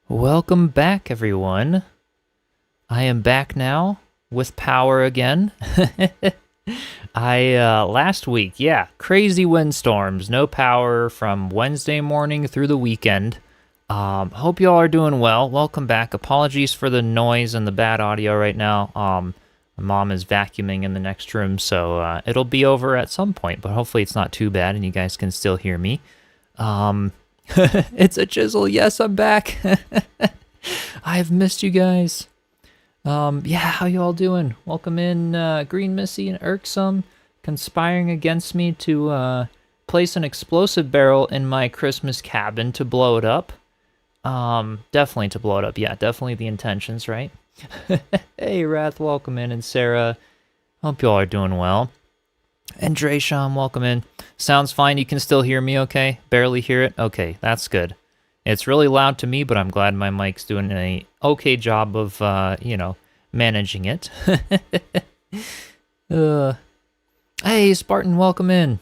Welcome back, everyone. I am back now with power again. Last week, crazy windstorms, no power from Wednesday morning through the weekend. Hope you all are doing well. Welcome back. Apologies for the noise and the bad audio right now. My mom is vacuuming in the next room, so it'll be over at some point, but hopefully it's not too bad and you guys can still hear me. It's a chisel. Yes, I'm back. I've missed you guys. How you all doing? Welcome in, Green Missy and Irksome, conspiring against me to place an explosive barrel in my Christmas cabin to blow it up. Definitely to blow it up. Yeah, definitely the intentions, right? Hey, Wrath, welcome in, and Sarah. Hope you all are doing well. And Drayshawn, welcome in. Sounds fine. You can still hear me okay? Barely hear it? Okay, that's good. It's really loud to me, but I'm glad my mic's doing a okay job of, managing it. Hey, Spartan, welcome in.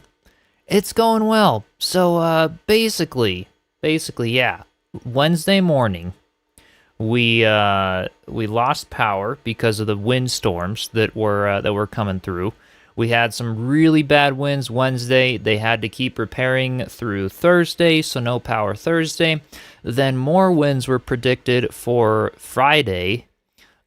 It's going well. So, basically, yeah. Wednesday morning, we lost power because of the windstorms that were coming through. We had some really bad winds Wednesday. They had to keep repairing through Thursday, so no power Thursday. Then more winds were predicted for Friday,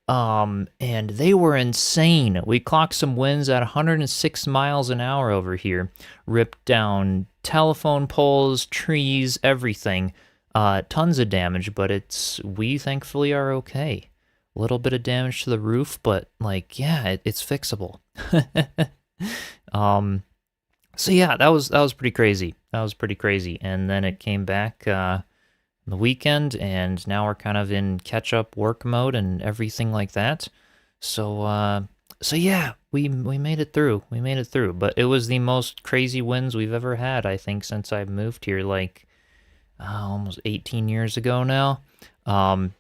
and they were insane. We clocked some winds at 106 miles an hour over here. Ripped down telephone poles, trees, everything. Tons of damage, but we thankfully are okay. A little bit of damage to the roof, but it's fixable. So yeah, that was pretty crazy. And then it came back the weekend, and now we're kind of in catch-up work mode and everything like that. So yeah, we made it through. But it was the most crazy winds we've ever had, I think, since I've moved here, almost 18 years ago now.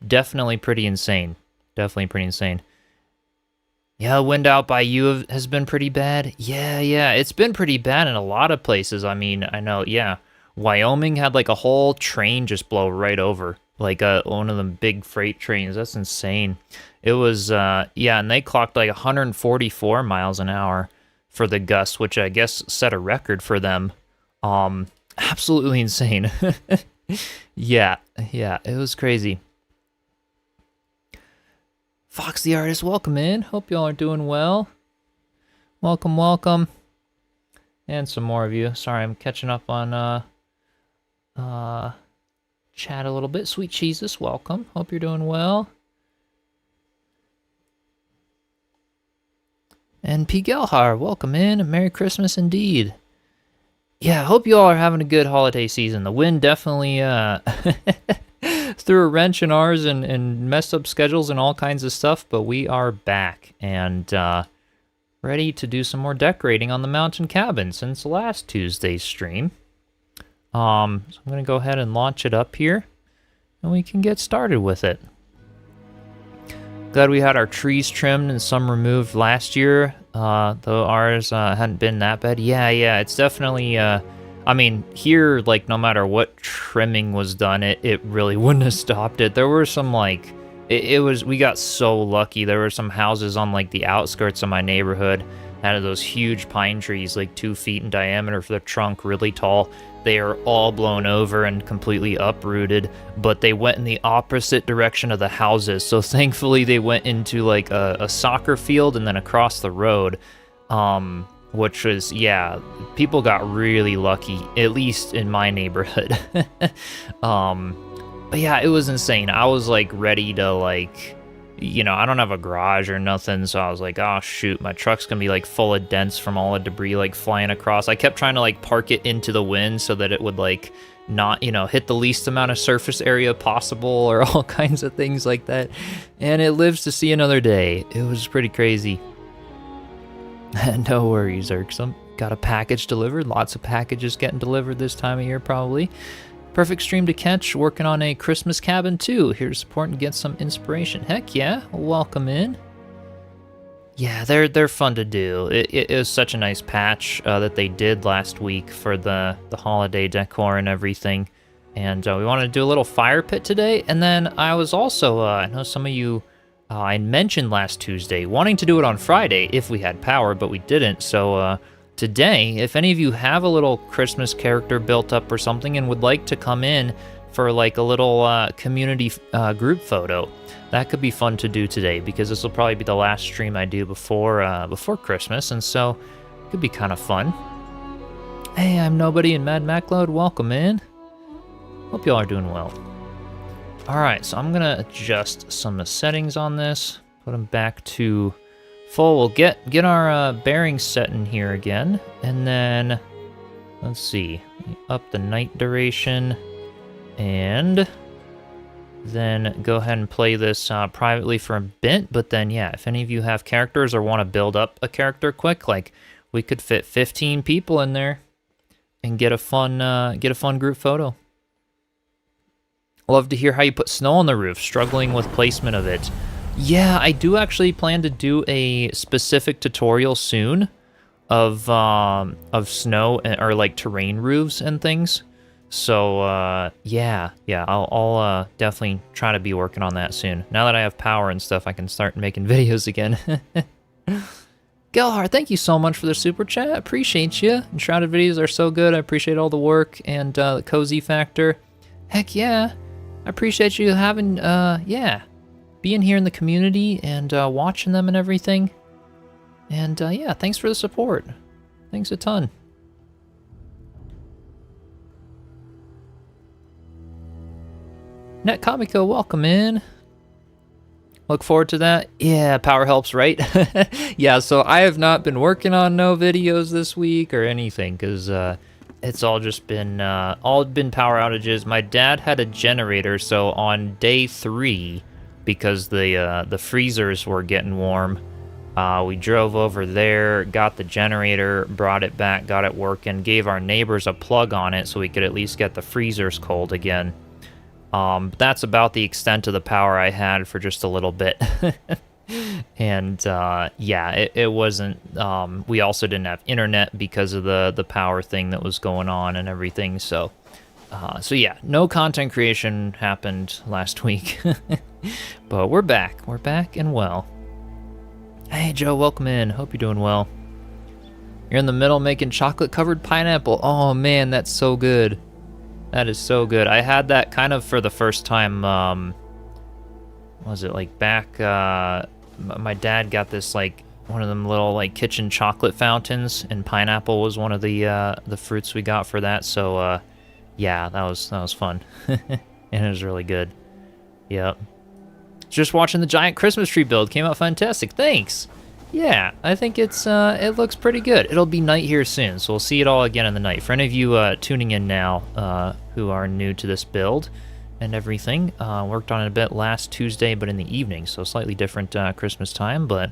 Definitely pretty insane. Yeah, wind out by you has been pretty bad. Yeah, it's been pretty bad in a lot of places. I mean, I know, yeah. Wyoming had a whole train just blow right over, one of them big freight trains. That's insane. It was, and they clocked 144 miles an hour for the gust, which I guess set a record for them. Absolutely insane. Yeah, it was crazy. Fox the Artist, welcome in. Hope y'all are doing well. Welcome. And some more of you. Sorry, I'm catching up on chat a little bit. Sweet Jesus, welcome. Hope you're doing well. And P. Gelhar, welcome in. Merry Christmas indeed. Yeah, I hope you all are having a good holiday season. The wind definitely threw a wrench in ours and messed up schedules and all kinds of stuff, but we are back and ready to do some more decorating on the mountain cabin since last Tuesday's stream. So I'm going to go ahead and launch it up here, and we can get started with it. Glad we had our trees trimmed and some removed last year, though ours hadn't been that bad. Yeah, it's definitely... here, no matter what trimming was done, it really wouldn't have stopped it. There were some, we got so lucky. There were some houses on, the outskirts of my neighborhood, had those huge pine trees, 2 feet in diameter for the trunk, really tall. They are all blown over and completely uprooted, but they went in the opposite direction of the houses, so thankfully they went into, a soccer field and then across the road, which was, people got really lucky, at least in my neighborhood. But yeah, it was insane. I was, ready to, I don't have a garage or nothing, so I was oh, shoot, my truck's gonna be, full of dents from all the debris, flying across. I kept trying to, park it into the wind so that it would, not, hit the least amount of surface area possible or all kinds of things like that. And it lives to see another day. It was pretty crazy. No worries, Irksome. Got a package delivered. Lots of packages getting delivered this time of year, probably. Perfect stream to catch. Working on a Christmas cabin, too. Here to support and get some inspiration. Heck yeah. Welcome in. Yeah, they're fun to do. It was such a nice patch that they did last week for the holiday decor and everything. And we wanted to do a little fire pit today. And then I was also, I know some of you, I mentioned last Tuesday, wanting to do it on Friday if we had power, but we didn't. So today, if any of you have a little Christmas character built up or something and would like to come in for like a little community group photo, that could be fun to do today, because this will probably be the last stream I do before Christmas, and so it could be kind of fun. Hey, I'm Nobody in Mad Macload. Welcome in. Hope y'all are doing well. All right, so I'm gonna adjust some settings on this, put them back to full. We'll get our bearings set in here again, and then let's see, up the night duration, and then go ahead and play this privately for a bit. But then, yeah, if any of you have characters or want to build up a character quick, like we could fit 15 people in there and get a fun group photo. Love to hear how you put snow on the roof. Struggling with placement of it. Yeah, I do actually plan to do a specific tutorial soon of snow or like terrain roofs and things. So yeah, I'll definitely try to be working on that soon. Now that I have power and stuff, I can start making videos again. Gelhar, thank you so much for the super chat. Appreciate you. Enshrouded videos are so good. I appreciate all the work and the cozy factor. Heck yeah. I appreciate you having, being here in the community and watching them and everything. And yeah, thanks for the support. Thanks a ton. Netcomico, welcome in. Look forward to that. Yeah, power helps, right? Yeah, so I have not been working on no videos this week or anything, because it's all just been power outages. My dad had a generator, so on day 3, because the freezers were getting warm, we drove over there, got the generator, brought it back, got it working, gave our neighbors a plug on it so we could at least get the freezers cold again. That's about the extent of the power I had for just a little bit. And yeah, it wasn't, we also didn't have internet because of the power thing that was going on and everything, so yeah, no content creation happened last week. But we're back and well. Hey Joe, welcome in, hope you're doing well. You're in the middle making chocolate covered pineapple. Oh man, that's so good. That is so good. I had that kind of for the first time, was it like back, my dad got this like one of them little like kitchen chocolate fountains, and pineapple was one of the fruits we got for that. So yeah, that was fun. And it was really good. Yep. Just watching the giant Christmas tree build, came out fantastic. Thanks. Yeah, I think it looks pretty good. It'll be night here soon, so we'll see it all again in the night. For any of you tuning in now who are new to this build and everything, worked on it a bit last Tuesday, but in the evening, so slightly different Christmas time. But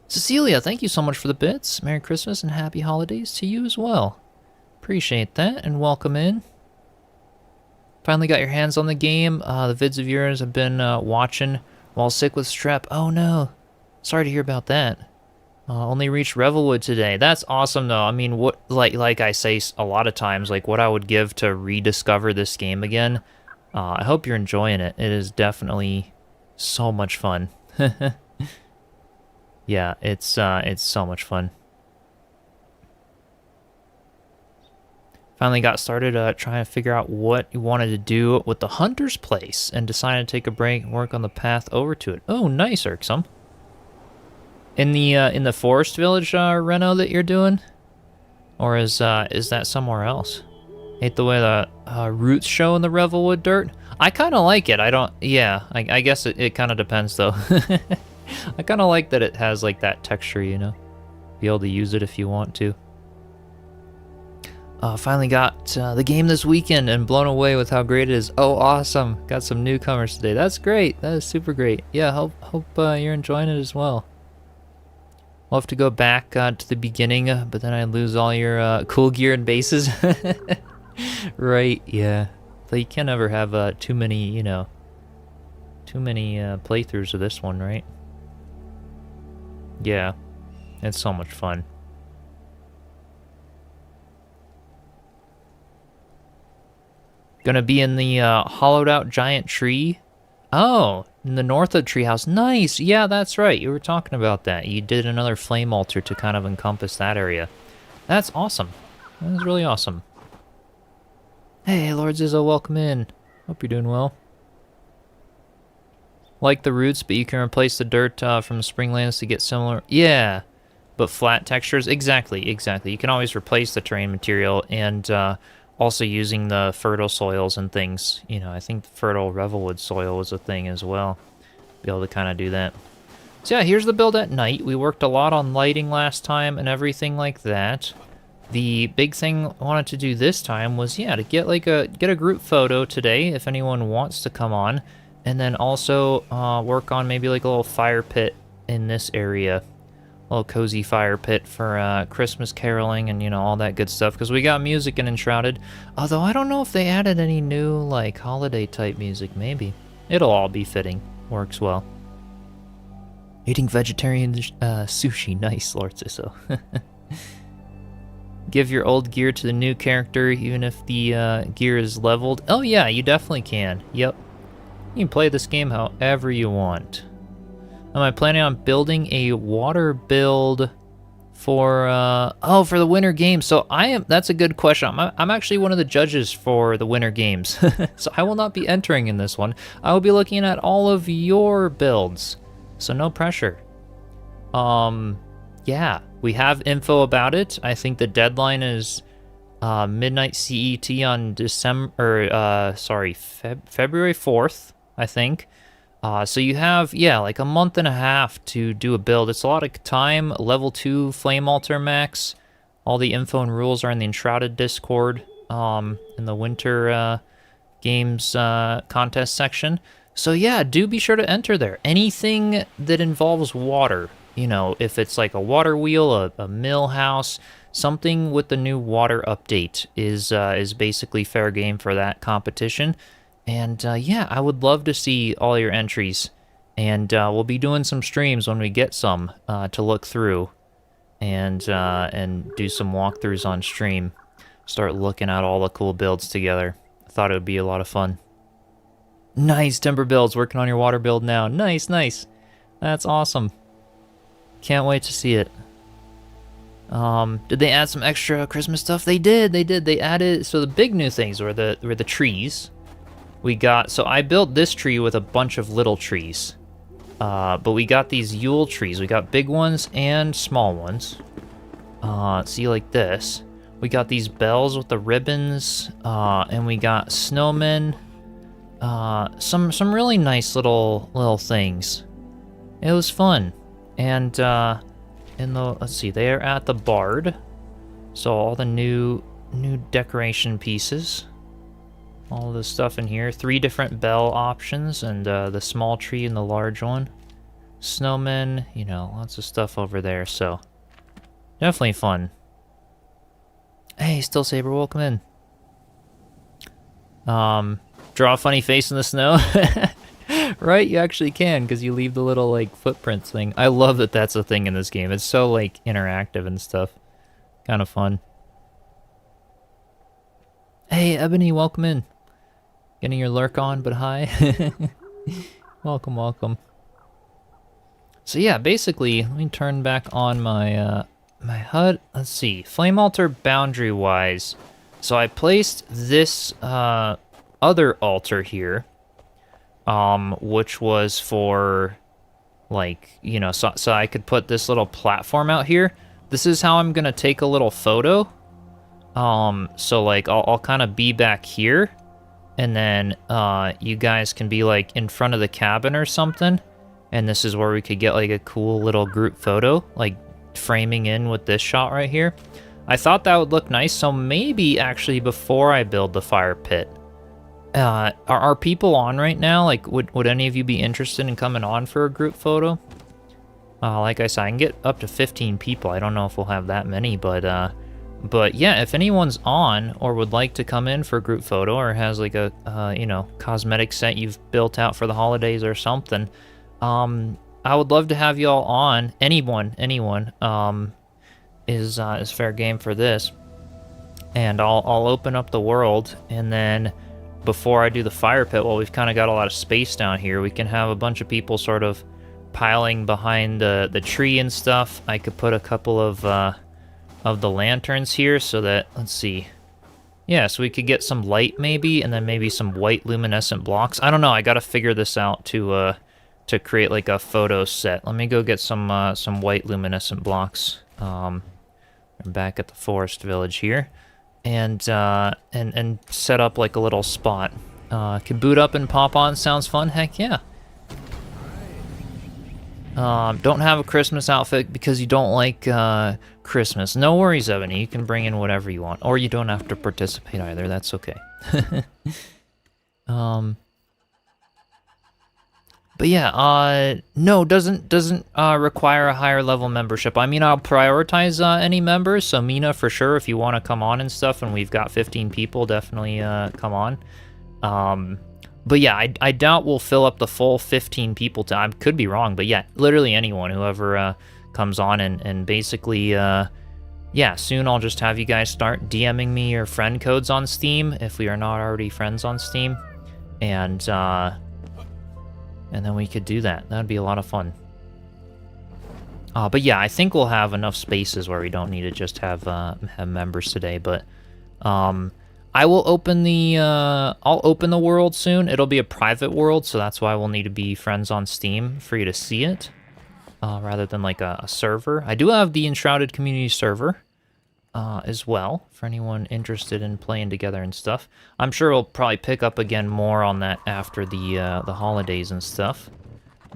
Cecilia, thank you so much for the bits. Merry Christmas and happy holidays to you as well. Appreciate that, and welcome in. Finally got your hands on the game. The vids of yours have been watching while sick with strep. Oh no. Sorry to hear about that. Only reached Revelwood today. That's awesome, though. I mean, what like I say a lot of times, like what I would give to rediscover this game again. I hope you're enjoying it. It is definitely so much fun. Yeah, it's so much fun. Finally got started trying to figure out what you wanted to do with the Hunter's Place, and decided to take a break and work on the path over to it. Oh, nice, Irksome. In the Forest Village reno that you're doing, or is that somewhere else? Hate the way the roots show in the Revelwood dirt. I kind of like it. I don't. Yeah, I guess it kind of depends though. I kind of like that it has like that texture, you know. Be able to use it if you want to. Finally got the game this weekend and blown away with how great it is. Oh, awesome! Got some newcomers today. That's great. That is super great. Yeah, hope you're enjoying it as well. We'll have to go back to the beginning, but then I lose all your cool gear and bases. Right, yeah. So you can't ever have too many, you know, playthroughs of this one, right? Yeah, it's so much fun. Gonna be in the hollowed out giant tree. Oh, in the north of the treehouse. Nice. Yeah, that's right. You were talking about that. You did another flame altar to kind of encompass that area. That's awesome. That was really awesome. Hey, Lord Zizzo, welcome in. Hope you're doing well. Like the roots, but you can replace the dirt from the Springlands to get similar. Yeah, but flat textures. Exactly, exactly. You can always replace the terrain material and also using the fertile soils and things. You know, I think fertile Revelwood soil was a thing as well. Be able to kind of do that. So yeah, here's the build at night. We worked a lot on lighting last time and everything like that. The big thing I wanted to do this time was, yeah, to get a group photo today if anyone wants to come on, and then also work on maybe like a little fire pit in this area, a little cozy fire pit for Christmas caroling and, you know, all that good stuff, because we got music in Enshrouded. Although I don't know if they added any new like holiday type music. Maybe it'll all be fitting. Works well. Eating vegetarian sushi. Nice, Lord Sisso. Give your old gear to the new character, even if the gear is leveled. Oh yeah, you definitely can. Yep. You can play this game however you want. Am I planning on building a water build for, for the Winter Games? So that's a good question. I'm actually one of the judges for the Winter Games. So I will not be entering in this one. I will be looking at all of your builds. So no pressure. Yeah, we have info about it. I think the deadline is midnight CET on February 4th, I think. So you have, yeah, like a month and a half to do a build. It's a lot of time. Level 2 Flame Altar max. All the info and rules are in the Enshrouded Discord, in the Winter Games contest section. So yeah, do be sure to enter there. Anything that involves water, you know, if it's like a water wheel, a mill house, something with the new water update is basically fair game for that competition. And yeah, I would love to see all your entries. And we'll be doing some streams when we get some to look through and do some walkthroughs on stream. Start looking at all the cool builds together. I thought it would be a lot of fun. Nice, Timber Builds, working on your water build now. Nice, nice. That's awesome. Can't wait to see it. Did they add some extra Christmas stuff? They did. They added, so the big new things were the trees. We got, so I built this tree with a bunch of little trees. But we got these Yule trees. We got big ones and small ones. See, like this. We got these bells with the ribbons, and we got snowmen. Some really nice little things. It was fun. And let's see, they are at the Bard. So all the new decoration pieces. All the stuff in here. 3 different bell options, and the small tree and the large one. Snowmen, you know, lots of stuff over there, so definitely fun. Hey, Still Saber, welcome in. Draw a funny face in the snow. Right, you actually can, because you leave the little, like, footprints thing. I love that that's a thing in this game. It's so, like, interactive and stuff. Kind of fun. Hey, Ebony, welcome in. Getting your lurk on, but hi. Welcome, welcome. So yeah, basically, let me turn back on my my HUD. Let's see, Flame Altar boundary-wise. So I placed this other altar here, which was for, like, you know, so I could put this little platform out here. This is how I'm gonna take a little photo. So like I'll kind of be back here, and then you guys can be like in front of the cabin or something, and this is where we could get like a cool little group photo, like framing in with this shot right here. I thought that would look nice, so maybe actually before I build the fire pit, are people on right now? Like, would any of you be interested in coming on for a group photo? Like I said, I can get up to 15 people. I don't know if we'll have that many, but yeah, if anyone's on or would like to come in for a group photo, or has like a, you know, cosmetic set you've built out for the holidays or something, I would love to have y'all on. Anyone, is fair game for this. And I'll open up the world, and then before I do the fire pit, well, we've kind of got a lot of space down here. We can have a bunch of people sort of piling behind the tree and stuff. I could put a couple of the lanterns here so that, let's see. Yeah, so we could get some light maybe, and then maybe some white luminescent blocks. I don't know, I gotta figure this out to create like a photo set. Let me go get some white luminescent blocks. We're back at the forest village here. And set up like a little spot. Can boot up and pop on, sounds fun, heck yeah. Don't have a Christmas outfit because you don't like Christmas. No worries, Ebony, you can bring in whatever you want. Or you don't have to participate either, that's okay. But yeah, no, doesn't require a higher level membership. I mean, I'll prioritize any members, so Mina for sure, if you want to come on and stuff, and we've got 15 people, definitely come on. But yeah, I doubt we'll fill up the full 15 people I could be wrong, but yeah, literally anyone, whoever comes on, and basically, yeah, soon I'll just have you guys start DMing me your friend codes on Steam, if we are not already friends on Steam, and then we could do that. That'd be a lot of fun. But yeah, I think we'll have enough spaces where we don't need to just have members today. But I will open the I'll open the world soon. It'll be a private world, so that's why we'll need to be friends on Steam for you to see it, rather than like a server. I do have the Enshrouded community server as well for anyone interested in playing together and stuff. I'm sure we'll probably pick up again more on that after the holidays and stuff.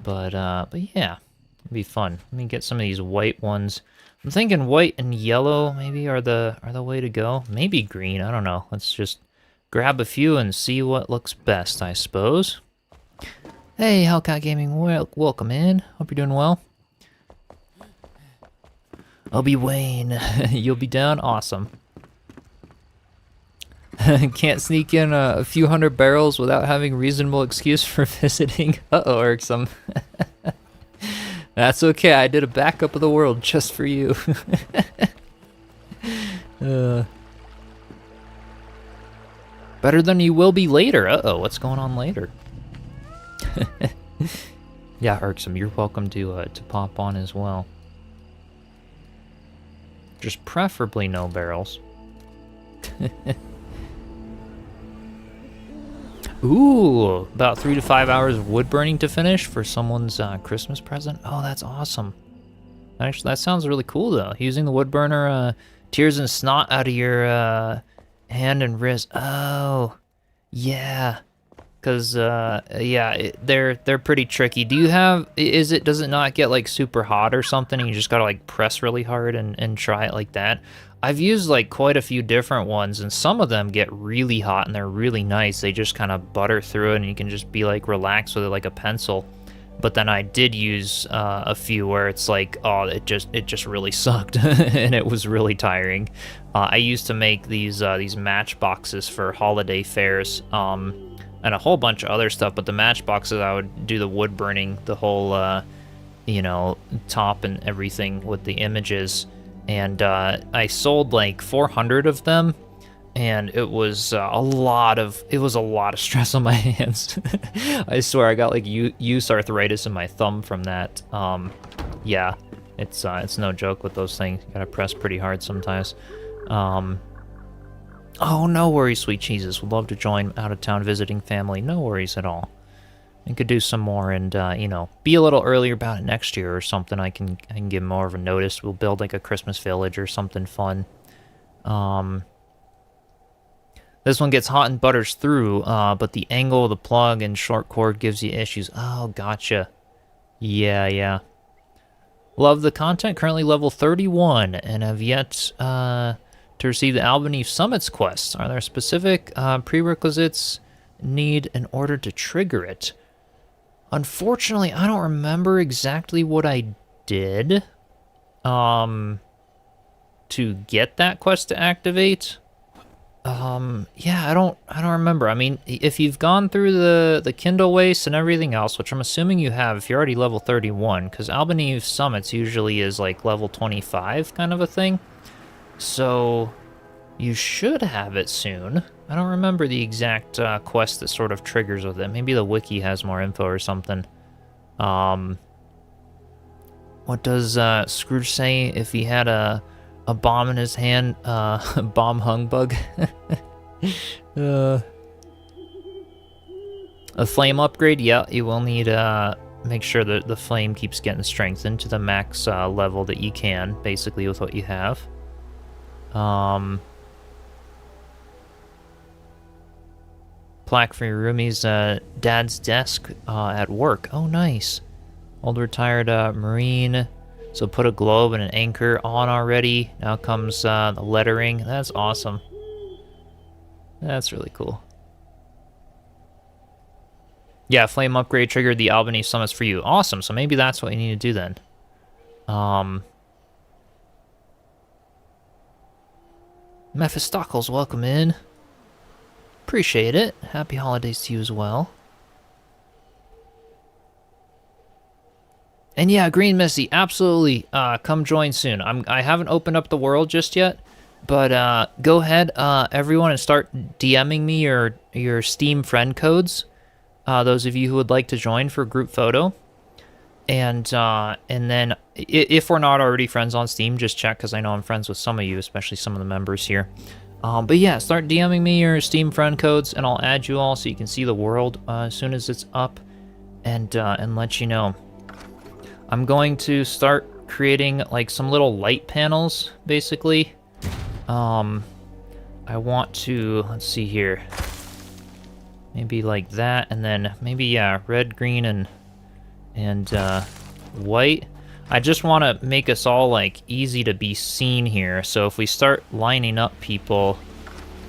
But yeah, it'll be fun. Let me get some of these white ones. I'm thinking white and yellow maybe are the way to go. Maybe green. I don't know. Let's just grab a few and see what looks best, I suppose. Hey, Hellcat Gaming, welcome in. Hope you're doing well. I'll be Wayne. You'll be down? Awesome. Can't sneak in a few hundred barrels without having reasonable excuse for visiting. Uh-oh, irksome. That's okay, I did a backup of the world just for you. Better than you will be later. Uh-oh, what's going on later? Yeah, irksome, you're welcome to pop on as well. Just preferably no barrels. Ooh, about 3 to 5 hours of wood burning to finish for someone's Christmas present. Oh, that's awesome. Actually, that sounds really cool, though. Using the wood burner, tears and snot out of your hand and wrist. Oh, yeah. Because, yeah, they're pretty tricky. Do you have, does it not get, like, super hot or something, and you just gotta, like, press really hard and try it like that? I've used, like, quite a few different ones, and some of them get really hot, and they're really nice. They just kind of butter through it, and you can just be, like, relaxed with it like a pencil. But then I did use a few where it's like, oh, it just really sucked, and it was really tiring. I used to make these matchboxes for holiday fairs, and a whole bunch of other stuff, but the matchboxes, I would do the wood burning, the whole, you know, top and everything with the images, and I sold like 400 of them, and it was a lot of stress on my hands. I swear, I got like use arthritis in my thumb from that. Yeah, it's no joke with those things. You gotta press pretty hard sometimes. Oh, no worries, sweet Jesus. Would love to join out-of-town visiting family. No worries at all. I could do some more and, you know, be a little earlier about it next year or something. I can give more of a notice. We'll build, like, a Christmas village or something fun. This one gets hot and butters through, but the angle of the plug and short cord gives you issues. Oh, gotcha. Yeah. Love the content. Currently level 31 and have yet, to receive the Albany Summits quest. Are there specific prerequisites need in order to trigger it? Unfortunately, I don't remember exactly what I did to get that quest to activate. Yeah, I don't remember. I mean, if you've gone through the Kindle Waste and everything else, which I'm assuming you have if you're already level 31, because Albany Summits usually is like level 25 kind of a thing. So, You should have it soon. I don't remember the exact quest that sort of triggers with it. Maybe the wiki has more info or something. What does Scrooge say if he had a bomb in his hand? Bomb hung bug. A flame upgrade? Yeah, you will need make sure that the flame keeps getting strengthened to the max level that you can, basically with what you have. Plaque for your roomie's dad's desk at work. Oh, nice. Old retired Marine. So put a globe and an anchor on already. Now comes the lettering. That's awesome. That's really cool. Yeah, flame upgrade triggered the Albany summons for you. Awesome. So maybe that's what you need to do then. Mephistopheles, welcome in. Appreciate it. Happy holidays to you as well. And yeah, Green Missy, absolutely. Come join soon. I haven't opened up the world just yet, but go ahead, everyone, and start DMing me your Steam friend codes. Those of you who would like to join for group photo, and then if we're not already friends on Steam, just check because I know I'm friends with some of you, especially some of the members here. But yeah, start DMing me your Steam friend codes, and I'll add you all so you can see the world as soon as it's up, and let you know. I'm going to start creating like some little light panels, basically. I want to, let's see here, maybe like that, and then maybe, yeah, red, green, and white. I just want to make us all like easy to be seen here. So if we start lining up people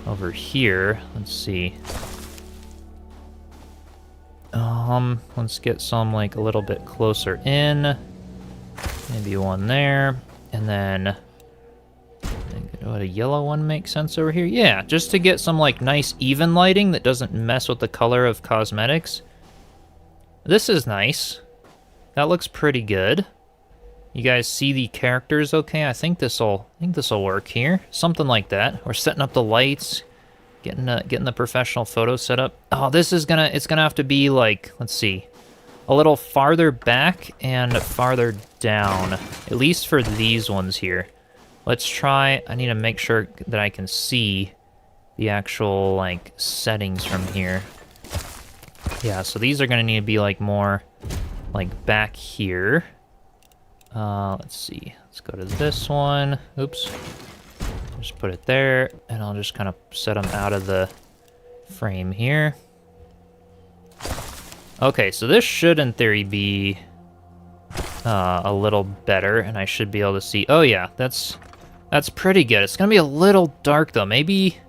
over here, let's see. Let's get some like a little bit closer in. Maybe one there, and then would a yellow one make sense over here? Yeah, just to get some like nice even lighting that doesn't mess with the color of cosmetics. This is nice. That looks pretty good. You guys see the characters okay? I think this'll work here. Something like that. We're setting up the lights, getting the professional photo set up. Oh, it's gonna have to be like, let's see, a little farther back and farther down, at least for these ones here. Let's try, I need to make sure that I can see the actual like settings from here. Yeah, so these are gonna need to be like more like back here. Let's see. Let's go to this one. Oops. Just put it there, and I'll just kind of set them out of the frame here. Okay, so this should, in theory, be a little better, and I should be able to see. Oh yeah, that's pretty good. It's gonna be a little dark though. Maybe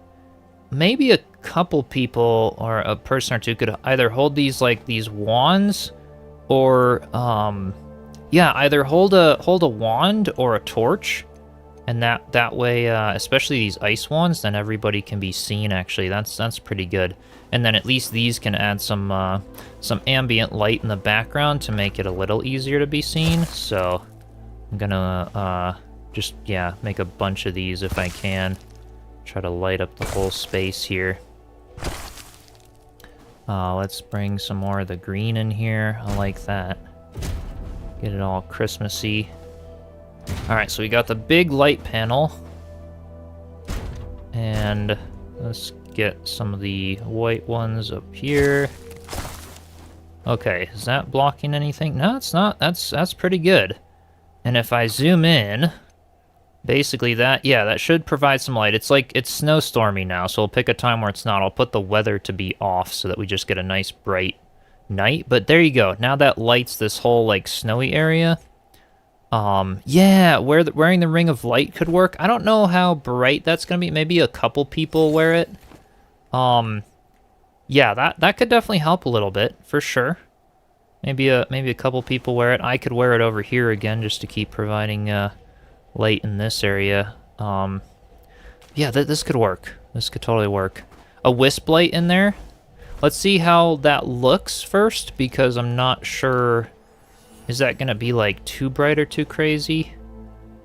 a couple people or a person or two could either hold these like these wands, or yeah, either hold a wand or a torch, and that way, especially these ice wands, then everybody can be seen. Actually, that's pretty good. And then at least these can add some ambient light in the background to make it a little easier to be seen. So I'm gonna just make a bunch of these if I can. Try to light up the whole space here. Let's bring some more of the green in here. I like that. Get it all Christmassy. Alright, so we got the big light panel. And let's get some of the white ones up here. Okay, is that blocking anything? No, it's not. That's pretty good. And if I zoom in, basically that should provide some light. It's like, it's snowstormy now, so we'll pick a time where it's not. I'll put the weather to be off so that we just get a nice bright night. But there you go. Now that lights this whole like snowy area. Yeah, wearing the ring of light could work. I don't know how bright that's gonna be. Maybe a couple people wear it. Yeah, that could definitely help a little bit for sure. Maybe a couple people wear it. I could wear it over here again just to keep providing light in this area. Yeah, this could work. This could totally work. A wisp light in there. Let's see how that looks first, because I'm not sure. Is that gonna be like too bright or too crazy?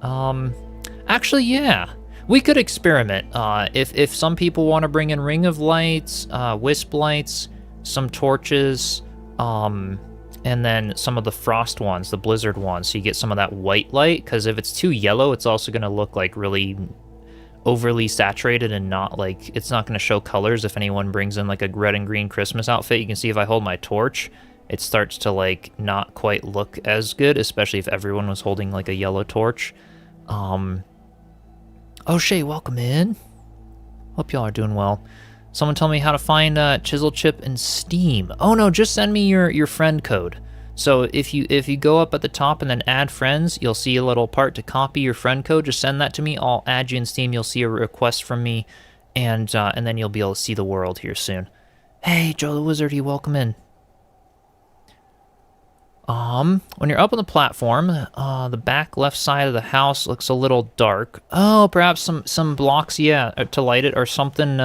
Actually, yeah. We could experiment. If some people want to bring in ring of lights, wisp lights, some torches, and then some of the frost ones, the blizzard ones, so you get some of that white light, because if it's too yellow, it's also going to look like really overly saturated and not like, it's not going to show colors. If anyone brings in like a red and green Christmas outfit, you can see if I hold my torch, it starts to like not quite look as good, especially if everyone was holding like a yellow torch. Oh, Shay, welcome in. Hope y'all are doing well. Someone tell me how to find Chiselchip in Steam. Oh no, just send me your friend code. So if you go up at the top and then add friends, you'll see a little part to copy your friend code. Just send that to me. I'll add you in Steam. You'll see a request from me, and then you'll be able to see the world here soon. Hey, Joe the Wizard, welcome in. When you're up on the platform, the back left side of the house looks a little dark. Oh, perhaps some blocks, yeah, to light it or something.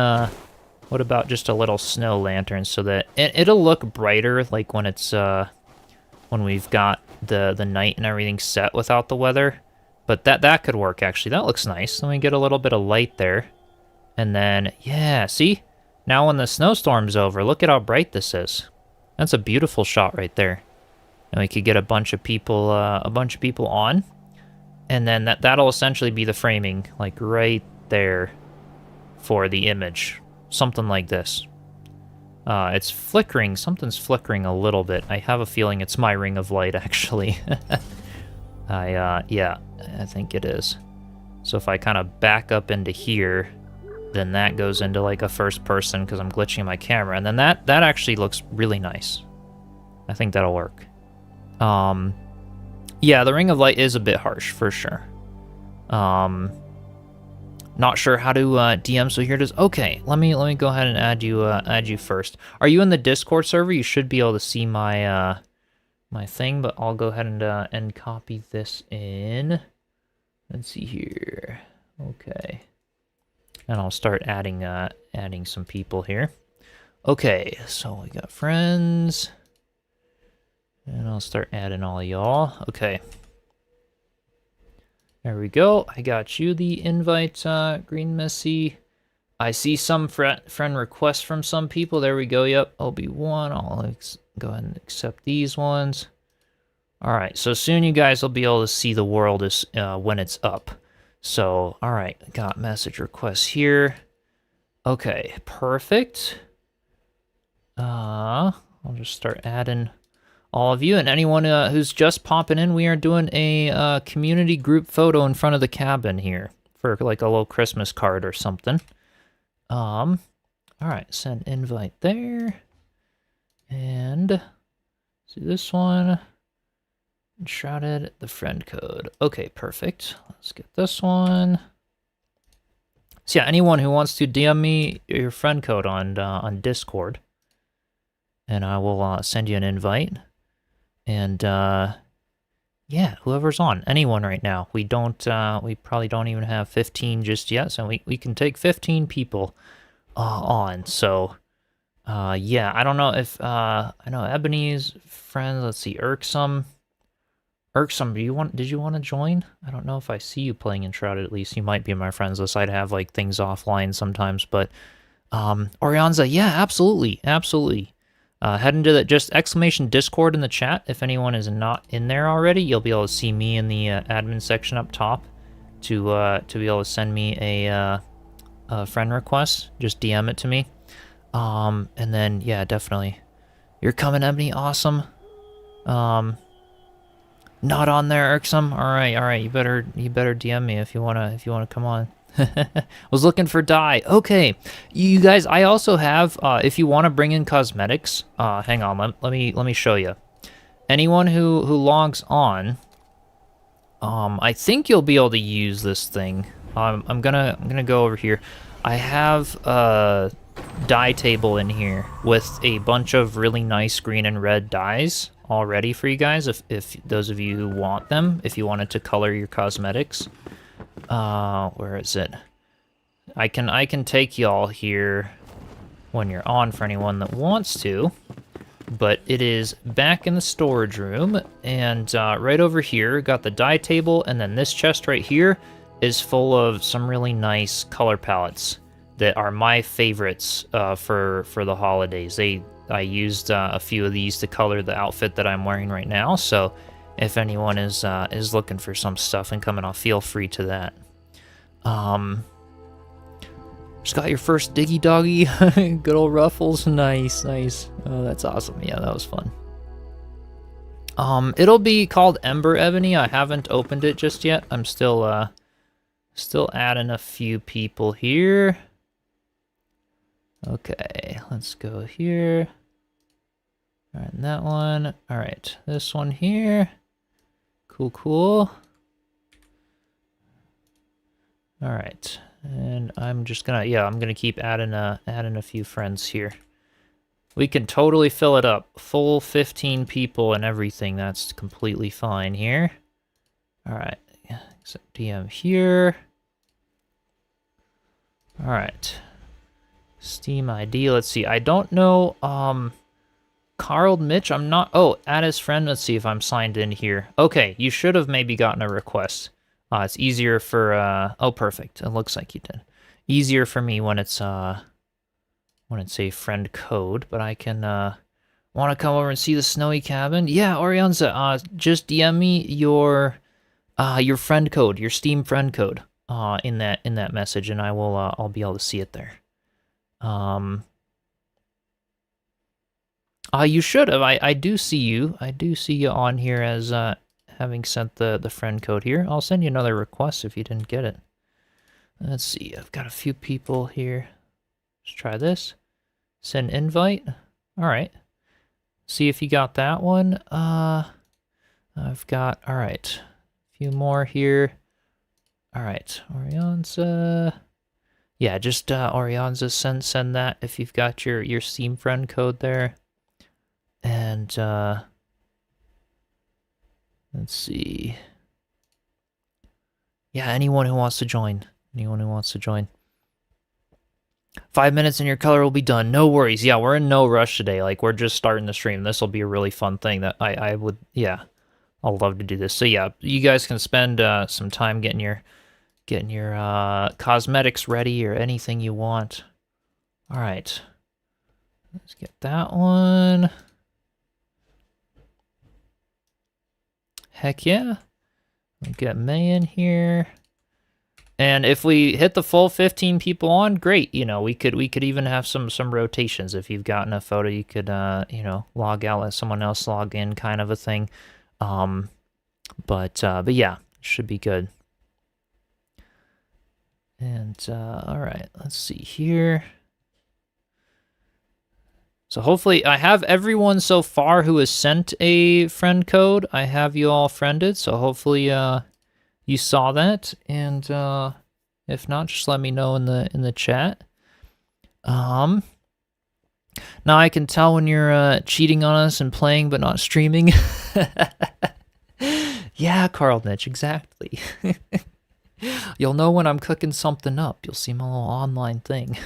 What about just a little snow lantern so that it'll look brighter, like when it's when we've got the night and everything set without the weather. But that could work actually. That looks nice. Let me get a little bit of light there, and then yeah, see, now when the snowstorm's over, look at how bright this is. That's a beautiful shot right there. And we could get a bunch of people on, and then that'll essentially be the framing, like right there, for the image, something like this. It's flickering. Something's flickering a little bit. I have a feeling it's my ring of light, actually. Yeah, I think it is. So if I kind of back up into here, then that goes into like a first person because I'm glitching my camera, and then that actually looks really nice. I think that'll work. Yeah, the ring of light is a bit harsh for sure. Not sure how to DM, so here it is. Okay, let me go ahead and add you first. Are you in the Discord server? You should be able to see my my thing, but I'll go ahead and copy this in. Let's see here. Okay, and I'll start adding some people here. Okay, so we got friends. And I'll start adding all of y'all. Okay. There we go. I got you the invite, Green Missy. I see some friend requests from some people. There we go. Yep, Obi-Wan. I'll go ahead and accept these ones. All right, so soon you guys will be able to see the world when it's up. So, all right, got message requests here. Okay, perfect. I'll just start adding all of you, and anyone who's just popping in, we are doing a community group photo in front of the cabin here for like a little Christmas card or something. All right, send invite there, and see this one, Enshrouded, the friend code. Okay, perfect. Let's get this one. So yeah, anyone who wants to DM me your friend code on Discord, and I will send you an invite. And, yeah, whoever's on, anyone right now. We probably don't even have 15 just yet, so we can take 15 people on. So, yeah, I don't know if, I know Ebony's friends, let's see, Irksome, did you want to join? I don't know if I see you playing Enshrouded, at least. You might be in my friends list. I'd have, like, things offline sometimes, but, Orianza, yeah, absolutely. Head into the just exclamation Discord in the chat. If anyone is not in there already, you'll be able to see me in the admin section up top to be able to send me a friend request. Just DM it to me. And then yeah, definitely. You're coming, Ebony. Awesome. Not on there, Irksome. All right. You better DM me if you wanna come on. Was looking for dye. Okay, you guys, I also have, if you want to bring in cosmetics, hang on, let me show you. Anyone who logs on, I think you'll be able to use this thing. I'm gonna go over here. I have a dye table in here with a bunch of really nice green and red dyes all ready for you guys, if those of you who want them, if you wanted to color your cosmetics. Where is it? I can take y'all here when you're on for anyone that wants to, but it is back in the storage room, and right over here, got the dye table, and then this chest right here, is full of some really nice color palettes that are my favorites for the holidays. I used a few of these to color the outfit that I'm wearing right now. So if anyone is looking for some stuff and coming off, feel free to that. Just got your first Diggy Doggy. Good old Ruffles. Nice, nice. Oh, that's awesome. Yeah, that was fun. It'll be called Ember Ebony. I haven't opened it just yet. I'm still adding a few people here. Okay, let's go here. All right, and that one. All right, this one here. Cool, cool. All right, and I'm just gonna, I'm gonna keep adding a few friends here. We can totally fill it up. Full 15 people and everything. That's completely fine here. All right, except DM here. All right. Steam ID, let's see. I don't know, Carl Mitch, I'm not, add as friend, let's see if I'm signed in here. Okay, you should have maybe gotten a request. It's easier for, oh, perfect. It looks like you did. Easier for me when it's a friend code, but I can, want to come over and see the snowy cabin? Yeah, Orianza, just DM me your friend code, your Steam friend code, in that message, and I'll be able to see it there. You should have. I do see you. I do see you on here as having sent the friend code here. I'll send you another request if you didn't get it. Let's see. I've got a few people here. Let's try this. Send invite. All right. See if you got that one. I've got, all right. A few more here. All right. Orianza. Yeah, just Orianza, send that if you've got your Steam friend code there. And let's see. Yeah, anyone who wants to join. 5 minutes and your color will be done. No worries. Yeah, we're in no rush today. Like, we're just starting the stream. This will be a really fun thing that I would, yeah, I'll love to do this. So yeah, you guys can spend some time getting your cosmetics ready or anything you want. All right, let's get that one. Heck yeah. We'll get May in here. And if we hit the full 15 people on, great. You know, we could even have some rotations. If you've gotten a photo, you could log out, let someone else log in, kind of a thing. But yeah, should be good. And all right, let's see here. So hopefully I have everyone so far who has sent a friend code. I have you all friended, so hopefully you saw that. And if not, just let me know in the chat. Now I can tell when you're cheating on us and playing but not streaming. Yeah, Carl Nitch, exactly. You'll know when I'm cooking something up. You'll see my little online thing.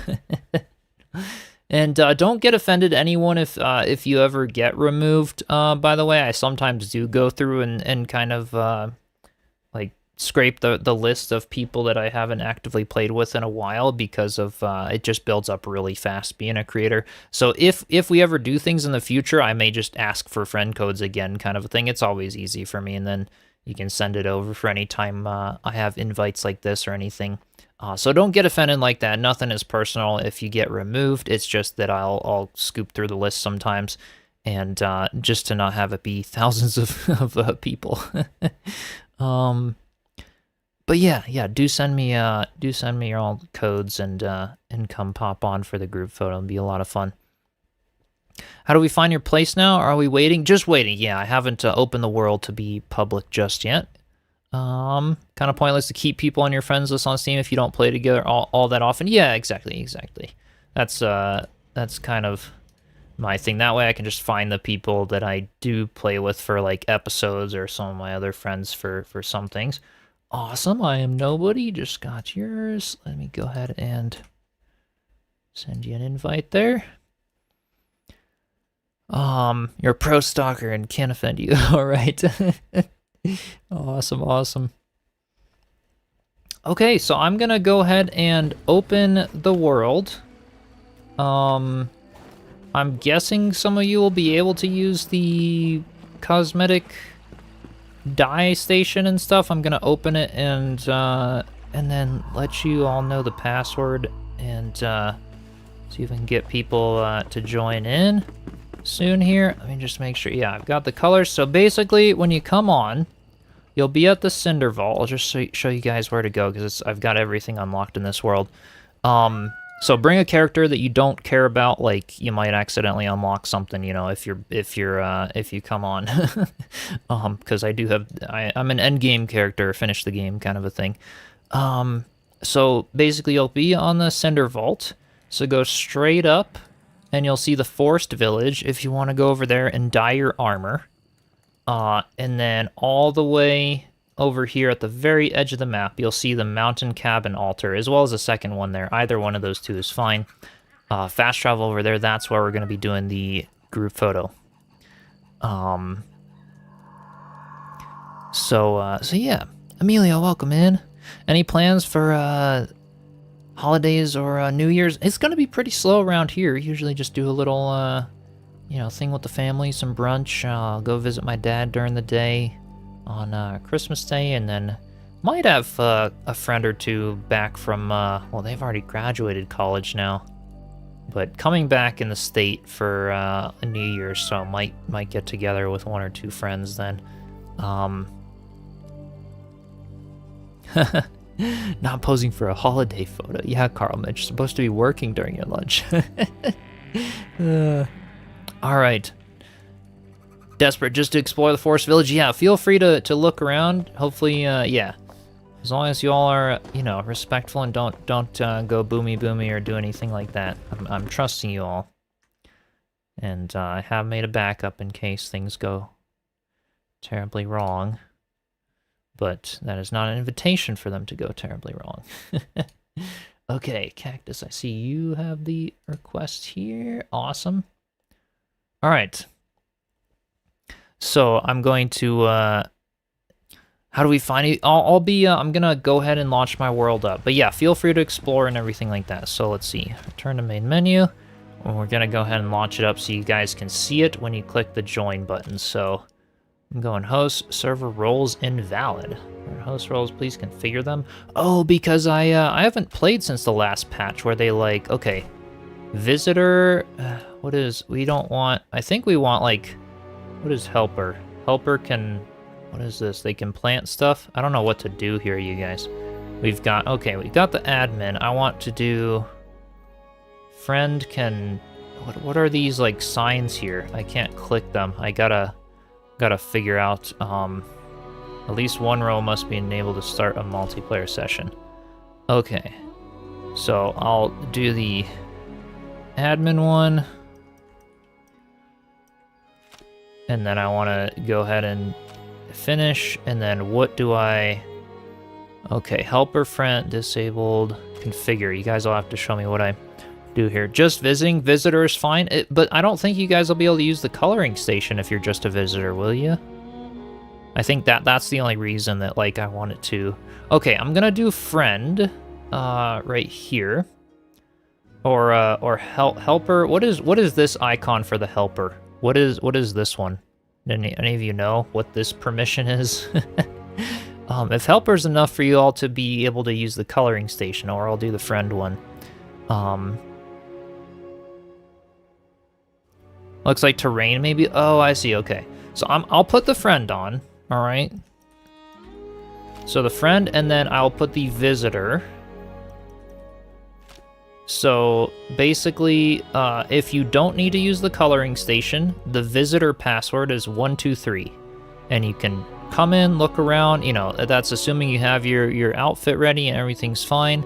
And don't get offended, anyone, if you ever get removed. By the way, I sometimes do go through and kind of like scrape the list of people that I haven't actively played with in a while because of it just builds up really fast being a creator. So if we ever do things in the future, I may just ask for friend codes again, kind of a thing. It's always easy for me, and then you can send it over for any time I have invites like this or anything. So don't get offended like that. Nothing is personal if you get removed. It's just that I'll scoop through the list sometimes, and just to not have it be thousands of people. But yeah, do send me your all codes and come pop on for the group photo. It'll be a lot of fun. How do we find your place now? Are we waiting? Just waiting. Yeah, I haven't opened the world to be public just yet. Kind of pointless to keep people on your friends list on Steam if you don't play together all that often. Yeah, exactly. That's kind of my thing. That way I can just find the people that I do play with for like episodes, or some of my other friends for some things. Awesome. I am nobody. Just got yours. Let me go ahead and send you an invite there. You're a pro stalker and can't offend you. All right. Awesome. Okay, so I'm gonna go ahead and open the world. I'm guessing some of you will be able to use the cosmetic dye station and stuff. I'm gonna open it and then let you all know the password and see if I can get people to join in soon here. Let me just make sure. Yeah, I've got the colors. So basically, when you come on, you'll be at the Cinder Vault. I'll just show you guys where to go because I've got everything unlocked in this world. So bring a character that you don't care about, like you might accidentally unlock something, you know, if you come on, because I'm an end game character, finish the game kind of a thing. So basically you'll be on the Cinder Vault. So go straight up, and you'll see the Forest Village if you want to go over there and dye your armor. And then all the way over here at the very edge of the map, you'll see the Mountain Cabin Altar, as well as a second one there. Either one of those two is fine. Fast travel over there, that's where we're going to be doing the group photo. So yeah. Amelia, welcome in. Any plans for holidays or New Year's? It's going to be pretty slow around here. Usually just do a little thing with the family, some brunch. Go visit my dad during the day on Christmas Day, and then might have a friend or two back from, well, they've already graduated college now, but coming back in the state for a New Year's, so might get together with one or two friends then. Not posing for a holiday photo. Yeah, Carl Mitch, you're supposed to be working during your lunch. All right. Desperate just to explore the Forest Village. Yeah, feel free to look around. Hopefully, yeah. As long as you all are, respectful and don't go boomy or do anything like that. I'm trusting you all. And I have made a backup in case things go terribly wrong. But that is not an invitation for them to go terribly wrong. Okay, Cactus, I see you have the request here. Awesome. All right. So I'm going to, how do we find it? I'm gonna go ahead and launch my world up. But yeah, feel free to explore and everything like that. So let's see, return to main menu. And we're gonna go ahead and launch it up so you guys can see it when you click the join button. So I'm going host, server roles invalid. Host roles, please configure them. Oh, because I haven't played since the last patch where they like, okay, visitor, we don't want, I think we want like, what is helper? Helper can, what is this? They can plant stuff? I don't know what to do here, you guys. We've got the admin. I want to do, friend can, what are these like signs here? I can't click them. I gotta figure out, at least one role must be enabled to start a multiplayer session. Okay, so I'll do the admin one. And then I want to go ahead and finish, and then what do I... Okay, helper, friend, disabled, configure. You guys will have to show me what I do here. Just visiting, visitor is fine, but I don't think you guys will be able to use the coloring station if you're just a visitor, will you? I think that's the only reason that, like, I wanted to... Okay, I'm gonna do friend, right here. Or helper. What is this icon for the helper? What is this one? Any of you know what this permission is? If helper's enough for you all to be able to use the coloring station, or I'll do the friend one. Looks like terrain maybe. Oh, I see. Okay, so I'll put the friend on. All right. So the friend, and then I'll put the visitor. So basically, if you don't need to use the coloring station, the visitor password is 123, and you can come in, look around. That's assuming you have your outfit ready and everything's fine.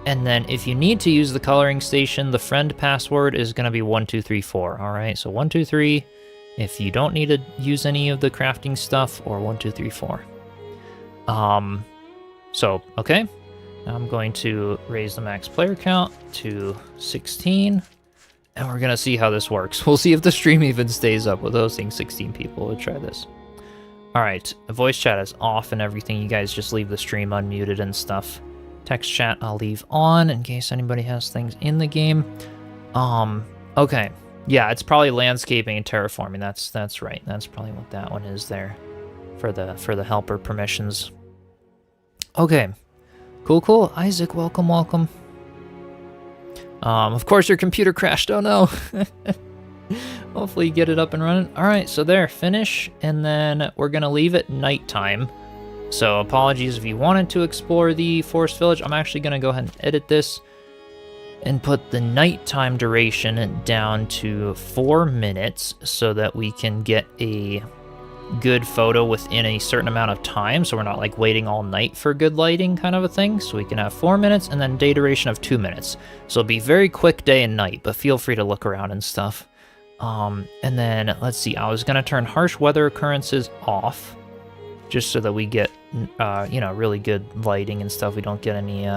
And then if you need to use the coloring station, the friend password is going to be 1234. All right, so 123 if you don't need to use any of the crafting stuff, or 1234. So okay. I'm going to raise the max player count to 16, and we're going to see how this works. We'll see if the stream even stays up with hosting 16 people. We'll try this. All right, voice chat is off and everything. You guys just leave the stream unmuted and stuff. Text chat I'll leave on in case anybody has things in the game. Okay. Yeah, it's probably landscaping and terraforming. That's right. That's probably what that one is there for the helper permissions. Okay. Cool. Isaac, welcome. Of course your computer crashed. Oh no. Hopefully you get it up and running. All right, so there, finish, and then we're gonna leave it nighttime. So apologies if you wanted to explore the Forest Village. I'm actually gonna go ahead and edit this and put the nighttime duration down to 4 minutes so that we can get a good photo within a certain amount of time, so we're not like waiting all night for good lighting kind of a thing. So we can have 4 minutes and then day duration of 2 minutes. So it'll be very quick day and night, but feel free to look around and stuff. And then let's see, I was gonna turn harsh weather occurrences off just so that we get really good lighting and stuff. We don't get any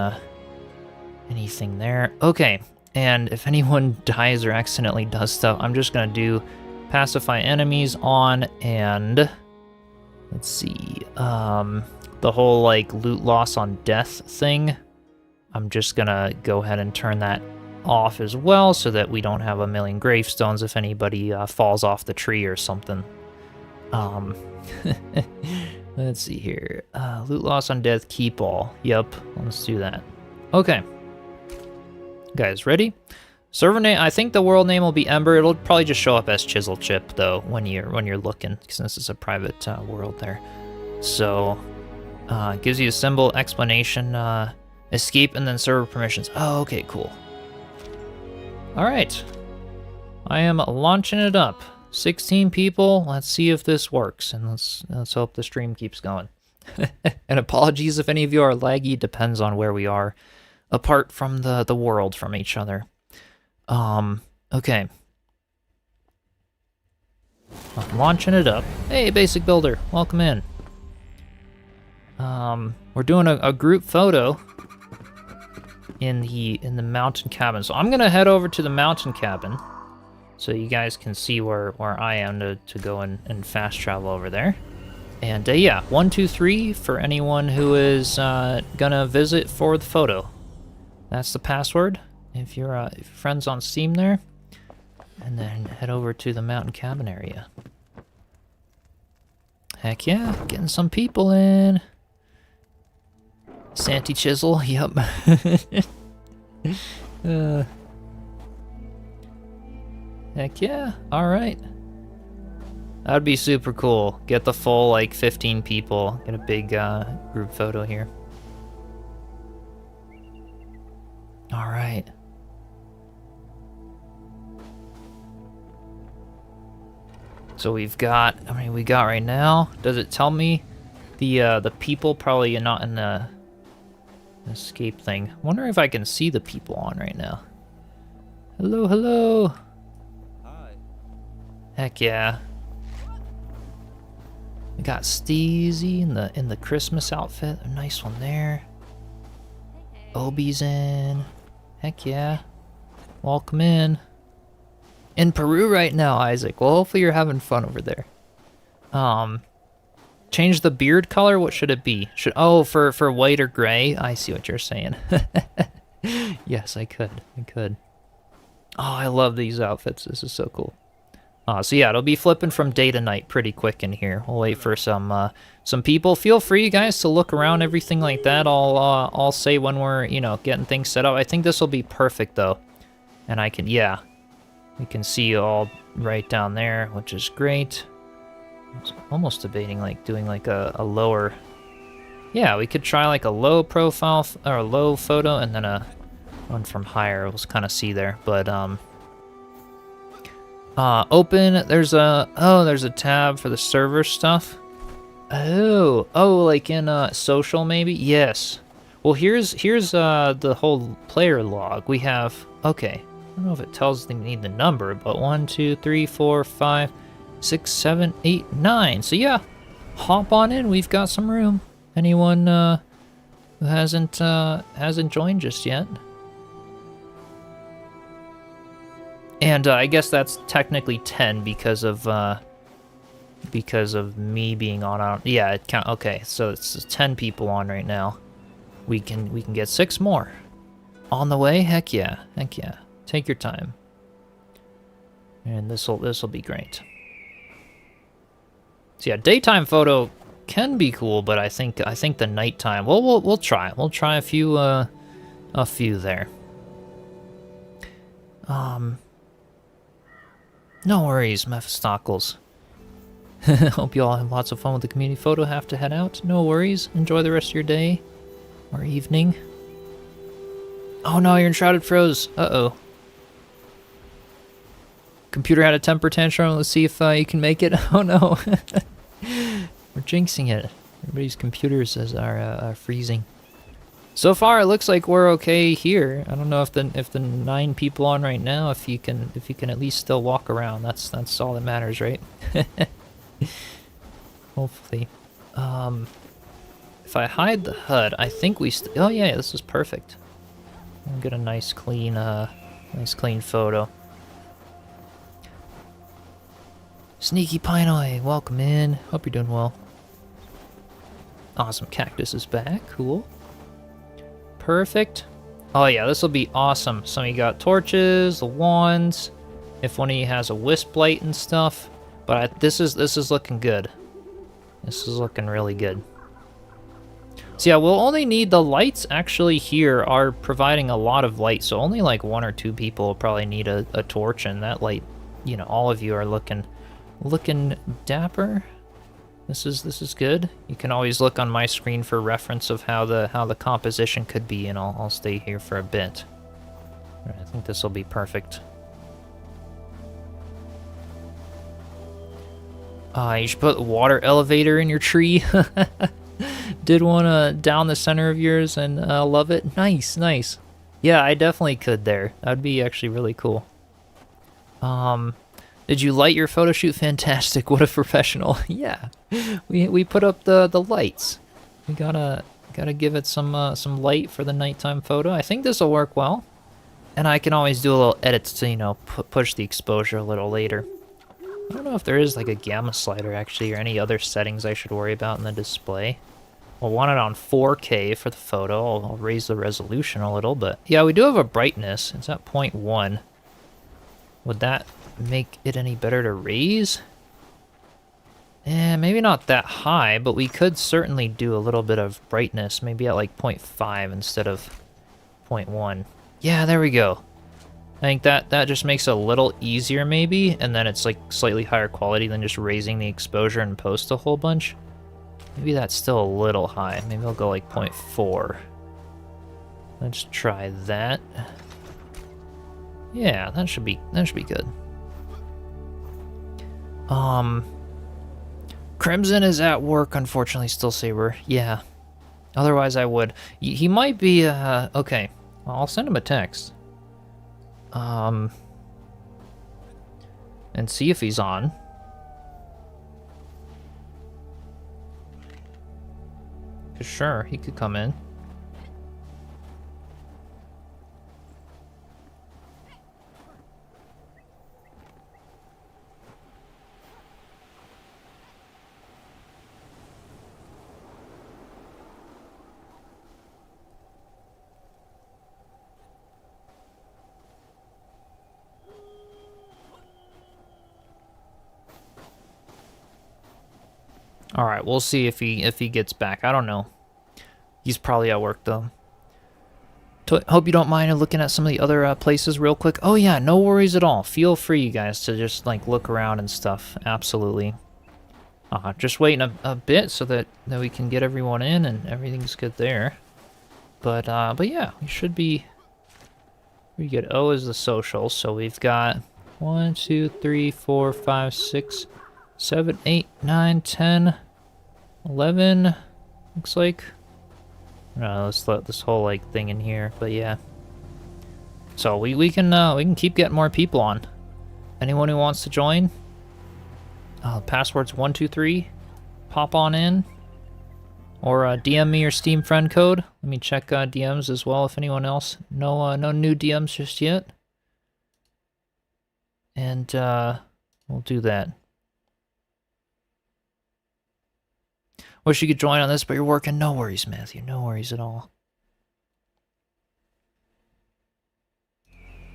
anything there. Okay, and if anyone dies or accidentally does stuff, I'm just gonna do pacify enemies on, and let's see, the whole like loot loss on death thing, I'm just gonna go ahead and turn that off as well so that we don't have a million gravestones if anybody falls off the tree or something. Let's see here, loot loss on death, keep all. Yep, let's do that. Okay, guys, ready? Server name, I think the world name will be Ember. It'll probably just show up as Chiselchip though when you're looking, because this is a private world there. So it gives you a symbol, explanation, escape, and then server permissions. Oh, okay, cool. All right, I am launching it up. 16 people. Let's see if this works, and let's hope the stream keeps going. And apologies if any of you are laggy. Depends on where we are, apart from the world from each other. Okay. I'm launching it up. Hey, Basic Builder, welcome in. We're doing a group photo in the mountain cabin. So I'm gonna head over to the mountain cabin so you guys can see where I am to go and fast travel over there. And yeah, 1, 2, 3 for anyone who is gonna visit for the photo. That's the password. If you're friends on Steam there, and then head over to the mountain cabin area. Heck yeah, getting some people in. Santy Chisel, yep. Heck yeah, alright. That'd be super cool. Get the full, like, 15 people. Get a big group photo here. Alright. So we've got, how many we got right now? Does it tell me the people probably not in the escape thing? I wonder if I can see the people on right now. Hello. Hi. Heck yeah. We got Steezy in the Christmas outfit. A nice one there. Obi's in. Heck yeah. Welcome in. In Peru right now, Isaac. Well, hopefully you're having fun over there. Change the beard color? What should it be? For white or gray? I see what you're saying. Yes, I could. Oh, I love these outfits. This is so cool. So yeah, it'll be flipping from day to night pretty quick in here. We'll wait for some people. Feel free, you guys, to look around, everything like that. I'll say when we're, getting things set up. I think this will be perfect, though. And I can, yeah. We can see you all right down there, which is great. I was almost debating like doing like a lower. Yeah, we could try like a low profile or a low photo and then a one from higher. We'll kind of see there, but open. There's a tab for the server stuff. Oh, like in social maybe. Yes. Well, here's the whole player log. We have okay. I don't know if it tells them you need the number, but 1, 2, 3, 4, 5, 6, 7, 8, 9. So yeah, hop on in. We've got some room. Anyone who hasn't joined just yet? And I guess that's technically 10 because of me being on. Yeah, it count. Okay, so it's 10 people on right now. we can get 6 more. On the way? Heck yeah. Heck yeah. Take your time. And this'll be great. So yeah, daytime photo can be cool, but I think the nighttime. Well, we'll try. We'll try a few there. No worries, Mephistocles. Hope you all have lots of fun with the community photo. Have to head out. No worries. Enjoy the rest of your day or evening. Oh no, your Enshrouded froze. Uh-oh. Computer had a temper tantrum. Let's see if you can make it. Oh no. We're jinxing it. Everybody's computers are freezing. So far, it looks like we're okay here. I don't know if the 9 people on right now, if you can at least still walk around. That's all that matters, right? Hopefully. If I hide the HUD, I think we. Oh yeah, this is perfect. I'll get a nice clean photo. Sneaky Pinoy, welcome in. Hope you're doing well. Awesome, Cactus is back. Cool. Perfect. Oh yeah, this will be awesome. Some of you got torches, the wands. If one of you has a wisp light and stuff, but this is looking good. This is looking really good. So yeah, we'll only need the lights. Actually, here are providing a lot of light, so only like 1 or 2 people will probably need a torch, and that light, you know, all of you are looking dapper. This is good. You can always look on my screen for reference of how the composition could be, and I'll stay here for a bit. I think this will be perfect. You should put a water elevator in your tree. Did one down the center of yours and love it. Nice, nice. Yeah, I definitely could there. That'd be actually really cool. Did you light your photo shoot? Fantastic. What a professional. Yeah. We put up the lights. We gotta give it some light for the nighttime photo. I think this will work well. And I can always do a little edits to, you know, push the exposure a little later. I don't know if there is like a gamma slider actually, or any other settings I should worry about in the display. We'll want it on 4K for the photo. I'll raise the resolution a little, but yeah, we do have a brightness. It's at 0.1. Would that make it any better to raise? Maybe not that high, but we could certainly do a little bit of brightness, maybe at like 0.5 instead of 0.1. Yeah, there we go. I think that just makes it a little easier maybe, and then it's like slightly higher quality than just raising the exposure in post a whole bunch. Maybe that's still a little high. Maybe I'll go like 0.4. Let's try that. Yeah, that should be good. Crimson is at work, unfortunately, still Saber. Yeah. Otherwise I would. He might be okay. I'll send him a text. And see if he's on. Sure, he could come in. All right, we'll see if he gets back. I don't know. He's probably at work though. Hope you don't mind looking at some of the other places real quick. Oh yeah, no worries at all. Feel free, you guys, to just like look around and stuff. Absolutely. Just waiting a bit so that we can get everyone in and everything's good there. But yeah, we should be pretty good. O is the social, so we've got 1, 2, 3, 4, 5, 6, 7, 8, 9, 10, 11. Looks like. No, let's let this whole like thing in here, but yeah. So we can keep getting more people on. Anyone who wants to join? Password's 123. Pop on in, or DM me your Steam friend code. Let me check DMs as well if anyone else. No new DMs just yet. And we'll do that. Wish you could join on this, but you're working. No worries, Matthew. No worries at all.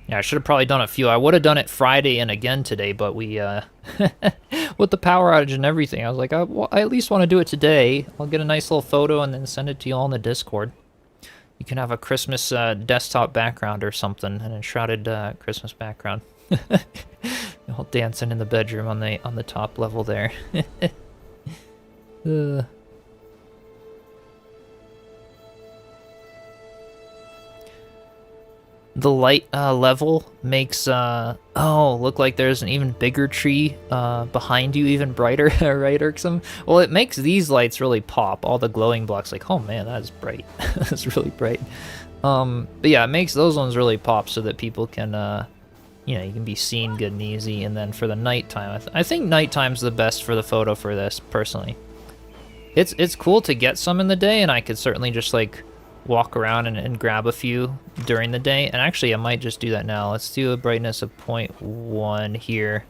Yeah, I should have probably done a few. I would have done it Friday and again today, but we, with the power outage and everything, I was like, I at least want to do it today. I'll get a nice little photo and then send it to you all in the Discord. You can have a Christmas desktop background or something, an enshrouded Christmas background. All dancing in the bedroom on the top level there. The light level makes look like there's an even bigger tree behind you, even brighter, right, Irksome? Well, it makes these lights really pop. All the glowing blocks, like, oh man, that is bright. That's really bright. But yeah, it makes those ones really pop so that people can, you can be seen good and easy. And then for the nighttime, I think nighttime's the best for the photo for this, personally. It's cool to get some in the day, and I could certainly just like walk around and grab a few during the day. And actually, I might just do that now. Let's do a brightness of 0.1 here.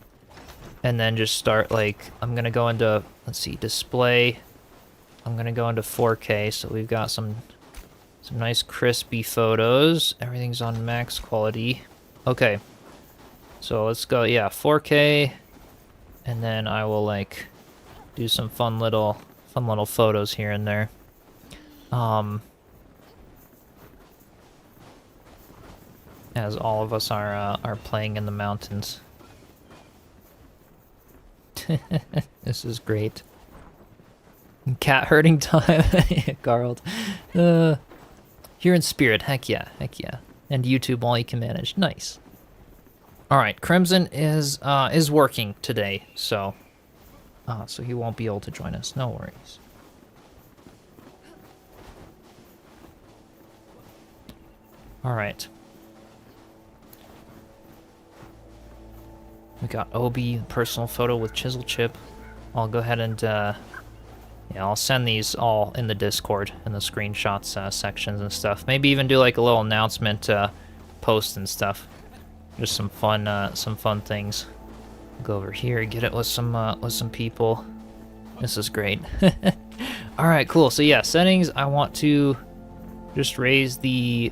And then just start, like, I'm going to go into, let's see, display. I'm going to go into 4K, so we've got some nice crispy photos. Everything's on max quality. Okay. So let's go, yeah, 4K. And then I will, like, do some fun little photos here and there. As all of us are playing in the mountains. This is great. Cat herding time, Garld. Here in spirit, heck yeah. And YouTube all you can manage, nice. All right, Crimson is working today, so he won't be able to join us. No worries. All right. We got Obi, personal photo with Chiselchip. I'll go ahead and, I'll send these all in the Discord, in the screenshots sections and stuff. Maybe even do like a little announcement post and stuff. Just some fun things. Go over here, get it with some people. This is great. All right, cool. So yeah, settings. I want to just raise the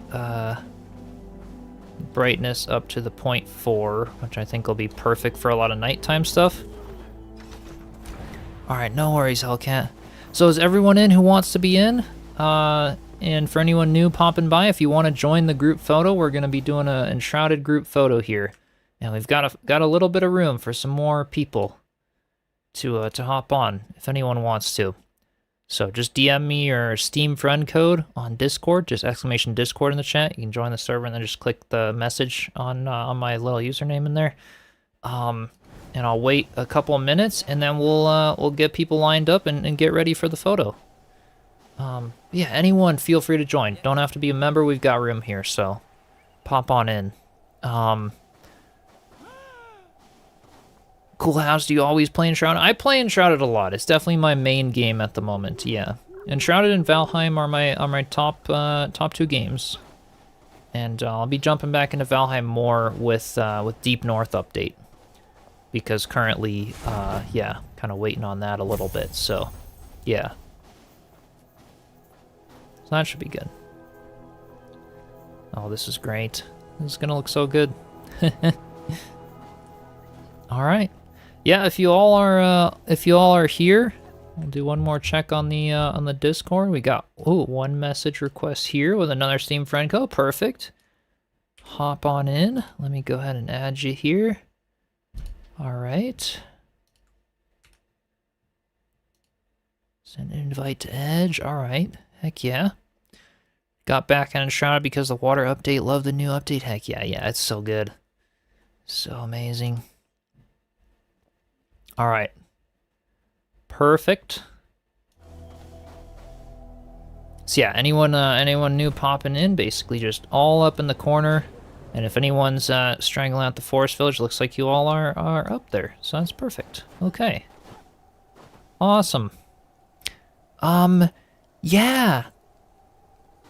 brightness up to the 0.4, which I think will be perfect for a lot of nighttime stuff. All right, no worries, Hellcat. So is everyone in who wants to be in? And for anyone new popping by, if you want to join the group photo, we're going to be doing an Enshrouded group photo here. And we've got a little bit of room for some more people to hop on, if anyone wants to. So just DM me your Steam friend code on Discord, just exclamation Discord in the chat. You can join the server and then just click the message on my little username in there. And I'll wait a couple of minutes, and then we'll get people lined up and get ready for the photo. Yeah, anyone feel free to join. Don't have to be a member. We've got room here, so pop on in. Cool House, do you always play Enshrouded? I play Enshrouded a lot. It's definitely my main game at the moment, yeah. Enshrouded and Valheim are my top two games. And I'll be jumping back into Valheim more with Deep North update. Because currently, yeah, kind of waiting on that a little bit, so yeah. So that should be good. Oh, this is great. This is gonna look so good. All right. Yeah, if you all are here, we'll do one more check on the Discord. We got one message request here with another Steam friend code. Perfect. Hop on in. Let me go ahead and add you here. All right. Send an invite to Edge. All right. Heck yeah. Got back on Enshrouded because the water update. Love the new update. Heck yeah, it's so good. So amazing. All right. Perfect. So yeah, anyone new popping in, basically just all up in the corner. And if anyone's strangling out the forest village, looks like you all are up there. So that's perfect. Okay. Awesome. Yeah.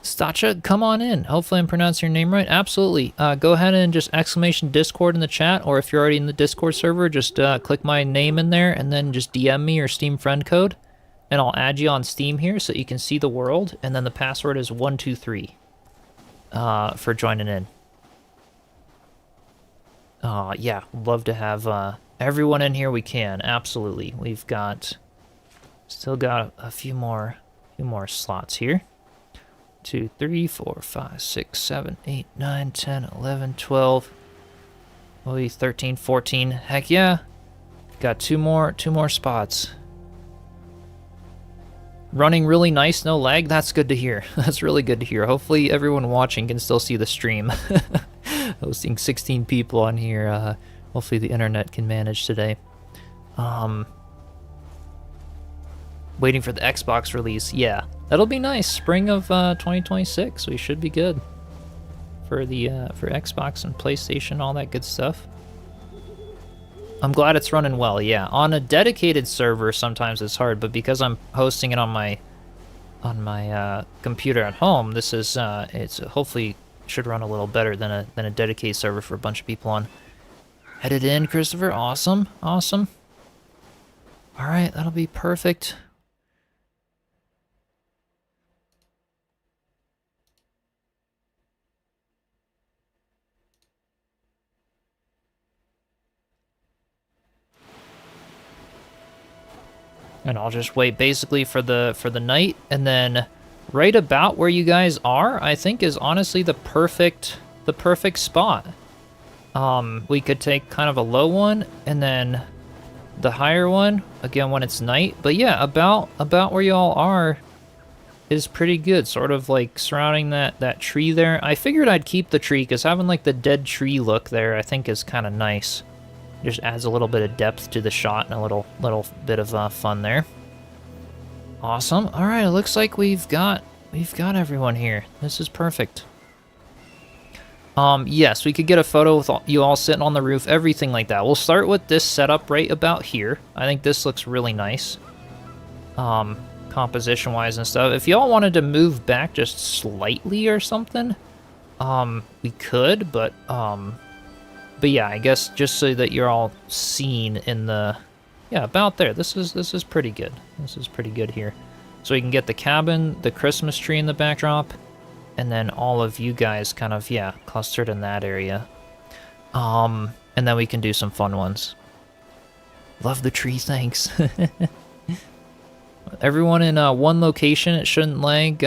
Stacha, come on in. Hopefully I'm pronouncing your name right. Absolutely. Go ahead and just exclamation Discord in the chat, or if you're already in the Discord server, just click my name in there and then just DM me your Steam friend code, and I'll add you on Steam here so you can see the world, and then the password is 123 for joining in. Yeah, love to have everyone in here we can. Absolutely. We've got still got a few more slots here. 2, 3, 4, 5, 6, 7, 8, 9, 10, 11, 12. Oh, 13, 14. Heck yeah. Got two more spots. Running really nice, no lag. That's good to hear. That's really good to hear. Hopefully everyone watching can still see the stream. I was seeing 16 people on here. Hopefully the internet can manage today. Waiting for the Xbox release. Yeah, that'll be nice. Spring of 2026. We should be good for the for Xbox and PlayStation, all that good stuff. I'm glad it's running well. Yeah, on a dedicated server sometimes it's hard, but because I'm hosting it on my computer at home, this is it's hopefully should run a little better than a dedicated server for a bunch of people on. Headed in, Christopher. Awesome, awesome. All right, that'll be perfect. And I'll just wait basically for the night, and then right about where you guys are, I think is honestly the perfect spot. We could take kind of a low one and then the higher one again when it's night. But yeah, about where y'all are is pretty good, sort of like surrounding that tree there. I figured I'd keep the tree because having like the dead tree look there I think is kind of nice. Just adds a little bit of depth to the shot and a little bit of fun there. Awesome. All right, it looks like we've got everyone here. This is perfect. Yes, we could get a photo with you all sitting on the roof, everything like that. We'll start with this setup right about here. I think this looks really nice. Composition-wise and stuff. If y'all wanted to move back just slightly or something, we could, but yeah, I guess just so that you're all seen in the, yeah, about there. This is pretty good. This is pretty good here. So we can get the cabin, the Christmas tree in the backdrop, and then all of you guys kind of, yeah, clustered in that area. And then we can do some fun ones. Love the tree, thanks. Everyone in one location, it shouldn't lag.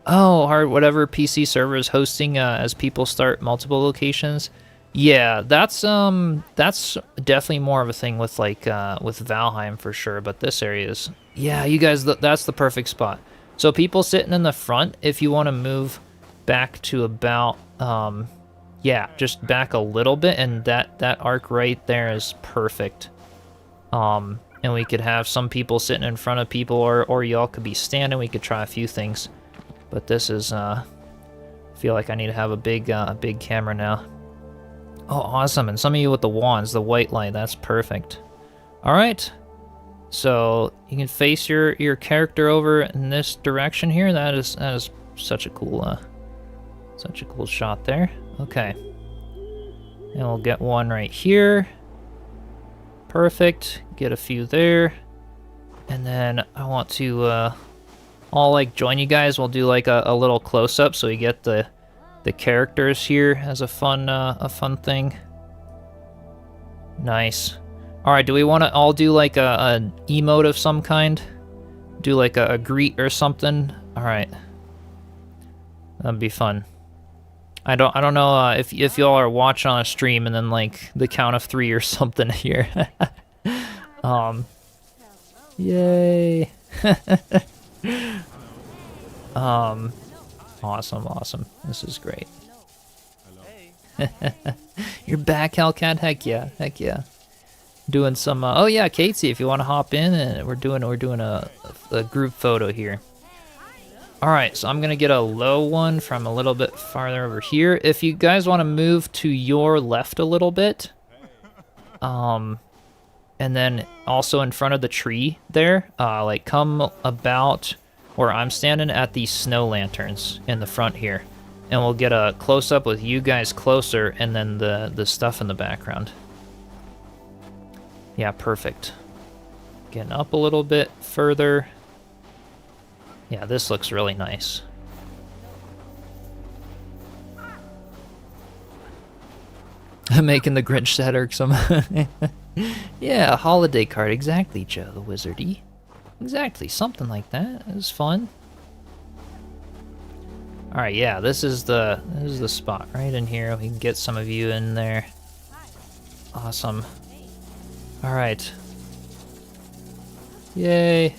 Whatever PC server is hosting as people start multiple locations. Yeah, that's definitely more of a thing with like with Valheim for sure, but this area is, yeah, you guys, that's the perfect spot. So people sitting in the front, if you want to move back to about yeah, just back a little bit, and that arc right there is perfect. And we could have some people sitting in front of people, or y'all could be standing. We could try a few things, but this is I feel like I need to have a big camera now. Oh, awesome. And some of you with the wands, the white light, that's perfect. All right. So you can face your character over in this direction here. That is such a cool shot there. Okay. And we'll get one right here. Perfect. Get a few there. And then I want to all like join you guys. We'll do like a little close up so we get the characters here as a fun thing. Nice. All right, do we want to all do like an emote of some kind? Do like a greet or something? All right, that'd be fun. I don't know if y'all are watching on a stream and then like the count of 3 or something here. Yay. Awesome. This is great. You're back, Hellcat? Heck yeah. Doing some, oh yeah, Casey, if you want to hop in, and we're doing a group photo here. All right, so I'm gonna get a low one from a little bit farther over here. If you guys want to move to your left a little bit, and then also in front of the tree there, like come about where I'm standing at the snow lanterns in the front here, and we'll get a close-up with you guys closer, and then the stuff in the background. Yeah, perfect. Getting up a little bit further. Yeah, this looks really nice. Making the Grinch sad irksome. Yeah, a holiday card. Exactly, Joe the Wizardy. Exactly, something like that. It was fun. All right, yeah, this is the spot right in here. We can get some of you in there. Awesome. All right. Yay.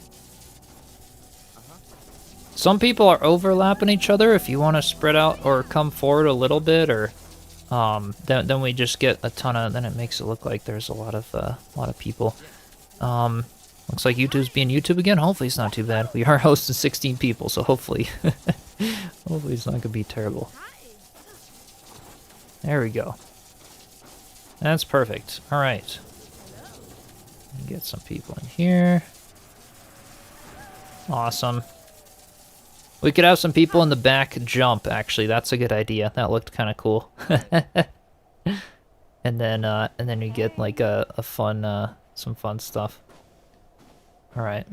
Some people are overlapping each other. If you want to spread out or come forward a little bit, or then we just get a ton of. Then it makes it look like there's a lot of people. Looks like YouTube's being YouTube again. Hopefully it's not too bad. We are hosting 16 people, so hopefully, hopefully it's not gonna be terrible. There we go. That's perfect. All right. Get some people in here. Awesome. We could have some people in the back jump, actually. That's a good idea. That looked kind of cool. and then you get like a fun, some fun stuff. All right.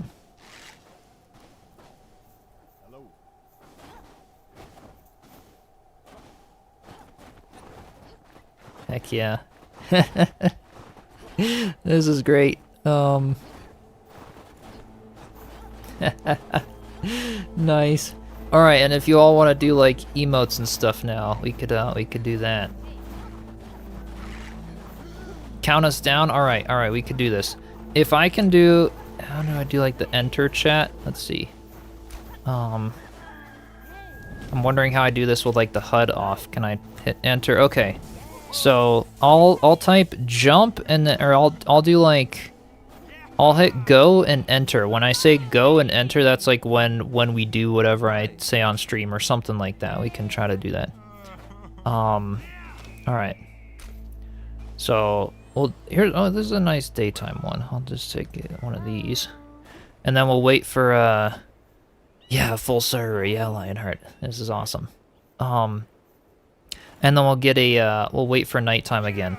Heck yeah. This is great. Nice. All right, and if you all want to do like emotes and stuff now, we could do that. Count us down. All right, we could do this. If I can do, how do I do like the enter chat? Let's see. I'm wondering how I do this with like the HUD off. Can I hit enter? Okay. So I'll type jump and then, or I'll do like, I'll hit go and enter. When I say go and enter, that's like when we do whatever I say on stream or something like that. We can try to do that. All right. So, well, here. Oh, this is a nice daytime one. I'll just take one of these, and then we'll wait for yeah, full server. Yeah, Lionheart. This is awesome. And then we'll get a we'll wait for nighttime again.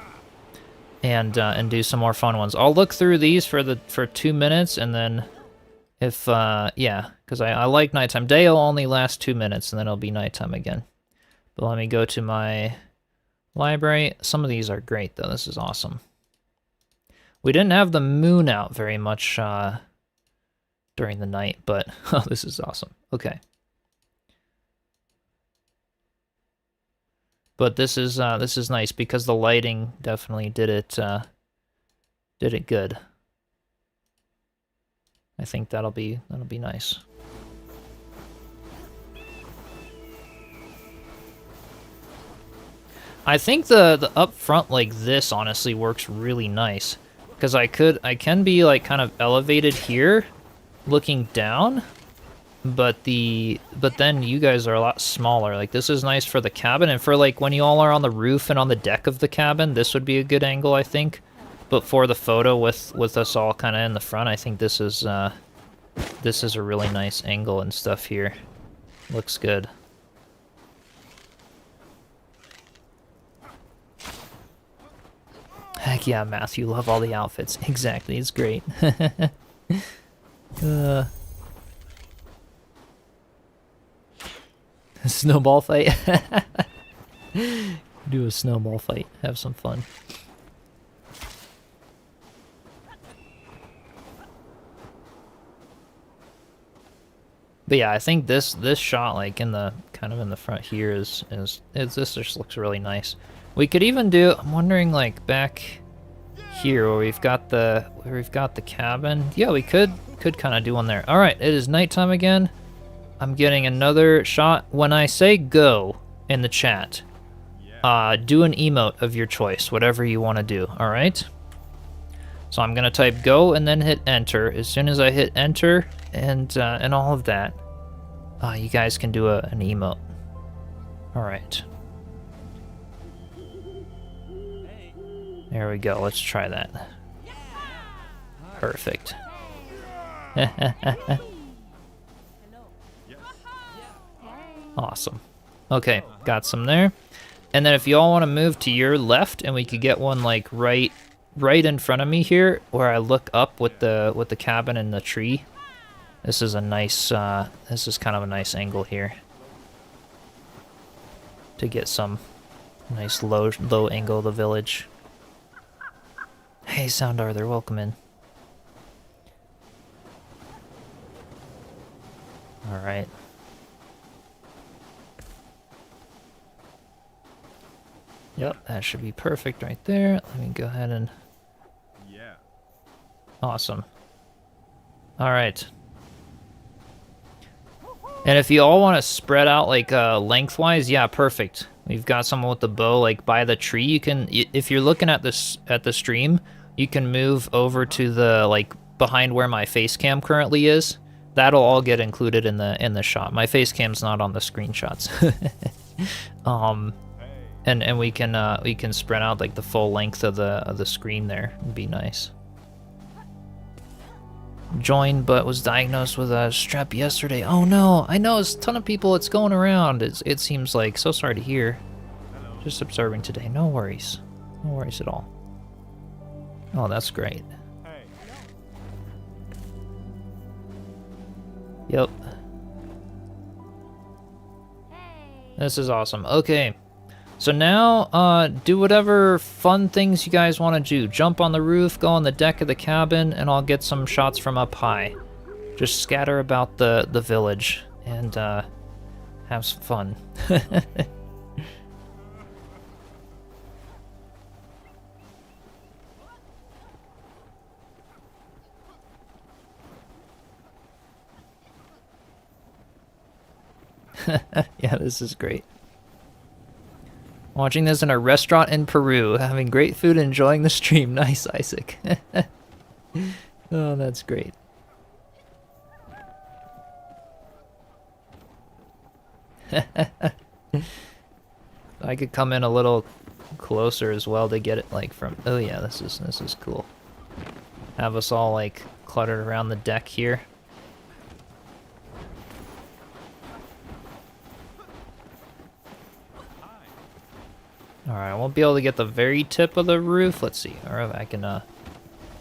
And do some more fun ones. I'll look through these for 2 minutes, and then if yeah, because I like nighttime. Day will only last 2 minutes, and then it'll be nighttime again. But let me go to my library. Some of these are great though. This is awesome. We didn't have the moon out very much during the night, but oh, this is awesome. Okay. But this is nice because the lighting definitely did it good. I think that'll be nice. I think the up front like this honestly works really nice because I can be like kind of elevated here, looking down. But then you guys are a lot smaller. Like this is nice for the cabin, and for like when you all are on the roof and on the deck of the cabin, this would be a good angle, I think. But for the photo with us all kind of in the front, I think this is a really nice angle and stuff here. Looks good. Heck yeah, Matthew, love all the outfits. Exactly, it's great. Snowball fight. Do a snowball fight. Have some fun. But yeah, I think this shot, like in the kind of in the front here, is this just looks really nice. We could even do. I'm wondering, like back here where we've got the cabin. Yeah, we could kind of do one there. All right, it is nighttime again. I'm getting another shot. When I say go in the chat, do an emote of your choice, whatever you want to do, all right? So I'm gonna type go and then hit enter. As soon as I hit enter and all of that, you guys can do an emote. All right. There we go, let's try that. Perfect. Awesome. Okay, got some there. And then if you all want to move to your left, and we could get one like right in front of me here, where I look up with the cabin and the tree. This is a nice. This is kind of a nice angle here to get some Nice low angle of the village. Hey, Sound Arthur, welcome in. Alright. Yep, that should be perfect right there. Let me go ahead and... Yeah. Awesome. Alright. And if you all want to spread out, like, lengthwise, yeah, perfect. We've got someone with the bow, like, by the tree. You can... If you're looking at this at the stream, you can move over to the, like, behind where my face cam currently is. That'll all get included in the shot. My face cam's not on the screenshots. And we can spread out like the full length of the screen there. It'd be nice. Joined but was diagnosed with a strep yesterday. Oh no, I know it's a ton of people. It's going around. It seems like. So sorry to hear. Hello. Just observing today. No worries. No worries at all. Oh, that's great. Hey. Yep. This is awesome. Okay. So now, do whatever fun things you guys want to do. Jump on the roof, go on the deck of the cabin, and I'll get some shots from up high. Just scatter about the village and have some fun. Yeah, this is great. Watching this in a restaurant in Peru, having great food and enjoying the stream. Nice, Isaac. Oh, that's great. I could come in a little closer as well to get it like from... Oh yeah, this is cool. Have us all like cluttered around the deck here. Alright, I won't be able to get the very tip of the roof. Let's see. Or I can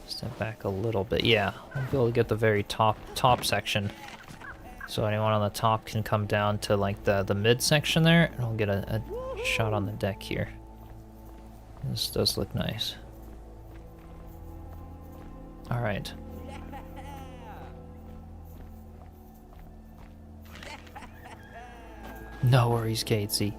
step back a little bit. Yeah, I'll be able to get the very top section. So anyone on the top can come down to like the mid section there, and I'll get a shot on the deck here. This does look nice. Alright. No worries, Katesy.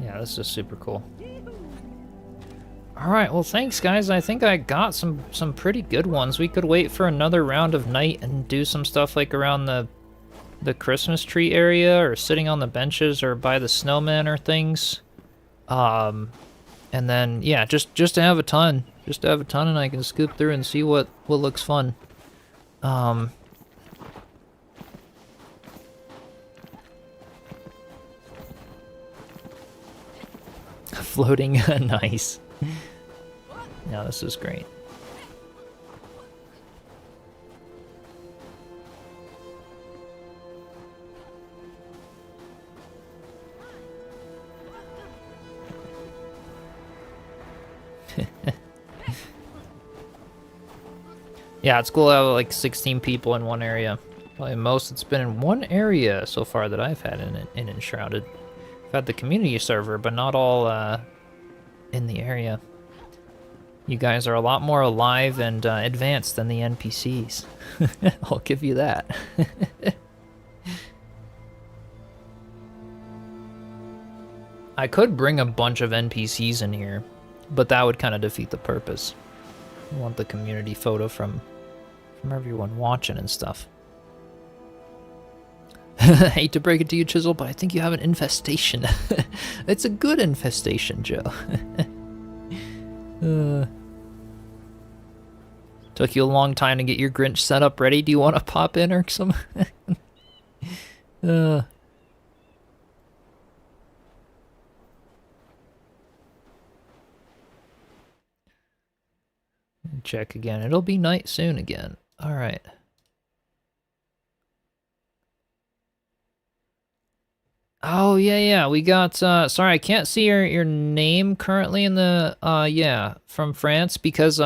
Yeah, this is super cool. Alright, well thanks guys. I think I got some pretty good ones. We could wait for another round of night and do some stuff like around the Christmas tree area or sitting on the benches or by the snowman or things. And then yeah, just to have a ton. Just to have a ton and I can scoop through and see what looks fun. Floating, nice. Yeah, this is great. Yeah, it's cool to have like 16 people in one area. Probably most it's been in one area so far that I've had in Enshrouded. I've had the community server, but not all in the area. You guys are a lot more alive and advanced than the NPCs. I'll give you that. I could bring a bunch of NPCs in here, but that would kind of defeat the purpose. I want the community photo from everyone watching and stuff. Hate to break it to you, Chisel, but I think you have an infestation. It's a good infestation, Joe. Took you a long time to get your Grinch set up ready. Do you want to pop in or some? Check again. It'll be night soon again. All right. Oh, yeah, we got, sorry, I can't see your name currently in the, yeah, from France, because,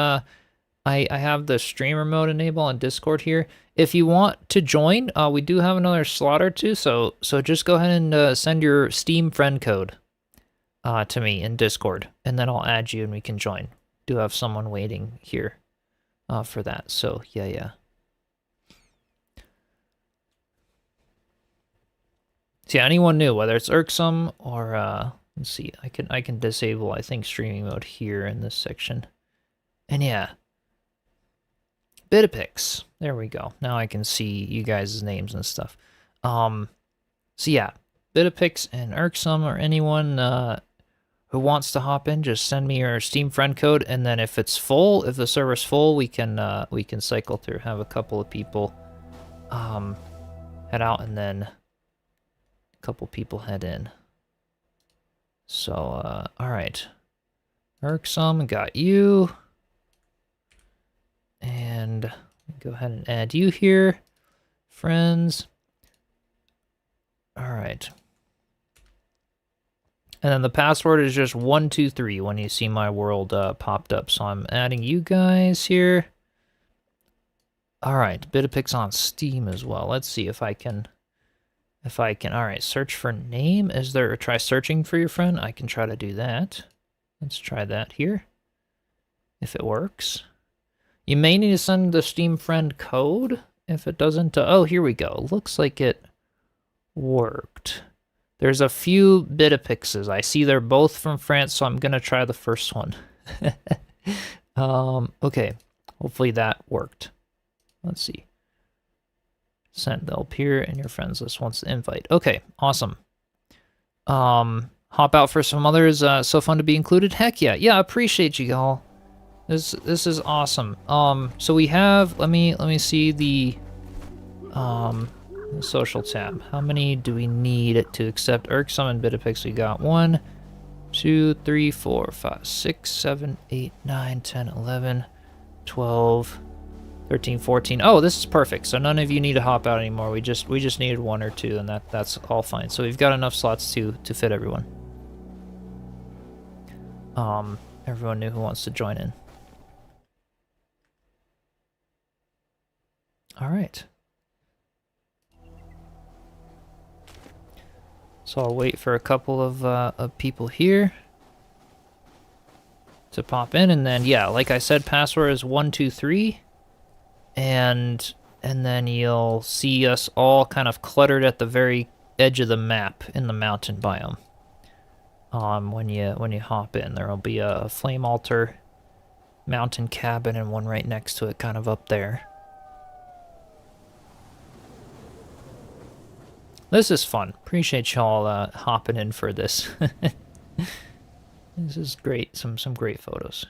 I have the streamer mode enabled on Discord here. If you want to join, we do have another slot or two, so just go ahead and send your Steam friend code to me in Discord, and then I'll add you and we can join. Do have someone waiting here for that, so yeah. See, anyone new, whether it's irksome or let's see, I can disable, I think, streaming mode here in this section. And yeah, Bitapics. There we go. Now I can see you guys' names and stuff. So yeah, Bitapics and irksome or anyone who wants to hop in, just send me your Steam friend code, and then if it's full, if the server's full, we can cycle through, have a couple of people head out, and then a couple people head in. So all right, irksome, got you, and go ahead and add you here, friends. All right. And then the password is just 123 when you see my world popped up. So I'm adding you guys here. All right, Bitapics on Steam as well. Let's see if I can. All right, search for name. Is there? Try searching for your friend. I can try to do that. Let's try that here. If it works. You may need to send the Steam friend code. If it doesn't, oh, here we go. Looks like it worked. There's a few Bitapixes. I see they're both from France, so I'm gonna try the first one. Okay. Hopefully that worked. Let's see. Send, they'll appear in your friends list once the invite. Okay, awesome. Hop out for some others. So fun to be included. Heck yeah. Yeah, appreciate you all. This is awesome. So we have, let me see the social tab. How many do we need to accept irksome and Bitapix? We got 1, 2, 3, 4, 5, 6, 7, 8, 9, 10, 11, 12, 13, 14. Oh, this is perfect. So none of you need to hop out anymore. We just needed 1 or 2, and that's all fine. So we've got enough slots to fit everyone. Everyone new who wants to join in. All right. So I'll wait for a couple of people here to pop in, and then yeah, like I said, password is 123, and then you'll see us all kind of cluttered at the very edge of the map in the mountain biome. When you hop in, there will be a flame altar, mountain cabin, and one right next to it, kind of up there. This is fun. Appreciate y'all hopping in for this. This is great. Some great photos.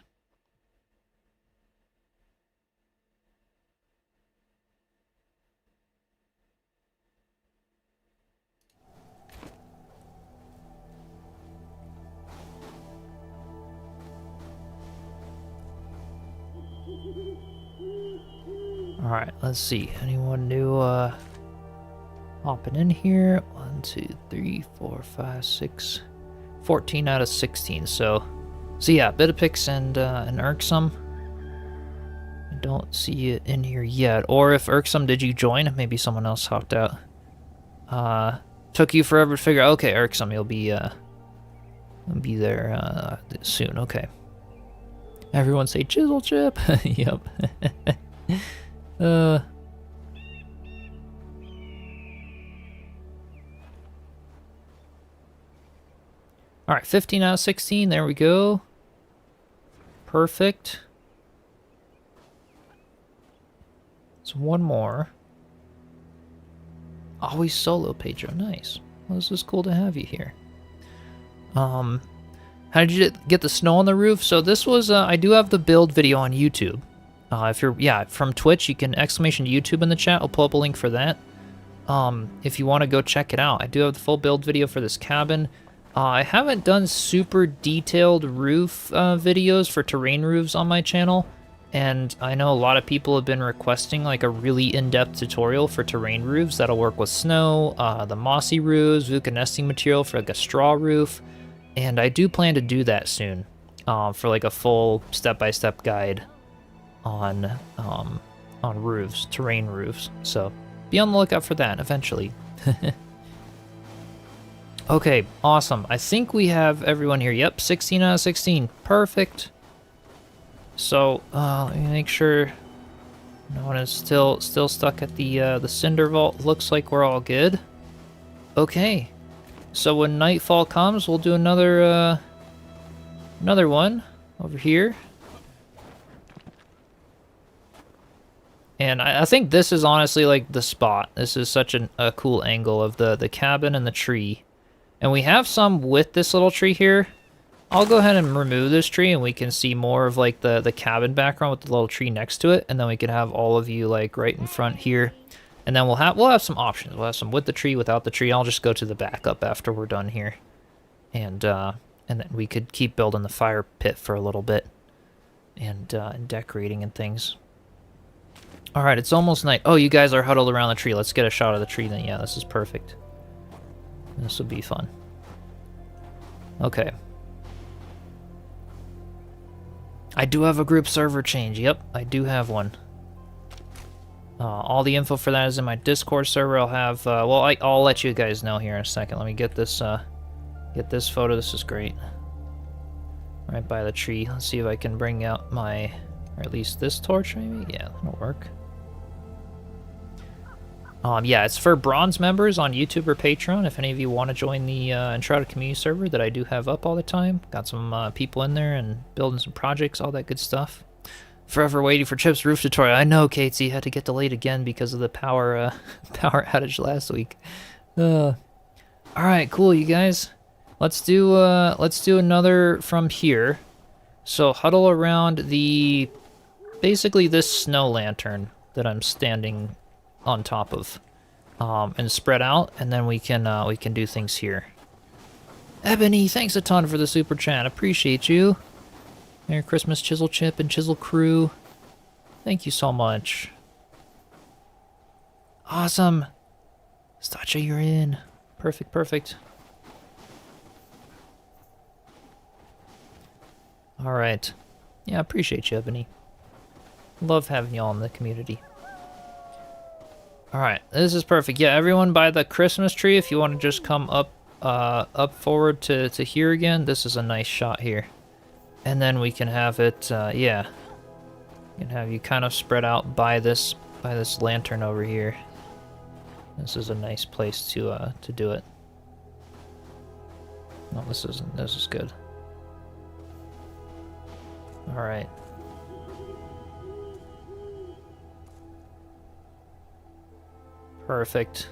All right, let's see. Anyone new? Hopping in here. 1, 2, 3, 4, 5, 6, 14 out of 16. So yeah, Bitapix and irksome. I don't see it in here yet. Or if irksome, did you join? Maybe someone else hopped out. Took you forever to figure out. Okay, irksome, you'll be there soon. Okay. Everyone say Chiselchip. Yep. All right, 15 out of 16. There we go. Perfect. So one more. Always solo, Pedro. Nice. Well, this is cool to have you here. How did you get the snow on the roof? So this was, I do have the build video on YouTube. If you're, from Twitch, you can exclamation YouTube in the chat. I'll pull up a link for that. If you want to go check it out. I do have the full build video for this cabin. I haven't done super detailed roof videos for terrain roofs on my channel, and I know a lot of people have been requesting like a really in-depth tutorial for terrain roofs that'll work with snow, the mossy roofs, VUCA nesting material for like a straw roof, and I do plan to do that soon for like a full step-by-step guide on roofs, terrain roofs. So be on the lookout for that eventually. Okay, awesome. I think we have everyone here. Yep, 16 out of 16. Perfect. So let me make sure no one is still stuck at the cinder vault. Looks like we're all good. Okay. So when nightfall comes, we'll do another one over here. And I think this is honestly like the spot. This is such a cool angle of the cabin and the tree. And we have some with this little tree here. I'll go ahead and remove this tree and we can see more of like the cabin background with the little tree next to it. And then we can have all of you like right in front here. And then we'll have some options. We'll have some with the tree, without the tree. I'll just go to the backup after we're done here. And then we could keep building the fire pit for a little bit. And decorating and things. Alright, it's almost night. Oh, you guys are huddled around the tree. Let's get a shot of the tree then. Yeah, this is perfect. This will be fun. Okay. I do have a group server change. Yep, I do have one. All the info for that is in my Discord server. I'll have, I'll let you guys know here in a second. Let me get this photo. This is great. Right by the tree. Let's see if I can bring out my, or at least this torch maybe? Yeah, that'll work. Yeah, it's for bronze members on YouTube or Patreon. If any of you want to join the Enshrouded community server that I do have up all the time. Got some people in there and building some projects, all that good stuff. Forever waiting for Chip's roof tutorial. I know, Katesy, had to get delayed again because of the power outage last week. All right, cool, you guys. Let's do another from here. So huddle around basically this snow lantern that I'm standing on top of, and spread out, and then we can do things here. Ebony, thanks a ton for the super chat. Appreciate you. Merry Christmas, Chiselchip and Chisel Crew. Thank you so much. Awesome. Stacha, you're in. Perfect, perfect. All right. Yeah, appreciate you, Ebony. Love having y'all in the community. All right, this is perfect. Yeah, everyone by the Christmas tree, if you want to just come up forward to here again, this is a nice shot here. And then we can have it, yeah. We can have you kind of spread out by this lantern over here. This is a nice place to do it. No, this is good. All right. Perfect.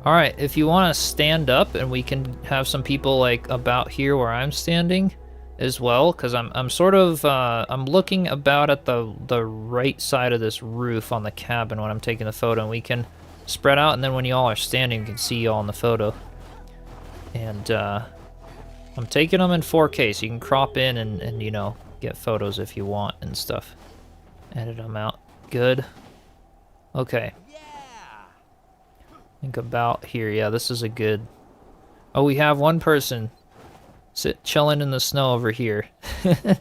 All right, if you want to stand up, and we can have some people like about here where I'm standing as well, because I'm sort of I'm looking about at the right side of this roof on the cabin when I'm taking the photo, and we can spread out, and then when you all are standing, you can see you all in the photo. And I'm taking them in 4K, so you can crop in and you know, get photos if you want and stuff. Edit them out. Good. Okay. Think about here. Yeah, this is a good... Oh, we have one person chilling in the snow over here. I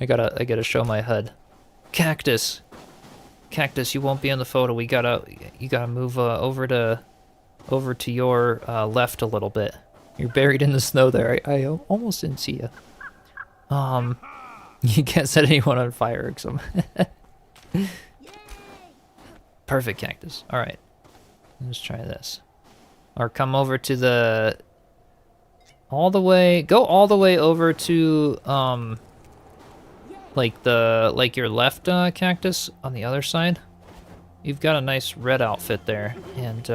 gotta show my HUD. Cactus, you won't be in the photo. You gotta move over to your left a little bit. You're buried in the snow there. I almost didn't see you. You can't set anyone on fire, Ixum. Perfect, Cactus. All right, let's try this. Or come over to the... Go all the way over to, like your left, Cactus, on the other side. You've got a nice red outfit there, and,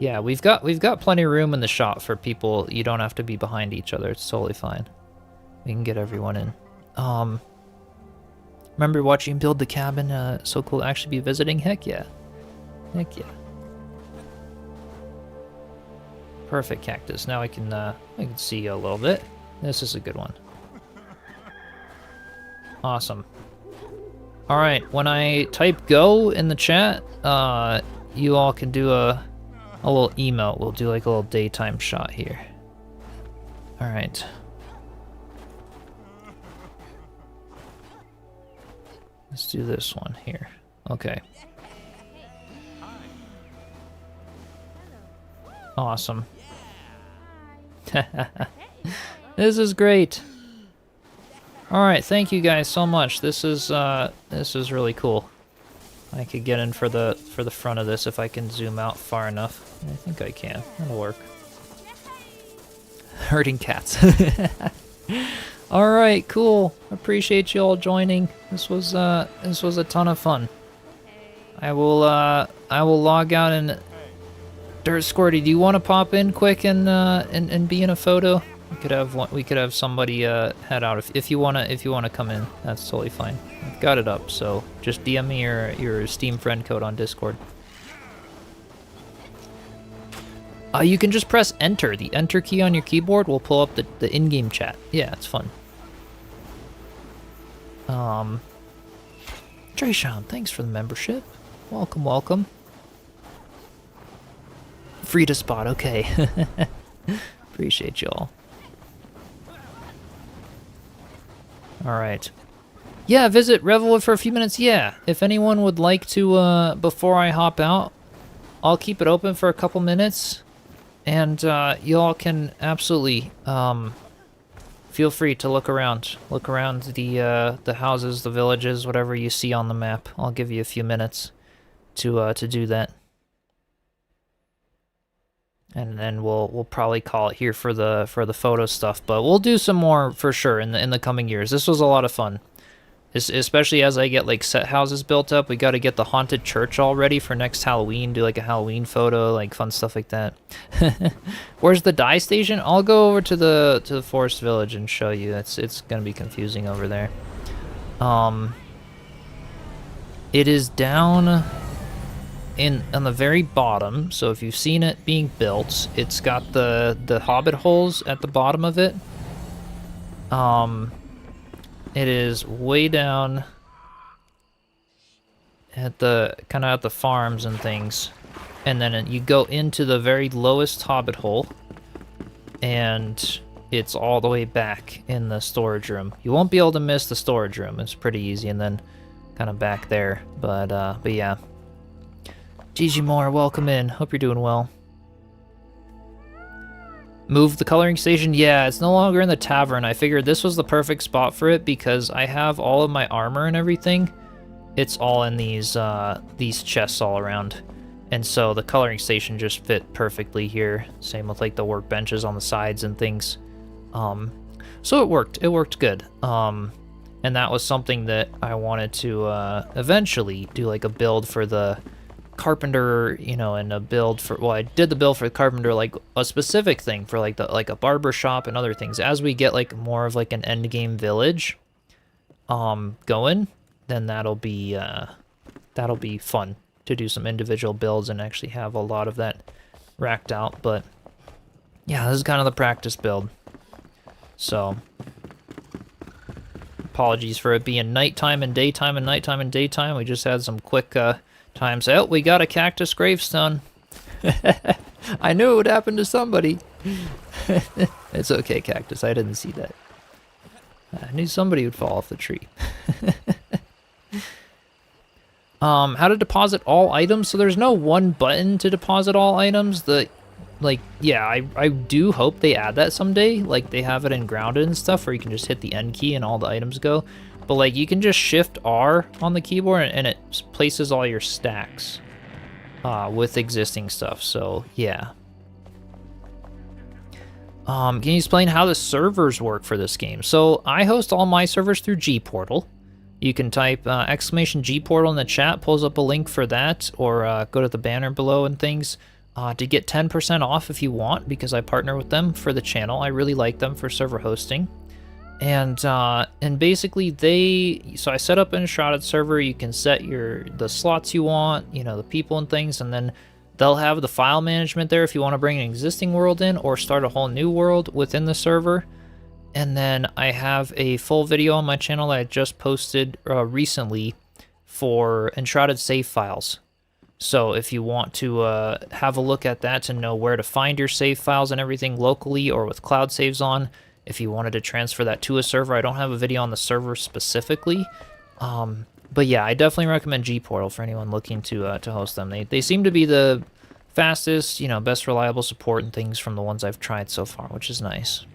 yeah, we've got plenty of room in the shot for people. You don't have to be behind each other. It's totally fine. We can get everyone in. Remember watching him build the cabin? So cool to actually be visiting. Heck yeah. Heck yeah. Perfect, Cactus. Now I can see you a little bit. This is a good one. Awesome. All right, when I type go in the chat, you all can do a little emote. We'll do like a little daytime shot here. All right. Let's do this one here. Okay. Awesome. This is great. All right, thank you guys so much. This is really cool. I could get in for the front of this if I can zoom out far enough. I think I can. That'll work. Herding cats. All right, cool. Appreciate you all joining. This was a ton of fun. I will log out and Dirt Squirty, do you want to pop in quick and be in a photo? We could have somebody head out if you wanna come in. That's totally fine. I've got it up, so just DM me your Steam friend code on Discord. You can just press enter. The enter key on your keyboard will pull up the in-game chat. Yeah, it's fun. Trayshawn, thanks for the membership. Welcome, welcome. Free to spot, okay. Appreciate y'all. Alright. Yeah, visit Revelwood for a few minutes. Yeah, if anyone would like to, before I hop out, I'll keep it open for a couple minutes. And y'all can absolutely feel free to look around. Look around the houses, the villages, whatever you see on the map. I'll give you a few minutes to do that. And then we'll probably call it here for the photo stuff, but we'll do some more for sure in the coming years. This was a lot of fun, especially as I get like set houses built up. We got to get the haunted church all ready for next Halloween. Do like a Halloween photo, like fun stuff like that. Where's the dye station? I'll go over to the forest village and show you. It's gonna be confusing over there. It is down on the very bottom, so if you've seen it being built, it's got the hobbit holes at the bottom of it. It is way down at the kind of at the farms and things, and then you go into the very lowest hobbit hole, and it's all the way back in the storage room. You won't be able to miss the storage room. It's pretty easy, and then kind of back there. But yeah. GG Moore, welcome in. Hope you're doing well. Move the coloring station? Yeah, it's no longer in the tavern. I figured this was the perfect spot for it because I have all of my armor and everything. It's all in these chests all around. And so the coloring station just fit perfectly here. Same with like the workbenches on the sides and things. So it worked. It worked good. And that was something that I wanted to eventually do, like a build for the carpenter, you know, and a build for, well, I did the build for the carpenter, like a specific thing for like a barber shop and other things. As we get like more of like an end game village going, then that'll be fun to do some individual builds and actually have a lot of that racked out. But yeah, this is kind of the practice build. So apologies for it being nighttime and daytime and nighttime and daytime. We just had some quick times. Oh, we got a cactus gravestone. I knew it would happen to somebody. It's okay, cactus. I didn't see that. I knew somebody would fall off the tree. How to deposit all items? So there's no one button to deposit all items. I do hope they add that someday. Like they have it in Grounded and stuff, where you can just hit the N key and all the items go. But like you can just shift R on the keyboard and it places all your stacks with existing stuff. So yeah. Can you explain how the servers work for this game? So I host all my servers through Gportal. You can type exclamation Gportal in the chat, pulls up a link for that, or go to the banner below and things to get 10% off if you want, because I partner with them for the channel. I really like them for server hosting. And basically so I set up an Enshrouded server. You can set the slots you want, you know, the people and things, and then they'll have the file management there if you want to bring an existing world in or start a whole new world within the server. And then I have a full video on my channel that I just posted recently for Enshrouded save files. So if you want to have a look at that to know where to find your save files and everything locally or with cloud saves on, if you wanted to transfer that to a server, I don't have a video on the server specifically, But yeah, I definitely recommend G-Portal for anyone looking to host them. They seem to be the fastest, you know, best reliable support and things from the ones I've tried so far, which is nice.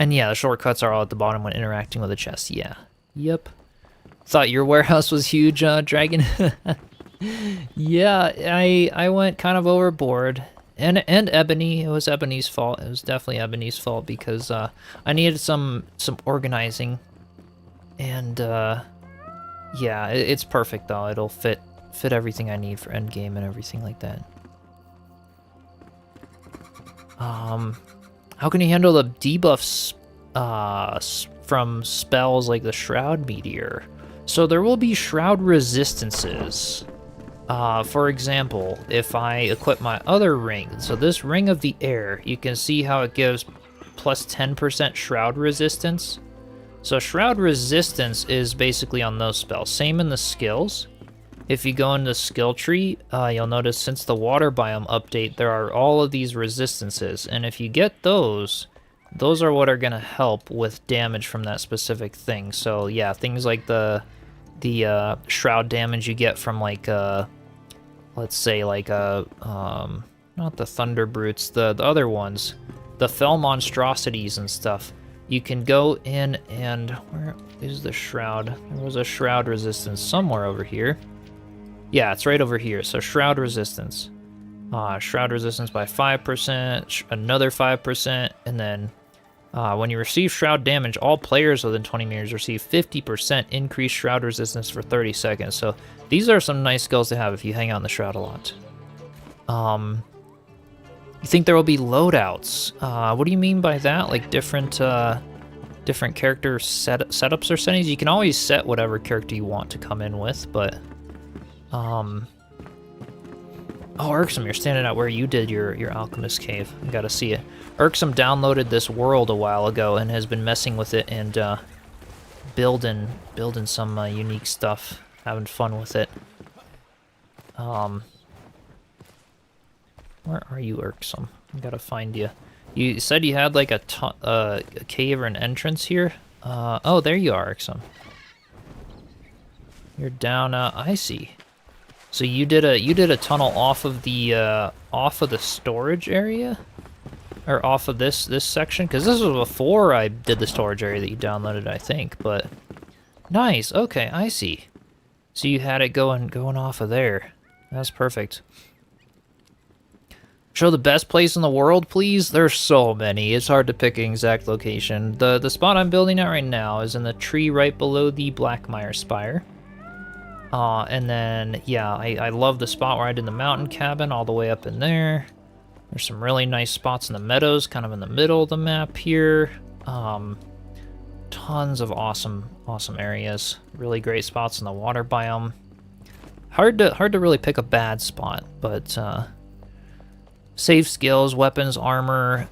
And yeah, the shortcuts are all at the bottom when interacting with a chest. Yeah. Yep. Thought your warehouse was huge, Dragon. Yeah, I went kind of overboard. And Ebony, it was Ebony's fault. It was definitely Ebony's fault because I needed some organizing. And yeah, it's perfect though. It'll fit everything I need for endgame and everything like that. How can you handle the debuffs from spells like the Shroud Meteor? So there will be Shroud resistances. For example, if I equip my other ring, so this Ring of the Air, you can see how it gives plus 10% Shroud resistance. So Shroud resistance is basically on those spells. Same in the skills. If you go into skill tree, you'll notice since the water biome update, there are all of these resistances. And if you get those are what are going to help with damage from that specific thing. So yeah, things like the shroud damage you get from like, let's say like, not the Thunder Brutes, the other ones, the Fell Monstrosities and stuff. You can go in and, where is the shroud? There was a shroud resistance somewhere over here. Yeah, it's right over here. So Shroud resistance. Shroud resistance by 5%, another 5%, and then when you receive Shroud damage, all players within 20 meters receive 50% increased Shroud resistance for 30 seconds. So these are some nice skills to have if you hang out in the Shroud a lot. You think there will be loadouts? What do you mean by that? Like different character setups or settings? You can always set whatever character you want to come in with, but... Oh, Irksome, you're standing out where you did your alchemist cave. I gotta see it. Irksome downloaded this world a while ago and has been messing with it and building some unique stuff, having fun with it. Where are you, Irksome? I gotta find you. You said you had like a cave or an entrance here. Oh, there you are, Irksome. You're down. I see. So you did a tunnel off of the storage area, or off of this section, because this was before I did the storage area that you downloaded, I think. But nice. Okay, I see. So you had it going off of there. That's perfect. Show the best place in the world, please. There's so many. It's hard to pick an exact location. The spot I'm building at right now is in the tree right below the Blackmire Spire. And then, yeah, I love the spot where I did the mountain cabin all the way up in there. There's some really nice spots in the meadows, kind of in the middle of the map here. Tons of awesome areas. Really great spots in the water biome. Hard to really pick a bad spot, but save skills, weapons, armor,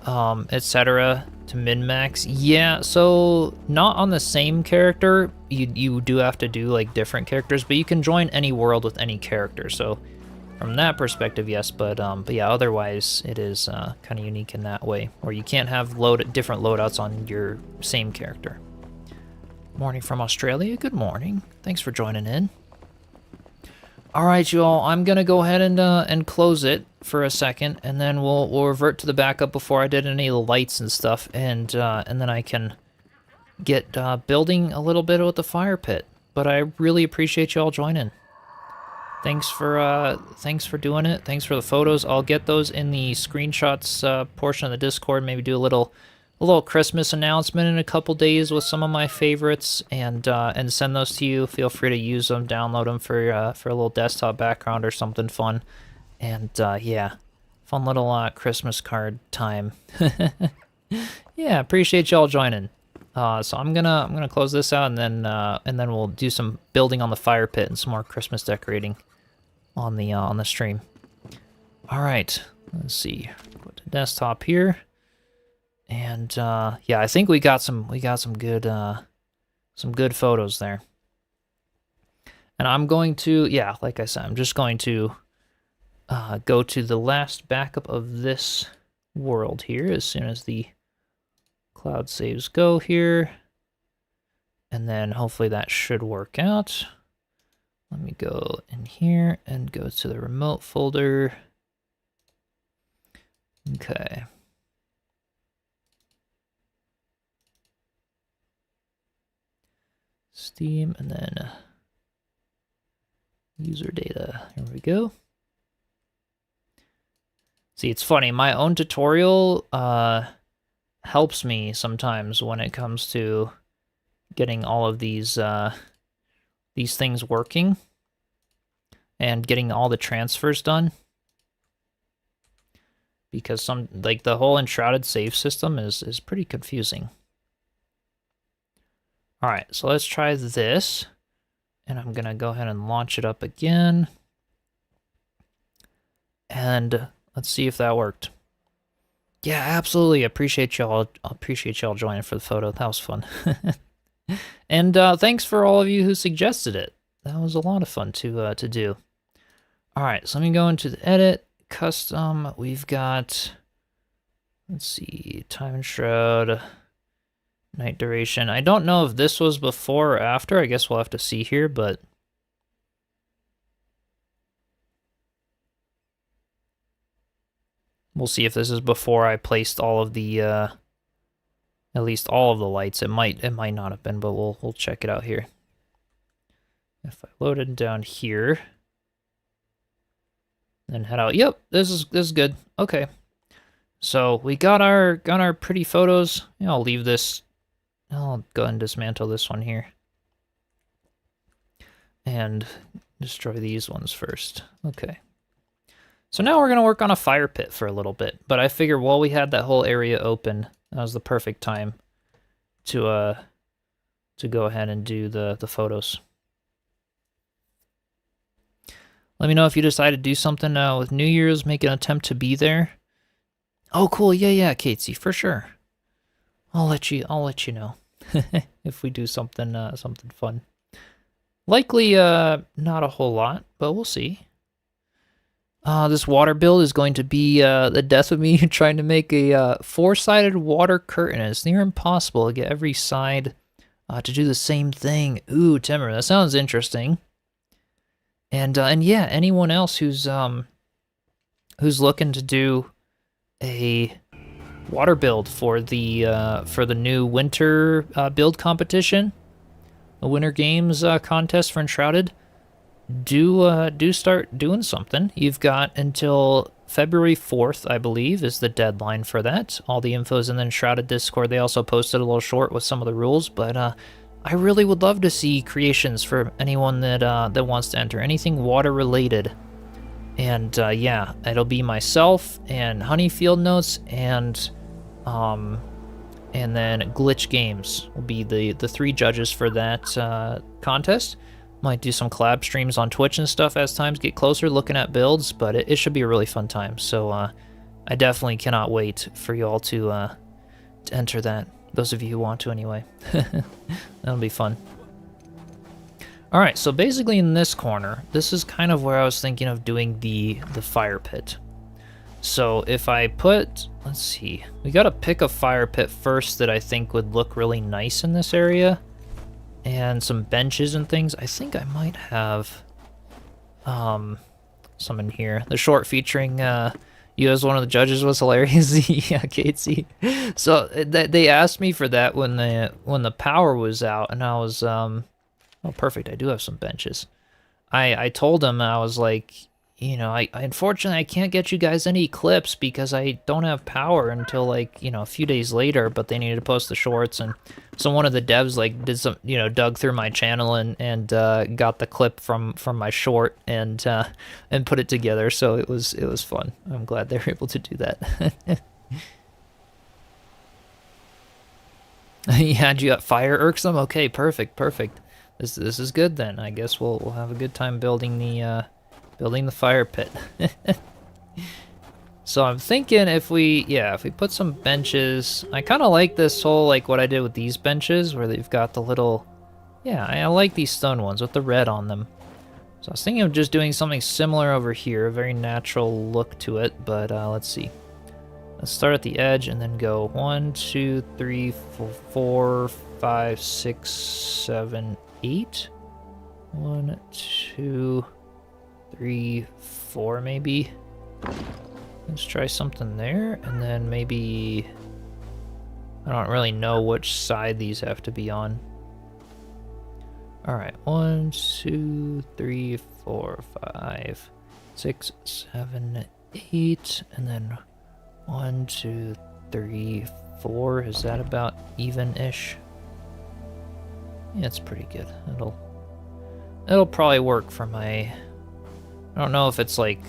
etc. to min-max. Yeah, so not on the same character. You do have to do like different characters, but you can join any world with any character. So from that perspective, yes, but yeah, otherwise it is kind of unique in that way, where you can't have different loadouts on your same character. Morning from Australia. Good morning. Thanks for joining in. All right, you all. I'm gonna go ahead and close it for a second, and then we'll revert to the backup before I did any of the lights and stuff, and then I can get building a little bit with the fire pit. But I really appreciate you all joining. Thanks for doing it. Thanks for the photos. I'll get those in the screenshots portion of the Discord. Maybe do a little Christmas announcement in a couple days with some of my favorites, and send those to you. Feel free to use them, download them for a little desktop background or something fun. And yeah, fun little Christmas card time. Yeah, appreciate y'all joining. So I'm gonna close this out, and then we'll do some building on the fire pit and some more Christmas decorating on the stream. All right, let's see. Go to desktop here. And yeah, I think we got some good photos there. And I'm going to, yeah, like I said, I'm just going to go to the last backup of this world here as soon as the cloud saves go here. And then hopefully that should work out. Let me go in here and go to the remote folder. Okay. Steam, and then user data. Here we go. See, it's funny. My own tutorial helps me sometimes when it comes to getting all of these things working and getting all the transfers done. Because the whole Enshrouded save system is pretty confusing. All right, so let's try this. And I'm gonna go ahead and launch it up again. And let's see if that worked. Yeah, absolutely. Appreciate y'all joining for the photo. That was fun. And thanks for all of you who suggested it. That was a lot of fun to do. All right, so let me go into the edit, custom. We've got, let's see, time and shroud, night duration. I don't know if this was before or after. I guess we'll have to see here, but we'll see if this is before I placed all of the, at least all of the lights. It might not have been, but we'll check it out here. If I load it down here, then head out. Yep, this is good. Okay, so we got our pretty photos. Yeah, I'll leave this. I'll go ahead and dismantle this one here, and destroy these ones first. Okay. So now we're gonna work on a fire pit for a little bit. But I figure while we had that whole area open, that was the perfect time to go ahead and do the photos. Let me know if you decide to do something with New Year's, make an attempt to be there. Oh, cool. Yeah, Katesy, for sure. I'll let you know if we do something fun. Likely not a whole lot, but we'll see. This water build is going to be the death of me trying to make a four-sided water curtain. It's near impossible to get every side to do the same thing. Ooh, Timmer, that sounds interesting. And yeah, anyone else who's looking to do a water build for the new winter build competition, the Winter Games contest for Enshrouded, do start doing something. You've got until February 4th, I believe, is the deadline for that. All the info's in the Enshrouded Discord. They also posted a little short with some of the rules, but I really would love to see creations for anyone that wants to enter. Anything water related. And yeah, it'll be myself and Honeyfield Notes and then Glitch Games will be the three judges for that contest. Might do some collab streams on Twitch and stuff as times get closer, looking at builds, but it should be a really fun time. So I definitely cannot wait for y'all to enter that. Those of you who want to, anyway. That'll be fun. All right, so basically in this corner, this is kind of where I was thinking of doing the fire pit. So if I put, let's see, we gotta pick a fire pit first that I think would look really nice in this area. And some benches and things. I think I might have some in here. The short featuring you as one of the judges was hilarious. Yeah, Katesy. So they asked me for that when the power was out, and I was oh, perfect. I do have some benches. I told them, I was like, you know, I unfortunately I can't get you guys any clips because I don't have power until, like, you know, a few days later, but they needed to post the shorts. And so one of the devs, like, did some, you know, dug through my channel and got the clip from my short and put it together. So it was fun. I'm glad they were able to do that. Yeah, you got fire irksome? Okay, perfect. This is good then. I guess we'll have a good time building the fire pit. So I'm thinking if we put some benches, I kind of like this whole, like what I did with these benches where they've got the little, yeah, I like these stone ones with the red on them. So I was thinking of just doing something similar over here, a very natural look to it, but let's see. Let's start at the edge and then go 1, 2, 3, 4, 5, 6, 7, 8. 1, 2, 3, 4 maybe. Let's try something there, and then maybe... I don't really know which side these have to be on. Alright, 1, 2, 3, 4, 5, 6, 7, 8, and then 1, 2, 3, 4. Is that about even-ish? Yeah, it's pretty good. It'll probably work for my... I don't know if it's like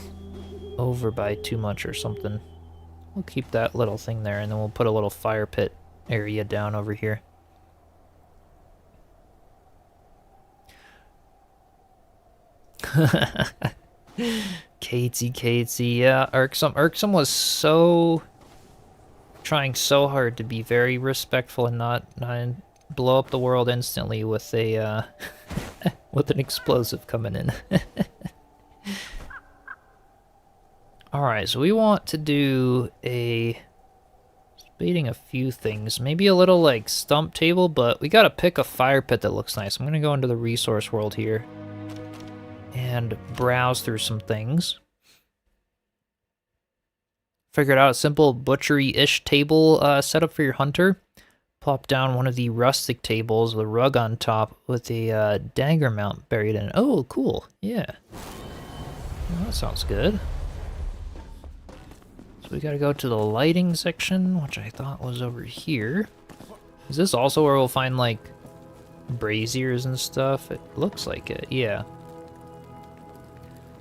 over by too much or something. We'll keep that little thing there, and then we'll put a little fire pit area down over here. Katesy, yeah, Irksome. Irksome was trying so hard to be very respectful and not blow up the world instantly with a with an explosive coming in. Alright, so we want to do debating a few things. Maybe a little like stump table, but we gotta pick a fire pit that looks nice. I'm gonna go into the resource world here and browse through some things. Figured out a simple butchery-ish table setup for your hunter. Plop down one of the rustic tables with a rug on top with a dagger mount buried in it. Oh, cool. Yeah. Well, that sounds good. So we gotta go to the lighting section, which I thought was over here. Is this also where we'll find, like, braziers and stuff? It looks like it, yeah.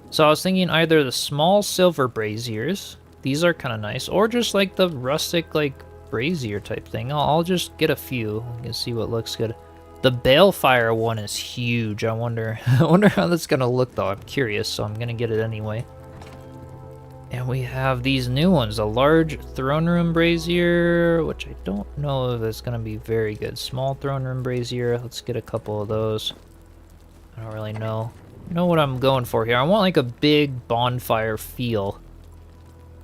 So I was thinking either the small silver braziers, these are kind of nice, or just like the rustic, like, brazier type thing. I'll just get a few and see what looks good. The balefire one is huge. I wonder how that's gonna look though. I'm curious, so I'm gonna get it anyway. And we have these new ones, a large throne room brazier, which I don't know if it's gonna be very good. Small throne room brazier. Let's get a couple of those. I don't really know what I'm going for here. I want like a big bonfire feel.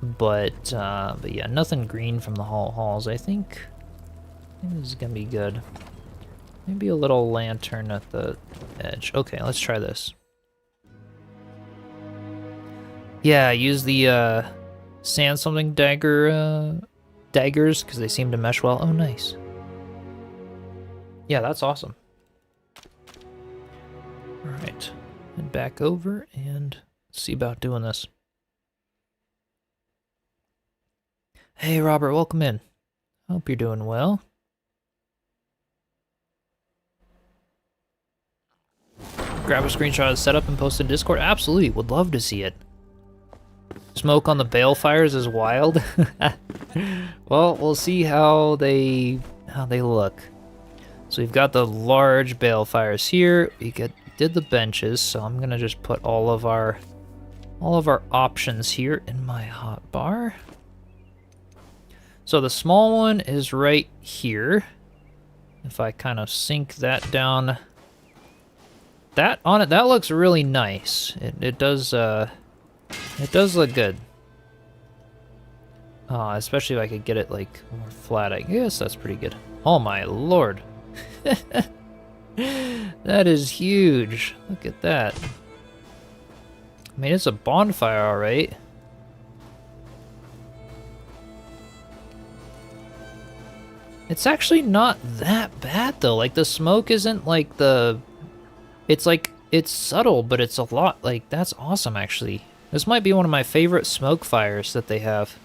But yeah, nothing green from the halls. I think this is gonna be good. Maybe a little lantern at the edge. Okay, let's try this. Yeah, use the sand something daggers because they seem to mesh well. Oh, nice. Yeah, that's awesome. All right, and back over and see about doing this. Hey, Robert, welcome in. Hope you're doing well. Grab a screenshot of the setup and post in Discord. Absolutely, would love to see it. Smoke on the balefires is wild. Well, we'll see how they look. So we've got the large balefires here. We did the benches, so I'm gonna just put all of our options here in my hotbar. So the small one is right here. If I kind of sink that down, that looks really nice. It does look good. Especially if I could get it like more flat. I guess that's pretty good. Oh my lord. That is huge. Look at that. I mean, it's a bonfire, all right. It's actually not that bad though. Like the smoke isn't like it's like, it's subtle, but it's a lot. Like, that's awesome actually. This might be one of my favorite smoke fires that they have.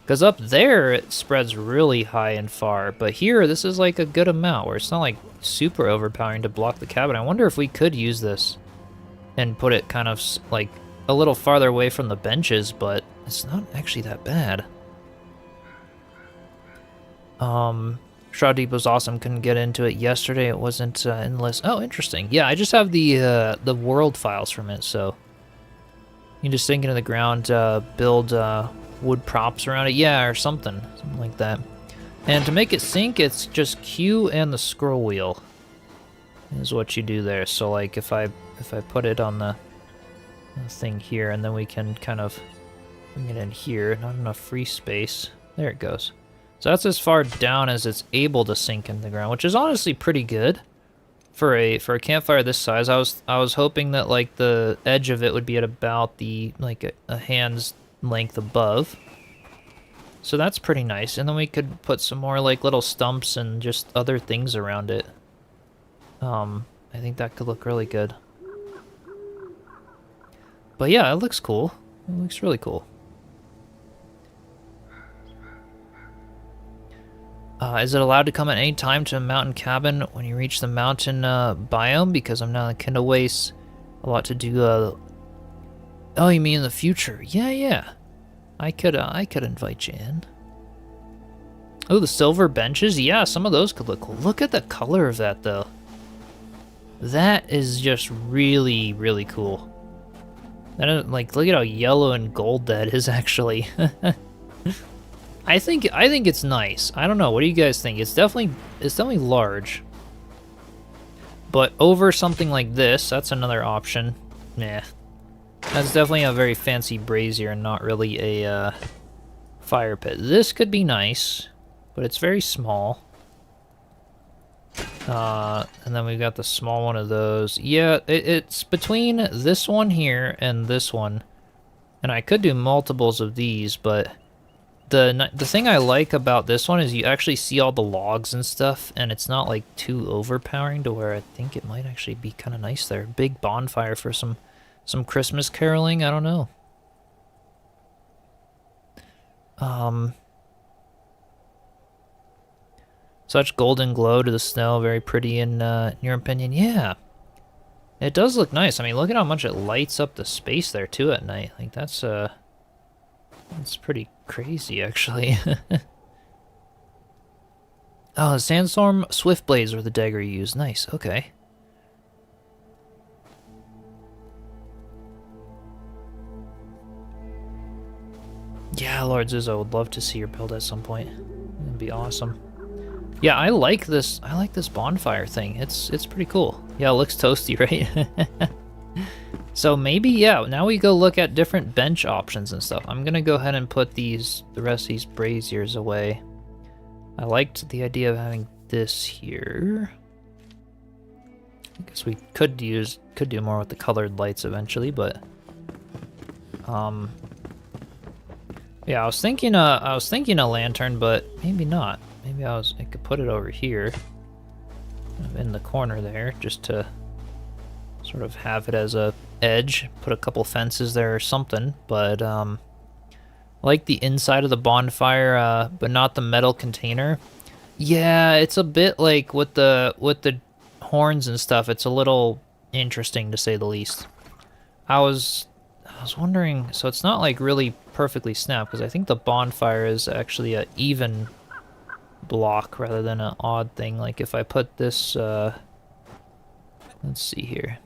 Because up there, it spreads really high and far. But here, this is like a good amount where it's not like super overpowering to block the cabin. I wonder if we could use this and put it kind of like a little farther away from the benches, but it's not actually that bad. Shroud Deep was awesome. Couldn't get into it yesterday. It wasn't in the list. Oh, interesting. Yeah, I just have the world files from it, so you can just sink into the ground, build wood props around it, yeah, or something like that. And to make it sink, it's just Q and the scroll wheel is what you do there. So like if I put it on the thing here, and then we can kind of Bring it in here. Not enough free space. There it goes. So that's as far down as it's able to sink in the ground, which is honestly pretty good for a campfire this size. I was hoping that like the edge of it would be at about the like a hand's length above. So that's pretty nice. And then we could put some more like little stumps and just other things around it. I think that could look really good. But yeah, it looks cool. It looks really cool. Is it allowed to come at any time to a mountain cabin when you reach the mountain biome? Because I'm not gonna waste a lot to do. Oh, you mean in the future? Yeah. I could invite you in. Oh, the silver benches? Yeah, some of those could look cool. Look at the color of that, though. That is just really, really cool. That is, like, look at how yellow and gold that is, actually. I think it's nice. I don't know. What do you guys think? It's definitely large. But over something like this, that's another option. Nah. That's definitely a very fancy brazier and not really a fire pit. This could be nice, but it's very small. And then we've got the small one of those. Yeah, it's between this one here and this one. And I could do multiples of these, but the thing I like about this one is you actually see all the logs and stuff, and it's not like too overpowering to where I think it might actually be kind of nice there. Big bonfire for some Christmas caroling, I don't know. Such golden glow to the snow, very pretty in your opinion. Yeah. It does look nice. I mean, look at how much it lights up the space there too at night. Like that's pretty crazy actually. Oh, sandstorm swift blades were the dagger you used. Nice. Okay. Yeah, Lord Zizzo, would love to see your build at some point. It'd be awesome. Yeah, I like this bonfire thing. It's pretty cool. Yeah, it looks toasty, right? So maybe, yeah, now we go look at different bench options and stuff. I'm gonna go ahead and put the rest of these braziers away. I liked the idea of having this here. I guess we could do more with the colored lights eventually, but yeah, I was thinking a lantern, but maybe not. Maybe I could put it over here, in the corner there, just to sort of have it as a edge. Put a couple fences there or something. But I like the inside of the bonfire, but not the metal container. Yeah, it's a bit like with the horns and stuff. It's a little interesting to say the least. I was wondering, so it's not like really perfectly snapped, because I think the bonfire is actually an even block rather than an odd thing. Like if I put this, let's see here.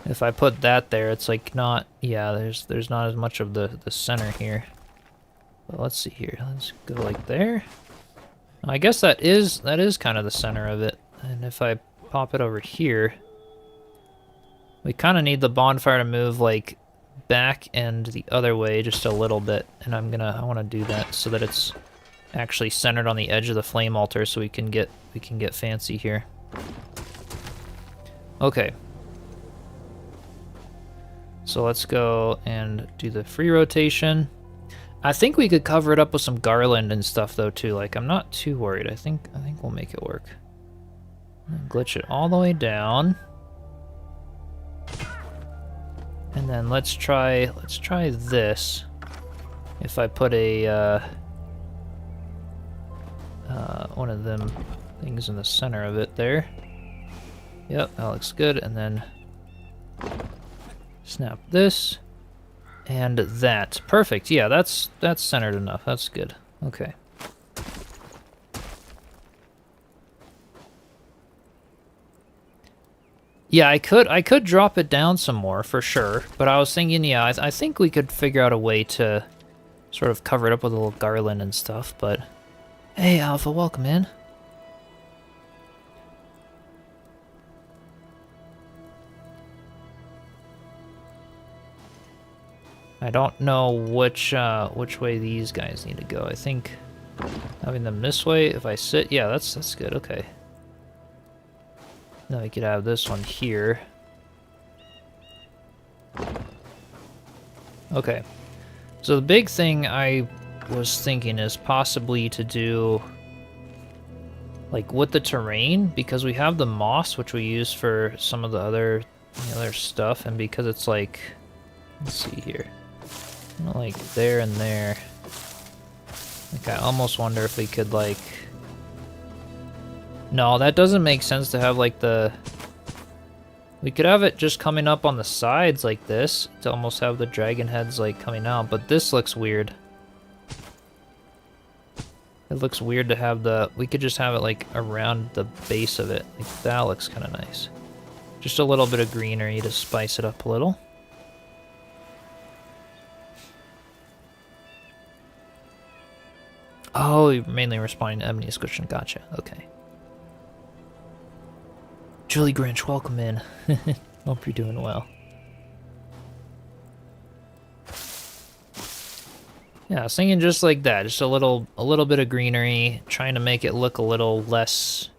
If I put that there, it's like not, yeah, there's not as much of the center here. But let's see here. Let's go like there. I guess that is kind of the center of it. And if I pop it over here, we kind of need the bonfire to move like back and the other way just a little bit, and I want to do that so that it's actually centered on the edge of the flame altar, so we can get fancy here. Okay. So let's go and do the free rotation. I think we could cover it up with some garland and stuff though too. Like I'm not too worried. I think we'll make it work. Glitch it all the way down. And then let's try this. If I put a one of them things in the center of it there. Yep, that looks good. And then snap this and that. Perfect. Yeah, that's centered enough. That's good. Okay. Yeah, I could drop it down some more for sure, but I was thinking, yeah, I think we could figure out a way to sort of cover it up with a little garland and stuff, but hey, Alpha, welcome in. I don't know which way these guys need to go. I think having them this way, if I sit, yeah, that's good, okay. Now we could have this one here. Okay. So the big thing I was thinking is possibly to do like with the terrain, because we have the moss which we use for some of the other stuff, and because it's like, let's see here, like there and there. Like I almost wonder if we could like, no, that doesn't make sense to have like the, we could have it just coming up on the sides like this to almost have the dragon heads like coming out, but this looks weird. It looks weird to have the, we could just have it like around the base of it. Like that looks kind of nice. Just a little bit of greenery to spice it up a little. Oh, you're mainly responding to Ebony's question. Gotcha. Okay. Julie Grinch, welcome in. Hope you're doing well. Yeah, I was thinking just like that, just a little bit of greenery, trying to make it look a little less.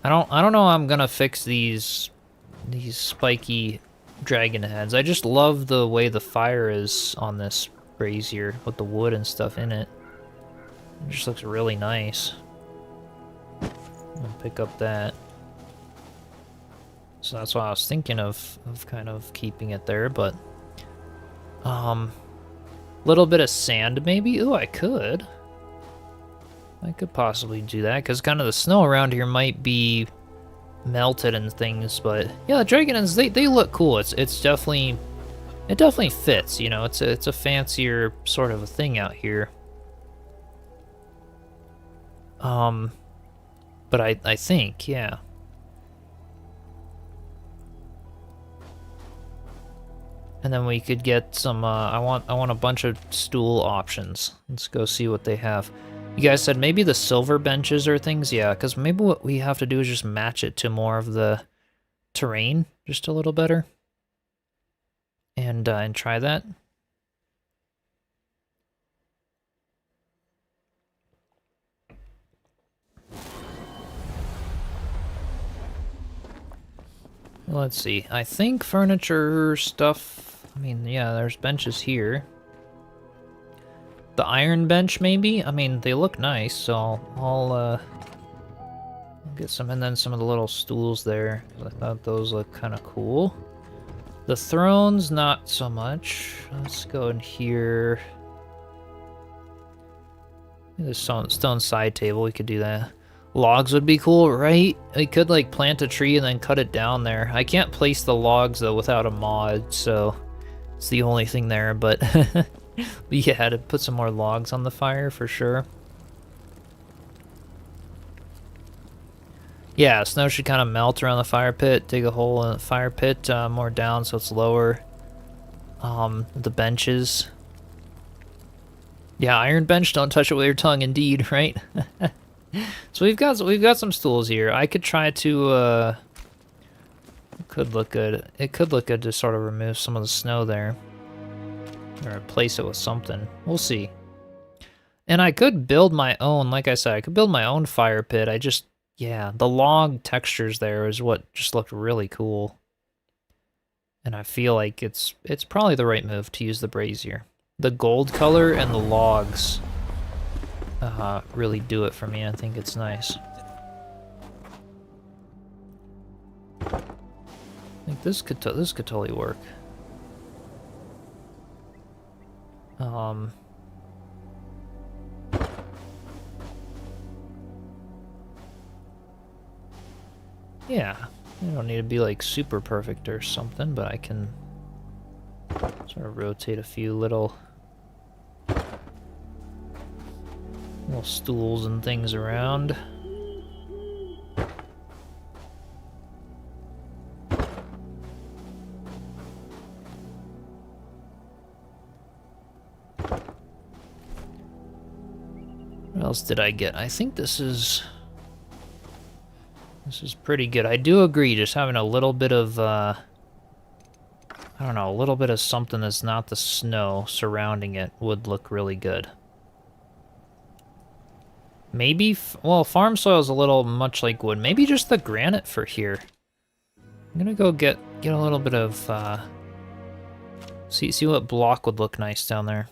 I don't know how I'm gonna fix these spiky dragon heads. I just love the way the fire is on this brazier with the wood and stuff in it. It just looks really nice. I'll pick up that. So that's why I was thinking of kind of keeping it there, but little bit of sand maybe. Ooh, I could possibly do that, because kind of the snow around here might be melted and things, but yeah, the dragons, they look cool. It's definitely, it definitely fits, you know. It's a fancier sort of a thing out here. But I think, yeah. And then we could get some, I want a bunch of stool options. Let's go see what they have. You guys said maybe the silver benches or things? Yeah, because maybe what we have to do is just match it to more of the terrain, just a little better. And try that. Let's see, I think furniture stuff, I mean, yeah, there's benches here. The iron bench, maybe? I mean, they look nice, so I'll get some, and then some of the little stools there, because I thought those look kind of cool. The thrones, not so much. Let's go in here. The stone side table, we could do that. Logs would be cool, right? We could like plant a tree and then cut it down there. I can't place the logs though without a mod, so it's the only thing there, but we had to put some more logs on the fire for sure. Yeah, snow should kind of melt around the fire pit, dig a hole in the fire pit more down so it's lower. The benches. Yeah, iron bench, don't touch it with your tongue, indeed, right? So we've got some stools here. I could try to it could look good. It could look good to sort of remove some of the snow there. Or replace it with something. We'll see. And I could build my own, like I said, I could build my own fire pit. I just, yeah, the log textures there is what just looked really cool. And I feel like it's probably the right move to use the brazier. The gold color and the logs really do it for me. I think it's nice. I think this could totally work. Yeah, I don't need to be like super perfect or something, but I can sort of rotate a few little stools and things around. What else did I get? I think this is pretty good. I do agree, just having a little bit of I don't know, a little bit of something that's not the snow surrounding it would look really good. Maybe, well, farm soil is a little much like wood. Maybe just the granite for here. I'm gonna go get a little bit of, see what block would look nice down there.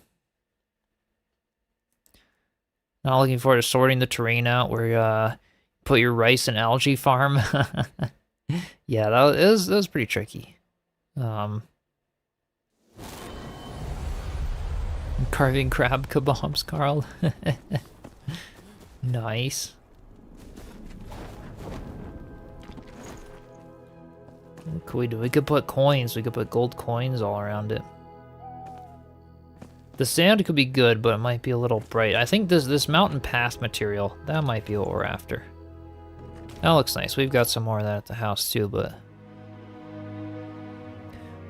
Not looking forward to sorting the terrain out where, put your rice and algae farm. Yeah, that was pretty tricky. Carving crab kebabs, Carl. Nice. What could we do? We could put coins. We could put gold coins all around it. The sand could be good, but it might be a little bright. I think this mountain path material, that might be what we're after. That looks nice. We've got some more of that at the house too, but...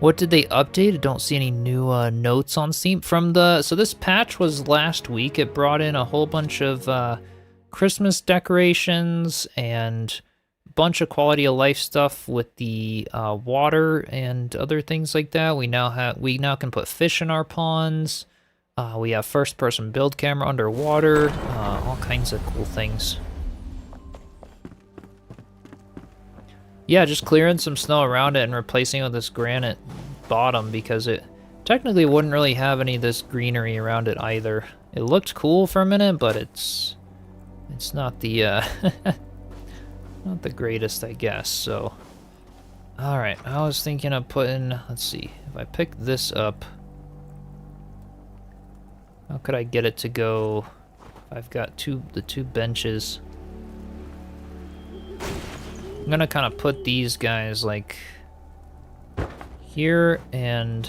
What did they update? I don't see any new notes on Steam. From the... So this patch was last week. It brought in a whole bunch of Christmas decorations and a bunch of quality of life stuff with the water and other things like that. We now can put fish in our ponds. We have first-person build camera underwater. All kinds of cool things. Yeah, just clearing some snow around it and replacing it with this granite bottom because it technically wouldn't really have any of this greenery around it either. It looked cool for a minute, but it's not the not the greatest, I guess. So, all right, I was thinking of putting. Let's see if I pick this up. How could I get it to go? I've got the two benches. I'm gonna kind of put these guys like here and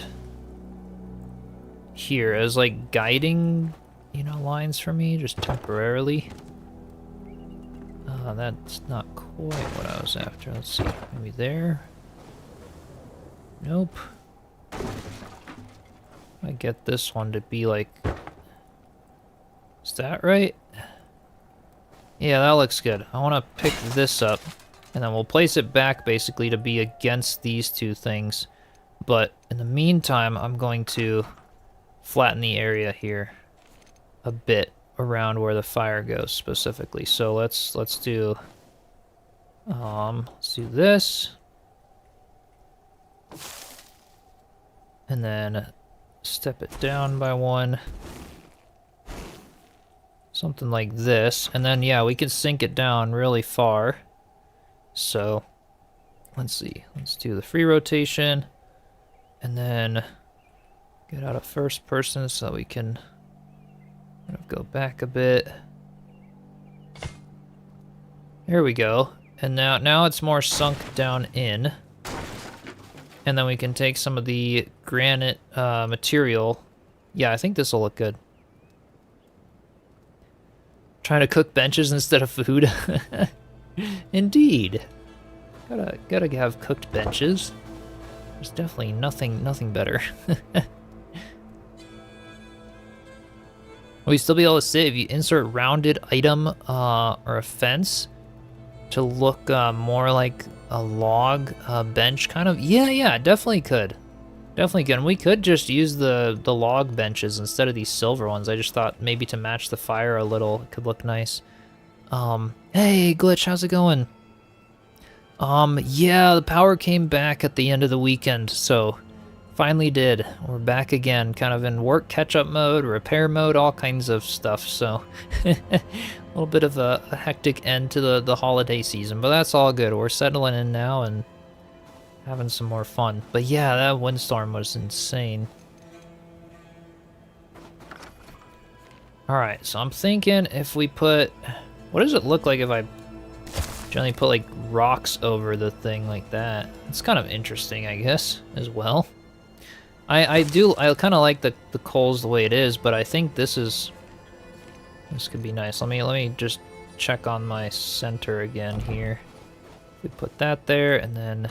here as like guiding, you know, lines for me just temporarily. That's not quite what I was after. Let's see, maybe there. Nope. I get this one to be like, is that right? Yeah, that looks good. I want to pick this up. And then we'll place it back, basically, to be against these two things. But in the meantime, I'm going to flatten the area here a bit around where the fire goes, specifically. So let's do this. And then step it down by one. Something like this. And then, yeah, we can sink it down really far. So, let's see. Let's do the free rotation, and then get out of first person so we can kind of go back a bit. There we go. And now it's more sunk down in. And then we can take some of the granite material. Yeah, I think this will look good. Trying to cook benches instead of food. Indeed. Gotta have cooked benches. There's definitely nothing better. Will you still be able to sit if you insert rounded item or a fence to look more like a log bench kind of? Yeah, definitely could. Definitely could. And we could just use the log benches instead of these silver ones. I just thought maybe to match the fire a little, it could look nice. Hey, Glitch, how's it going? Yeah, the power came back at the end of the weekend, so finally did. We're back again, kind of in work catch-up mode, repair mode, all kinds of stuff, so a little bit of a hectic end to the holiday season, but that's all good. We're settling in now and having some more fun. But yeah, that windstorm was insane. Alright, so I'm thinking if we put... What does it look like if I generally put like rocks over the thing like that? It's kind of interesting, I guess, as well. I kind of like the coals the way it is, but I think this could be nice. Let me just check on my center again here. We put that there, and then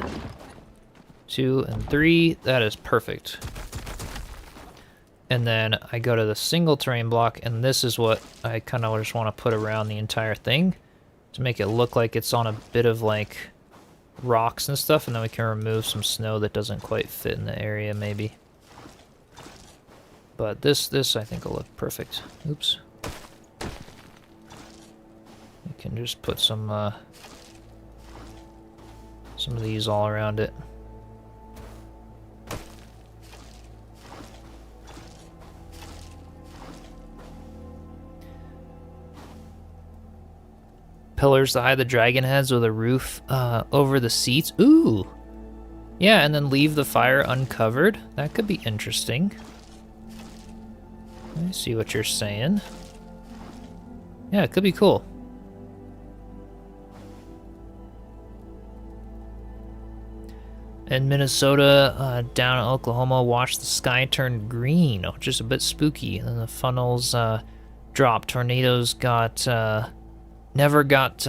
2 and 3. That is perfect. And then I go to the single terrain block, and this is what I kind of just want to put around the entire thing to make it look like it's on a bit of like rocks and stuff, and then we can remove some snow that doesn't quite fit in the area, maybe. But this I think will look perfect. Oops. We can just put some of these all around it. Pillars to hide the dragon heads with a roof over the seats. Ooh! Yeah, and then leave the fire uncovered. That could be interesting. I see what you're saying. Yeah, it could be cool. In Minnesota, down in Oklahoma, watch the sky turn green, which is a bit spooky. And then the funnels dropped. Tornadoes never got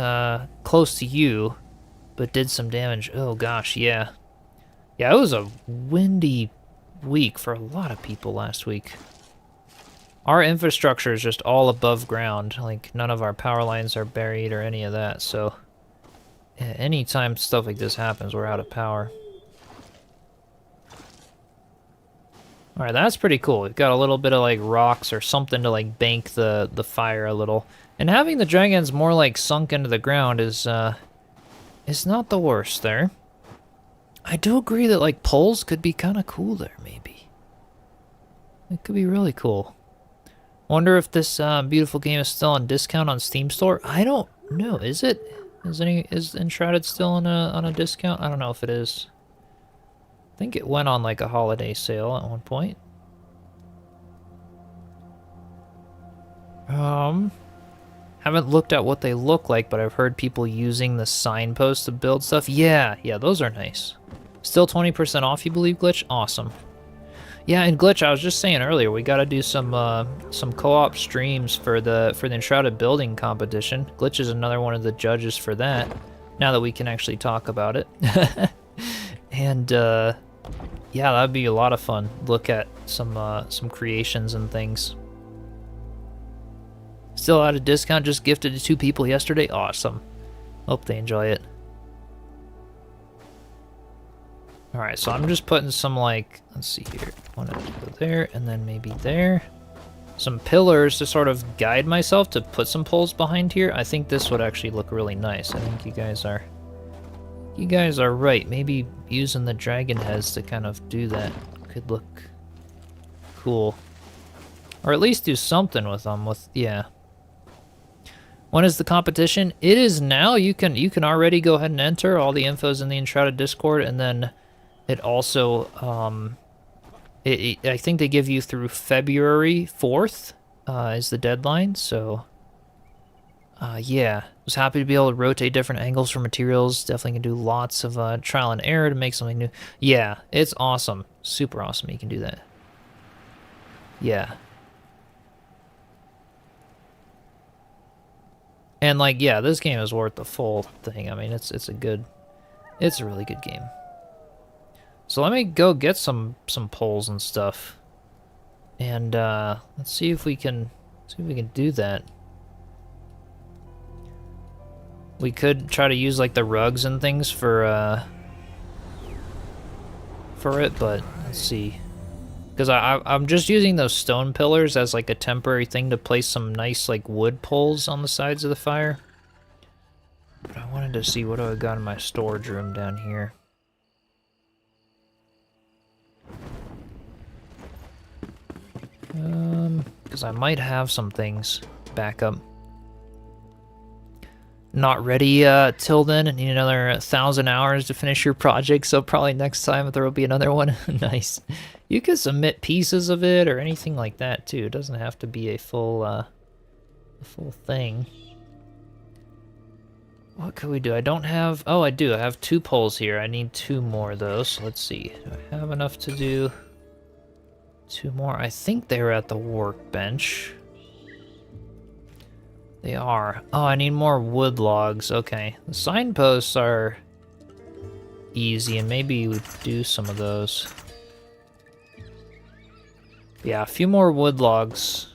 close to you, but did some damage. Oh gosh, yeah. Yeah, it was a windy week for a lot of people last week. Our infrastructure is just all above ground. Like, none of our power lines are buried or any of that, so yeah, anytime stuff like this happens, we're out of power. Alright, that's pretty cool. We've got a little bit of, like, rocks or something to, like, bank the fire a little. And having the dragons more, like, sunk into the ground is not the worst there. I do agree that, like, poles could be kind of cool there, maybe. It could be really cool. Wonder if this beautiful game is still on discount on Steam Store. I don't know. Is it? Is Enshrouded still on a discount? I don't know if it is. I think it went on like a holiday sale at one point. Haven't looked at what they look like, but I've heard people using the signpost to build stuff. Yeah, those are nice. Still 20% off, you believe, Glitch? Awesome. Yeah, and Glitch, I was just saying earlier, we gotta do some co-op streams for the Enshrouded building competition. Glitch is another one of the judges for that, now that we can actually talk about it. And, yeah, that'd be a lot of fun. Look at some creations and things. Still out of discount, just gifted to 2 people yesterday. Awesome. Hope they enjoy it. Alright, so I'm just putting some, like, let's see here. One to go there, and then maybe there. Some pillars to sort of guide myself to put some poles behind here. I think this would actually look really nice. I think you guys are right. Maybe using the dragon heads to kind of do that could look cool. Or at least do something with them, yeah. When is the competition? It is now. You can already go ahead and enter. All the info's in the Enshrouded Discord, and then it also I think they give you through February 4th is the deadline. So yeah, was happy to be able to rotate different angles for materials. Definitely can do lots of trial and error to make something new. Yeah, it's awesome. Super awesome. You can do that. Yeah. And like, yeah, this game is worth the full thing. I mean, it's a really good game. So let me go get some poles and stuff, and let's see if we can do that. We could try to use like the rugs and things for it, but let's see. Because I'm just using those stone pillars as like a temporary thing to place some nice like wood poles on the sides of the fire. But I wanted to see what I got in my storage room down here. Because I might have some things back up. Not ready till then. I need another 1,000 hours to finish your project, so probably next time there will be another one. Nice. You can submit pieces of it or anything like that too. It doesn't have to be a full thing. What could we do? I don't have... Oh, I do. I have 2 poles here. I need 2 more though, so let's see. Do I have enough to do 2 more? I think they're at the workbench. They are. Oh, I need more wood logs. Okay. The signposts are easy, and maybe we do some of those. Yeah, a few more wood logs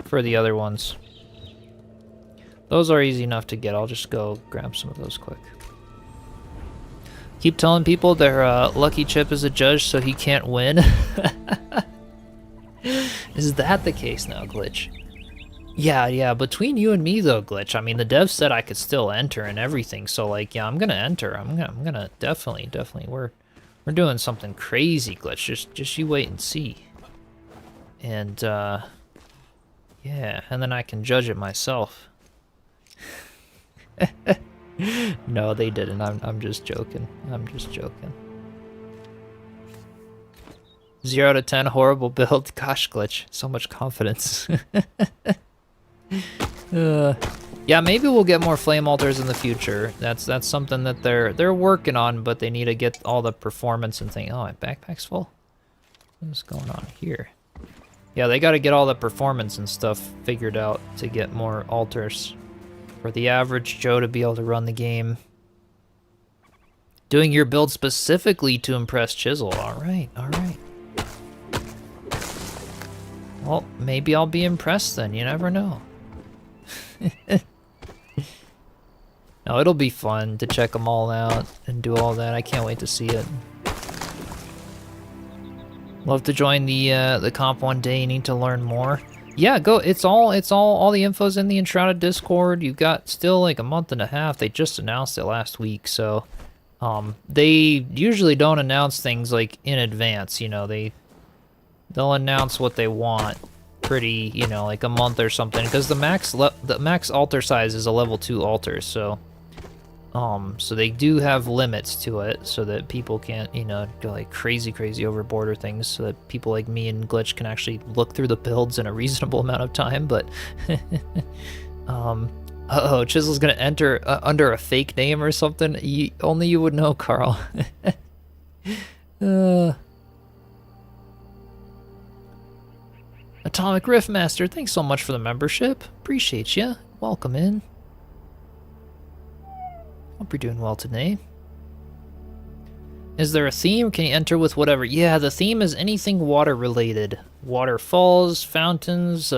for the other ones. Those are easy enough to get. I'll just go grab some of those quick. Keep telling people their lucky chip is a judge so he can't win. Is that the case now, Glitch? Yeah, between you and me though, Glitch, I mean, the dev said I could still enter and everything, so like, yeah, I'm gonna enter. I'm gonna definitely, we're doing something crazy, Glitch. Just you wait and see. And, yeah, and then I can judge it myself. No, they didn't. I'm just joking. I'm just joking. 0 out of 10, horrible build. Gosh, Glitch, so much confidence. Yeah, maybe we'll get more flame altars in the future. That's something that they're working on, but they need to get all the performance and thing. Oh, my backpack's full. What's going on here? Yeah, they got to get all the performance and stuff figured out to get more altars for the average Joe to be able to run the game. Doing your build specifically to impress Chisel. All right, all right. Well, maybe I'll be impressed then. You never know. No, it'll be fun to check them all out and do all that. I can't wait to see it. Love to join the comp one day. You need to learn more. Yeah, go. It's all the info's in the Enshrouded Discord. You've got still like a month and a half. They just announced it last week, so they usually don't announce things like in advance. You know, they'll announce what they want pretty, you know, like a month or something, because the max altar size is a level 2 altar, so so they do have limits to it so that people can't, you know, go like crazy overboard or things, so that people like me and Glitch can actually look through the builds in a reasonable amount of time. But uh-oh, Chisel's gonna enter under a fake name or something. Only you would know, Carl. Atomic Riffmaster, thanks so much for the membership. Appreciate ya. Welcome in. Hope you're doing well today. Is there a theme? Can you enter with whatever? Yeah, the theme is anything water related. Waterfalls, fountains,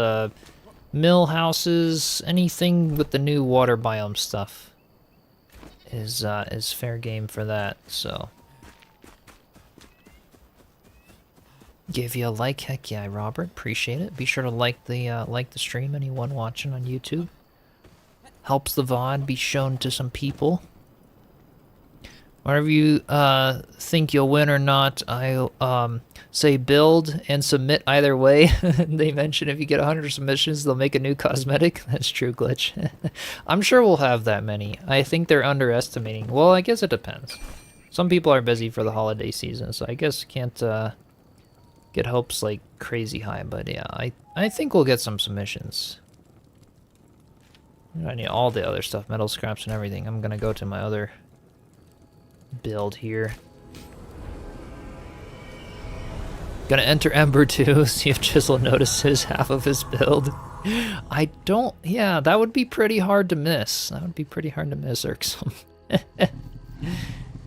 mill houses, anything with the new water biome stuff is fair game for that, so. Give you a like, heck yeah, Robert, appreciate it. Be sure to like the stream, anyone watching on YouTube. Helps the VOD be shown to some people. Whatever you think you'll win or not, I say build and submit either way. They mention if you get 100 submissions, they'll make a new cosmetic. That's true, Glitch. I'm sure we'll have that many. I think they're underestimating. Well, I guess it depends. Some people are busy for the holiday season, so I guess can't get hopes like crazy high. But yeah, I think we'll get some submissions. I need all the other stuff, metal scraps and everything. I'm gonna go to my other build here. Gonna enter Ember too, see if Chisel notices half of his build. I don't, yeah, that would be pretty hard to miss. That would be pretty hard to miss, Irksome.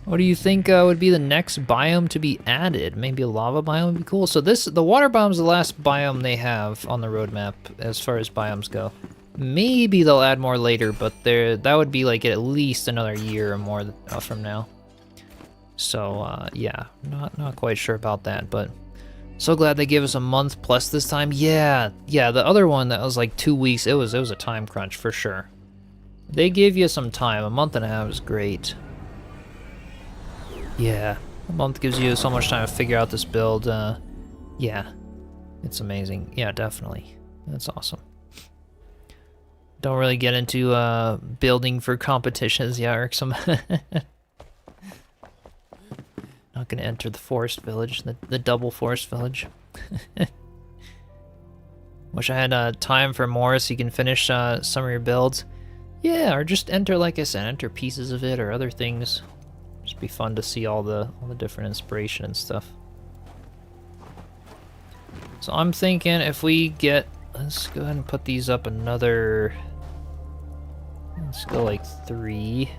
What do you think would be the next biome to be added? Maybe a lava biome would be cool. So the water biome is the last biome they have on the roadmap as far as biomes go. Maybe they'll add more later, but that would be like at least another year or more from now. So yeah, not quite sure about that, but so glad they gave us a month plus this time. Yeah, the other one that was like 2 weeks, it was a time crunch for sure. They gave you some time. A month and a half is great. Yeah, a month gives you so much time to figure out this build. Yeah, it's amazing. Yeah, definitely. That's awesome. Don't really get into building for competitions. Yeah, Irksome. Not gonna enter the forest village, the double forest village. Wish I had time for more so you can finish some of your builds. Yeah, or just enter, like I said, enter pieces of it or other things. Just be fun to see all the different inspiration and stuff. So I'm thinking if we get, let's go ahead and put these up another. Let's go like 3.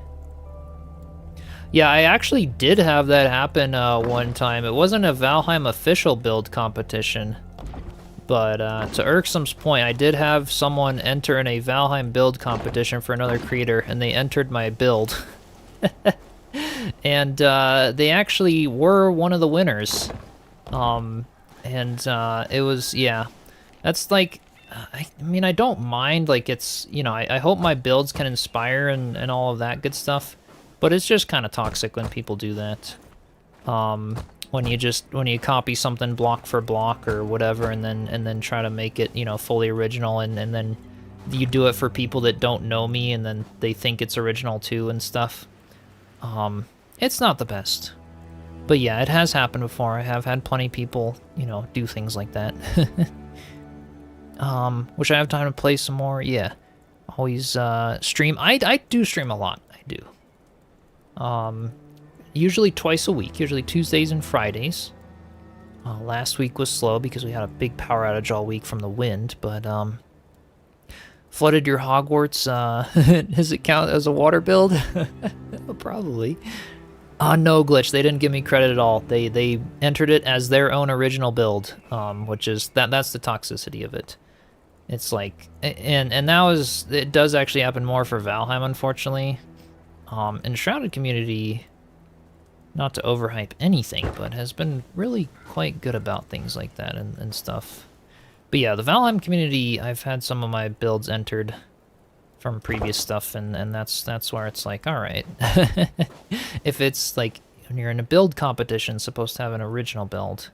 Yeah, I actually did have that happen one time. It wasn't a Valheim official build competition, but to Irksome's point, I did have someone enter in a Valheim build competition for another creator, and they entered my build. and they actually were one of the winners. It was, yeah, that's like, I mean, I don't mind, like, it's, you know, I hope my builds can inspire and all of that good stuff, but it's just kind of toxic when people do that. When you copy something block for block or whatever, and then try to make it, you know, fully original, and then you do it for people that don't know me, and then they think it's original too and stuff. It's not the best. But yeah, it has happened before. I have had plenty of people, you know, do things like that. Wish I have time to play some more. Yeah. Always stream. I do stream a lot. I do. Usually twice a week, usually Tuesdays and Fridays. Last week was slow because we had a big power outage all week from the wind, but flooded your Hogwarts, does it count as a water build? Probably. No glitch. They didn't give me credit at all. They entered it as their own original build, which is that's the toxicity of it. It's like, and that was, it does actually happen more for Valheim, unfortunately. Enshrouded community, not to overhype anything, but has been really quite good about things like that and stuff. But yeah, the Valheim community, I've had some of my builds entered from previous stuff, and that's where it's like, all right. If it's like, when you're in a build competition, supposed to have an original build,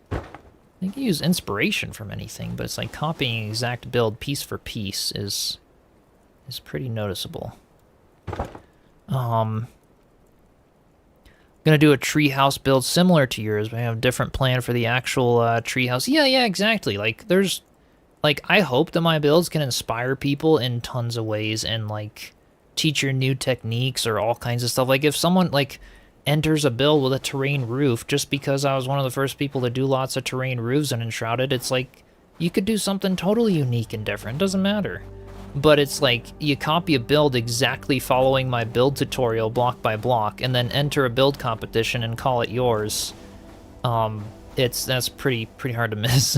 you can use inspiration from anything, but it's like copying an exact build piece for piece is pretty noticeable. Gonna do a treehouse build similar to yours. We have a different plan for the actual treehouse. Yeah, exactly. Like, there's, like, I hope that my builds can inspire people in tons of ways and, like, teach you new techniques or all kinds of stuff. Like, if someone, like, enters a build with a terrain roof, just because I was one of the first people to do lots of terrain roofs in Enshrouded, it's like, you could do something totally unique and different. Doesn't matter. But it's like, you copy a build exactly following my build tutorial block by block, and then enter a build competition and call it yours. That's pretty hard to miss.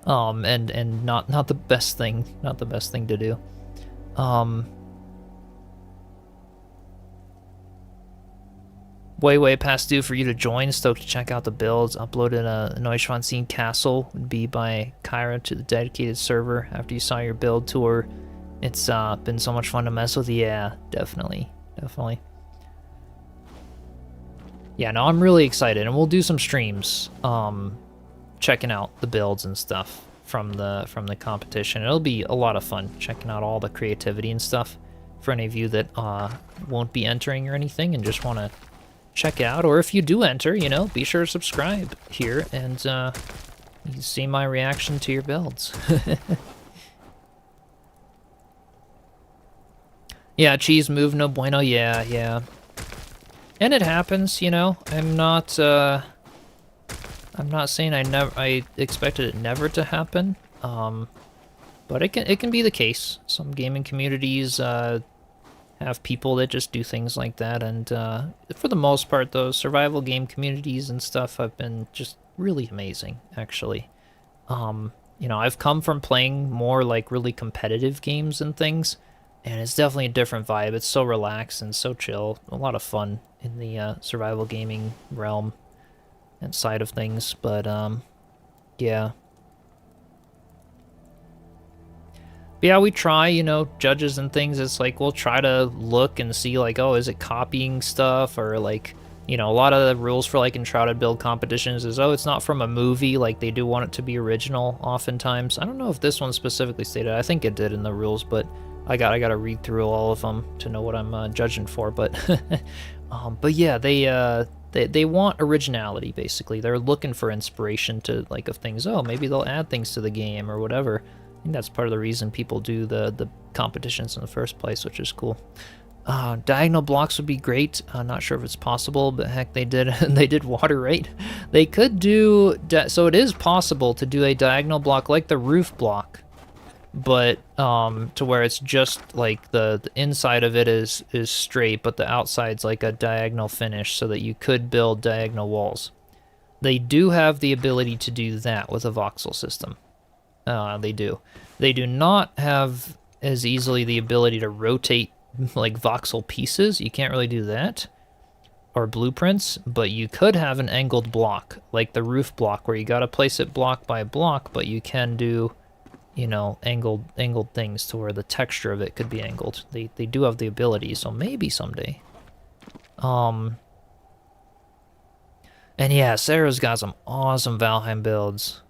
And not the best thing, to do. Way past due for you to join. Stoked to check out the builds. Uploaded a Neuschwanstein Castle would be by Kyra to the dedicated server after you saw your build tour. It's been so much fun to mess with. Yeah, definitely. Yeah, no, I'm really excited, and we'll do some streams checking out the builds and stuff from the competition. It'll be a lot of fun checking out all the creativity and stuff for any of you that won't be entering or anything and just want to check out, or if you do enter, you know, be sure to subscribe here, and you can see my reaction to your builds. Yeah, cheese move, no bueno. Yeah. And it happens, you know. I'm not saying I expected it never to happen. But it can be the case. Some gaming communities have people that just do things like that, and for the most part, those survival game communities and stuff have been just really amazing, actually. You know, I've come from playing more like really competitive games and things, and it's definitely a different vibe. It's so relaxed and so chill, a lot of fun in the survival gaming realm and side of things, but yeah. But yeah, we try, you know, judges and things, it's like, we'll try to look and see, like, oh, is it copying stuff, or, like, you know, a lot of the rules for, like, Enshrouded build competitions is, oh, it's not from a movie, like, they do want it to be original, oftentimes. I don't know if this one specifically stated, I think it did in the rules, but I gotta read through all of them to know what I'm judging for, but, but yeah, they want originality, basically. They're looking for inspiration to, like, of things, oh, maybe they'll add things to the game, or whatever. I think that's part of the reason people do the competitions in the first place, which is cool. Diagonal blocks would be great. Not sure if it's possible, but heck, they did water, right? They could do, so it is possible to do a diagonal block like the roof block, but to where it's just like the inside of it is straight, but the outside's like a diagonal finish, so that you could build diagonal walls. They do have the ability to do that with a voxel system. They do. They do not have as easily the ability to rotate, like, voxel pieces. You can't really do that. or blueprints, but you could have an angled block, like the roof block, where you gotta place it block by block, but you can do, you know, angled things to where the texture of it could be angled. They do have the ability, so maybe someday. And yeah, Sarah's got some awesome Valheim builds.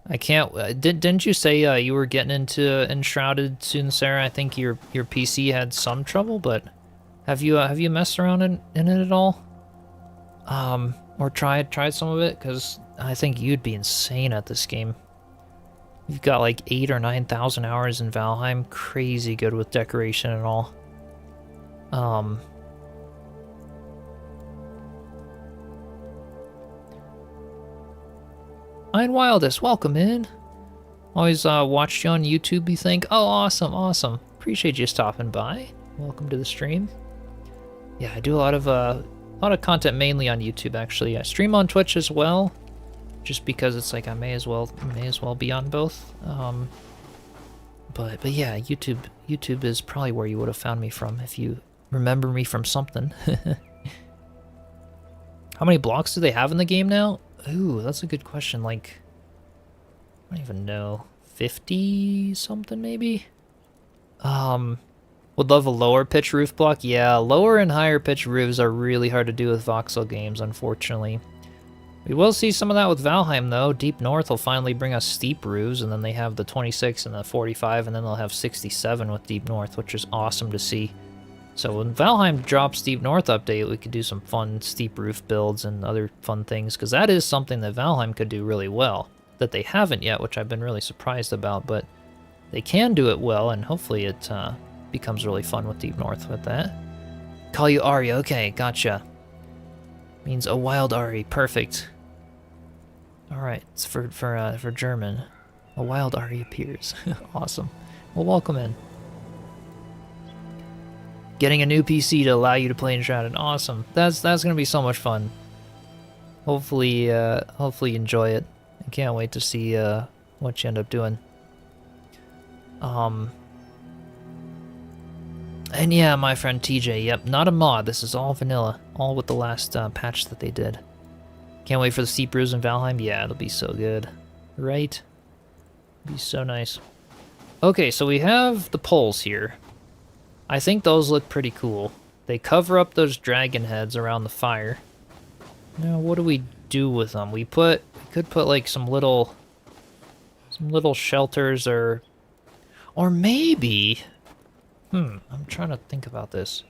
I can't. Didn't you say you were getting into Enshrouded soon, Sarah? I think your PC had some trouble, but have you messed around in it at all? Or tried some of it? Because I think you'd be insane at this game. You've got like 8,000 or 9,000 hours in Valheim. Crazy good with decoration and all. Iron Wildest, welcome in. Always watched you on YouTube, you think? Oh, awesome, awesome. Appreciate you stopping by. Welcome to the stream. Yeah, I do a lot of content mainly on YouTube, actually. I stream on Twitch as well, just because it's like I may as well be on both. But yeah, YouTube is probably where you would have found me from if you remember me from something. How many blocks do they have in the game now? Ooh, that's a good question. Like, I don't even know. 50 something maybe? Would love a lower pitch roof block. Yeah, lower and higher pitch roofs are really hard to do with voxel games, unfortunately. We will see some of that with Valheim, though. Deep North will finally bring us steep roofs, and then they have the 26 and the 45, and then they'll have 67 with Deep North, which is awesome to see. So when Valheim drops Deep North update, we could do some fun steep roof builds and other fun things, because that is something that Valheim could do really well, that they haven't yet, which I've been really surprised about, but they can do it well, and hopefully it becomes really fun with Deep North with that. Call you Ari, okay, gotcha. Means a wild Ari, perfect. Alright, it's for German. A wild Ari appears. Awesome. Well, welcome in. Getting a new PC to allow you to play Enshrouded. Awesome. That's gonna be so much fun. Hopefully you enjoy it. I can't wait to see what you end up doing. And yeah, my friend TJ, yep, not a mod. This is all vanilla. All with the last patch that they did. Can't wait for the steep roofs in Valheim. Yeah, it'll be so good. Right? It'll be so nice. Okay, so we have the poles here. I think those look pretty cool. They cover up those dragon heads around the fire. Now, what do we do with them? We could put like some little shelters or maybe, I'm trying to think about this.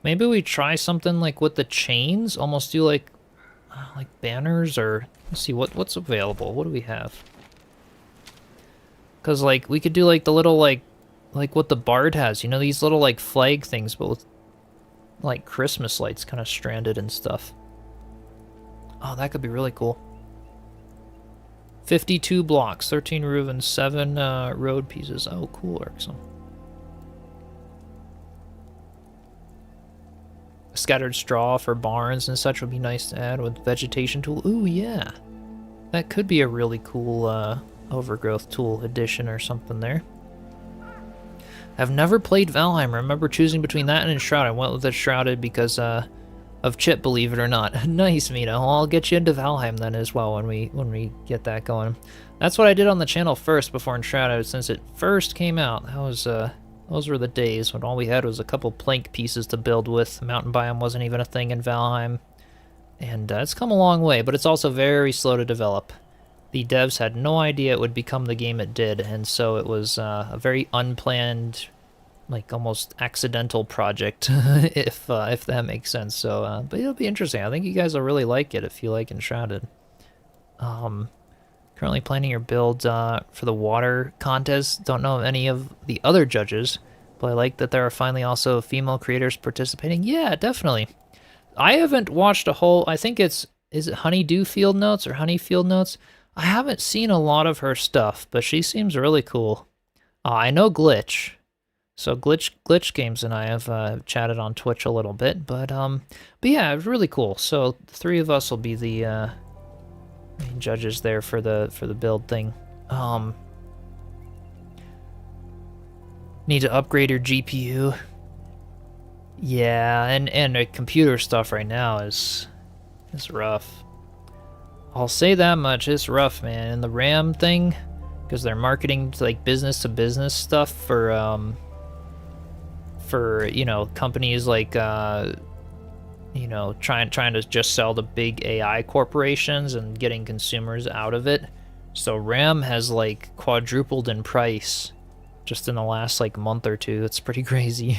Maybe we try something like with the chains, almost do like banners, or let's see what's available. What do we have? Because like we could do like the little like what the Bard has, you know, these little like flag things, but with like Christmas lights kind of stranded and stuff. Oh, that could be really cool. 52 blocks, 13 roof, and 7 road pieces. Oh, cool, Erickson. Scattered straw for barns and such would be nice to add with vegetation tool. Ooh, yeah. That could be a really cool overgrowth tool addition or something there. I've never played Valheim. I remember choosing between that and Enshrouded. I went with Enshrouded because of Chip, believe it or not. Nice, Mina. Well, I'll get you into Valheim then as well when we get that going. That's what I did on the channel first before Enshrouded, since it first came out. That was those were the days when all we had was a couple plank pieces to build with. The mountain biome wasn't even a thing in Valheim. And it's come a long way, but it's also very slow to develop. The devs had no idea it would become the game it did, and so it was a very unplanned, like almost accidental project, if that makes sense. So, but it'll be interesting. I think you guys will really like it if you like Enshrouded. Currently planning your build for the water contest. Don't know any of the other judges, but I like that there are finally also female creators participating. Yeah, definitely. I haven't watched a whole. I think is it Honeydew Field Notes or Honey Field Notes? I haven't seen a lot of her stuff, but she seems really cool. I know Glitch. So Glitch Games and I have chatted on Twitch a little bit, but yeah, it's really cool. So the three of us will be the main judges there for the build thing. Need to upgrade your GPU. Yeah, and the computer stuff right now is rough. I'll say that much, it's rough, man. And the RAM thing, because they're marketing to, like, business to business stuff for you know, companies like you know, trying to just sell to big AI corporations and getting consumers out of it. So RAM has like quadrupled in price just in the last like month or two. It's pretty crazy.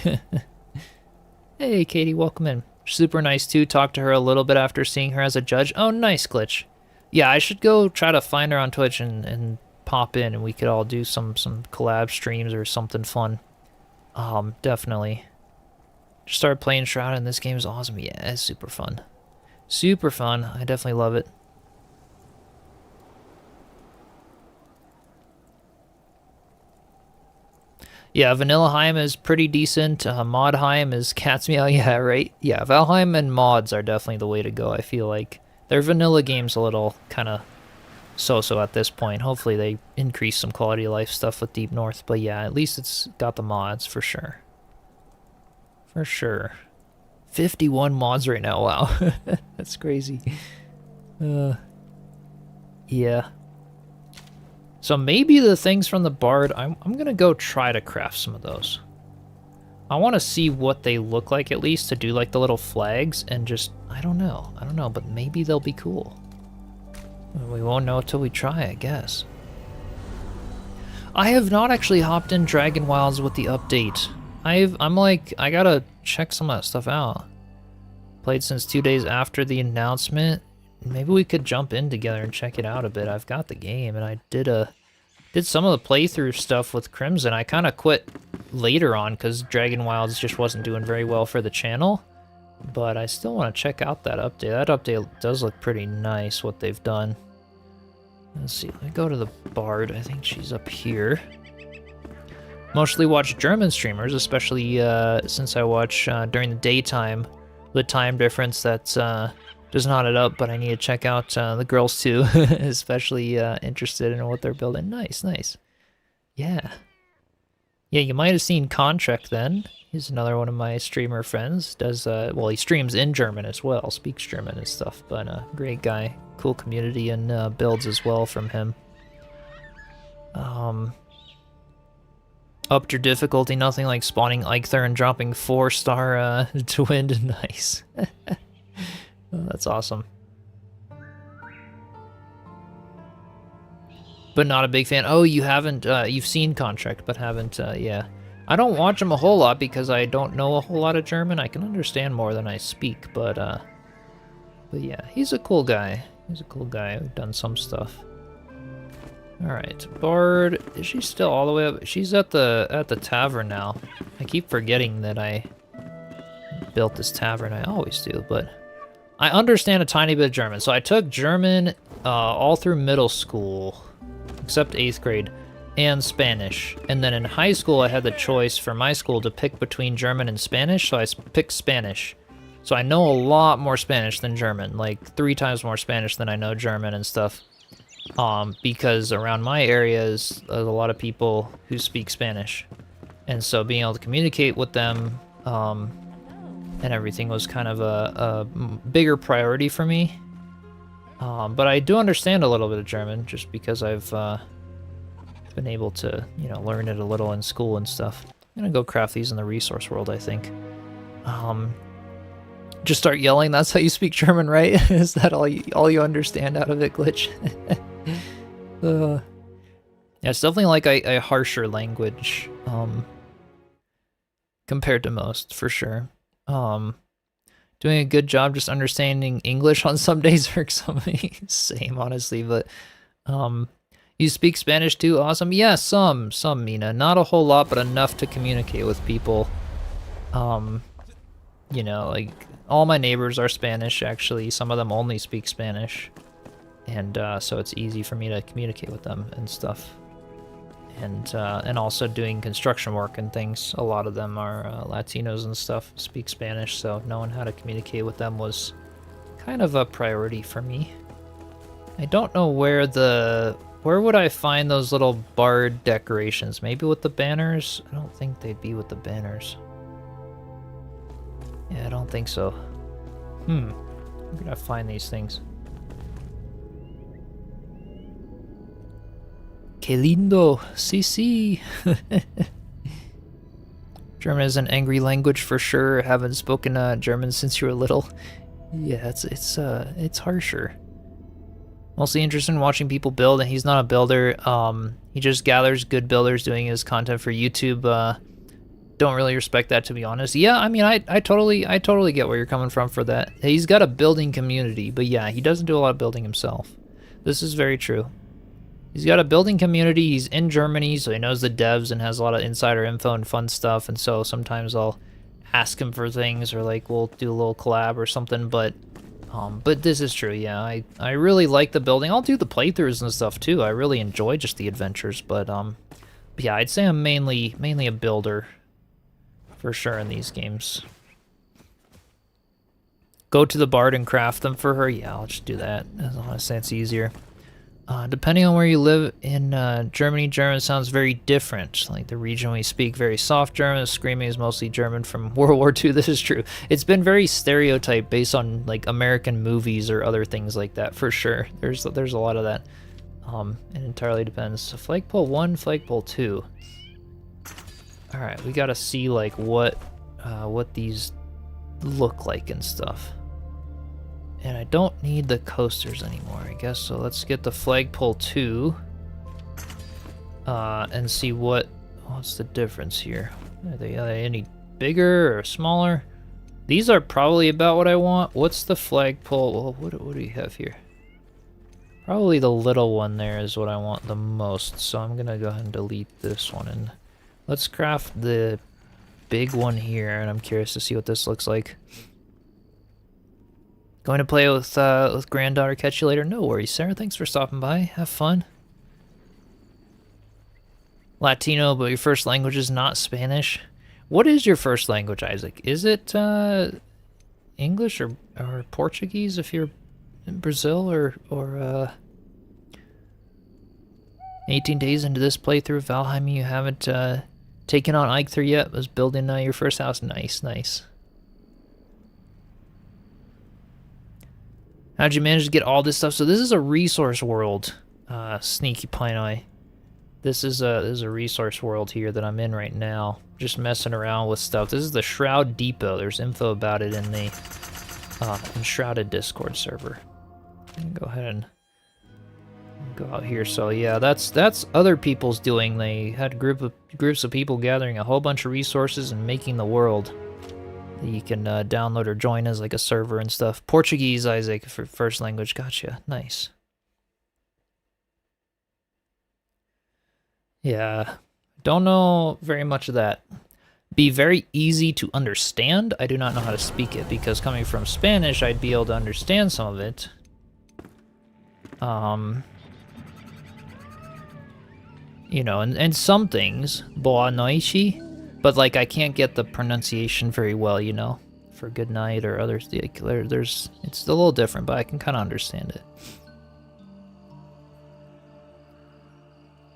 Hey, Katie, welcome in. Super nice too. Talked to her a little bit after seeing her as a judge. Oh, nice, Glitch. Yeah, I should go try to find her on Twitch and pop in, and we could all do some collab streams or something fun. Definitely. Just started playing Enshrouded, and this game is awesome. Yeah, it's super fun. Super fun. I definitely love it. Yeah, Vanillaheim is pretty decent. Modheim is cat's meow. Yeah, right? Yeah, Valheim and mods are definitely the way to go, I feel like. Their vanilla game's a little kind of so-so at this point. Hopefully they increase some quality of life stuff with Deep North. But yeah, at least it's got the mods, for sure. For sure. 51 mods right now, wow. That's crazy. Yeah. So maybe the things from the Bard, I'm gonna go try to craft some of those. I want to see what they look like at least, to do like the little flags and just, I don't know, but maybe they'll be cool. We won't know until we try, I guess. I have not actually hopped in Dragon Wilds with the update. I'm like, I gotta check some of that stuff out. Played since 2 days after the announcement. Maybe we could jump in together and check it out a bit. I've got the game, and I did some of the playthrough stuff with Crimson. I kind of quit later on because Dragon Wilds just wasn't doing very well for the channel. But I still want to check out that update. That update does look pretty nice, what they've done. Let's see, let me go to the Bard. I think she's up here. Mostly watch German streamers, especially since I watch during the daytime. The time difference that's does not add up, but I need to check out the girls too, especially interested in what they're building. Nice, nice. Yeah. Yeah, you might have seen Contract then. He's another one of my streamer friends. Does, well, he streams in German as well, speaks German and stuff, but great guy. Cool community and builds as well from him. Upped your difficulty, nothing like spawning Eikther and dropping 4-star to wind. Nice. Oh, that's awesome. But not a big fan. Oh, you haven't, you've seen Contract, but haven't, yeah. I don't watch him a whole lot because I don't know a whole lot of German. I can understand more than I speak, but yeah, he's a cool guy. He's a cool guy who's done some stuff. Alright, Bard, is she still all the way up? She's at the tavern now. I keep forgetting that I built this tavern. I always do, but I understand a tiny bit of German. So I took German all through middle school, except 8th grade, and Spanish. And then in high school, I had the choice for my school to pick between German and Spanish, so I picked Spanish. So I know a lot more Spanish than German, like 3 times more Spanish than I know German and stuff. Because around my area is a lot of people who speak Spanish. And so being able to communicate with them and everything was kind of a bigger priority for me. But I do understand a little bit of German just because I've been able to, you know, learn it a little in school and stuff. I'm gonna go craft these in the resource world, I think. Just start yelling, that's how you speak German, right? Is that all you understand out of it, Glitch? Yeah, it's definitely like a harsher language, compared to most, for sure. Doing a good job just understanding English on some days for some same, honestly, but, you speak Spanish too? Awesome. Yeah, some, Mina. Not a whole lot, but enough to communicate with people. You know, like, all my neighbors are Spanish, actually. Some of them only speak Spanish. And so it's easy for me to communicate with them and stuff. And also doing construction work and things. A lot of them are Latinos and stuff, speak Spanish, so knowing how to communicate with them was kind of a priority for me. I don't know where would I find those little Bard decorations? Maybe with the banners? I don't think they'd be with the banners. Yeah, I don't think so. I'm gonna find these things. Que lindo, sí, sí. German is an angry language for sure. Haven't spoken German since you were little. Yeah, it's harsher. Mostly interested in watching people build, and he's not a builder. He just gathers good builders doing his content for YouTube. Don't really respect that, to be honest. Yeah, I mean, I totally get where you're coming from for that. He's got a building community, but yeah, he doesn't do a lot of building himself. This is very true. He's got a building community. He's in Germany, so he knows the devs and has a lot of insider info and fun stuff. And so sometimes I'll ask him for things, or like we'll do a little collab or something. But this is true. Yeah, I really like the building. I'll do the playthroughs and stuff too. I really enjoy just the adventures. But yeah, I'd say I'm mainly a builder for sure in these games. Go to the bard and craft them for her. Yeah, I'll just do that. Honestly, it's easier. Depending on where you live in Germany, German sounds very different. Like the region we speak very soft German, the screaming is mostly German from World War II. This is true. It's been very stereotyped based on like American movies or other things like that, for sure. There's a lot of that. It entirely depends. So flagpole 1, flagpole 2. All right, we gotta see like what these look like and stuff. And I don't need the coasters anymore, I guess, so let's get the flagpole 2 and see what's the difference here. Are they any bigger or smaller? These are probably about what I want. What's the flagpole? Well, what do we have here? Probably the little one there is what I want the most, so I'm gonna go ahead and delete this one, and let's craft the big one here, and I'm curious to see what this looks like. Going to play with granddaughter. Catch you later. No worries, Sarah. Thanks for stopping by. Have fun. Latino, but your first language is not Spanish. What is your first language, Isaac? Is it English or Portuguese if you're in Brazil, or 18 days into this playthrough, Valheim, you haven't taken on Eikthyr yet? Was building your first house. Nice. How'd you manage to get all this stuff? So this is a resource world, Sneaky Pine. This is a resource world here that I'm in right now. Just messing around with stuff. This is the Shroud Depot. There's info about it in the Enshrouded Discord server. Go ahead and go out here. So yeah, that's other people's doing. They had groups of people gathering a whole bunch of resources and making the world that you can download or join as like a server and stuff. Portuguese, Isaac, for first language. Gotcha. Nice. Yeah, don't know very much of that. Be very easy to understand. I do not know how to speak it, because coming from Spanish, I'd be able to understand some of it. You know, and some things, boa noite, but like I can't get the pronunciation very well, you know, for good night or others. Like, it's a little different, but I can kind of understand it.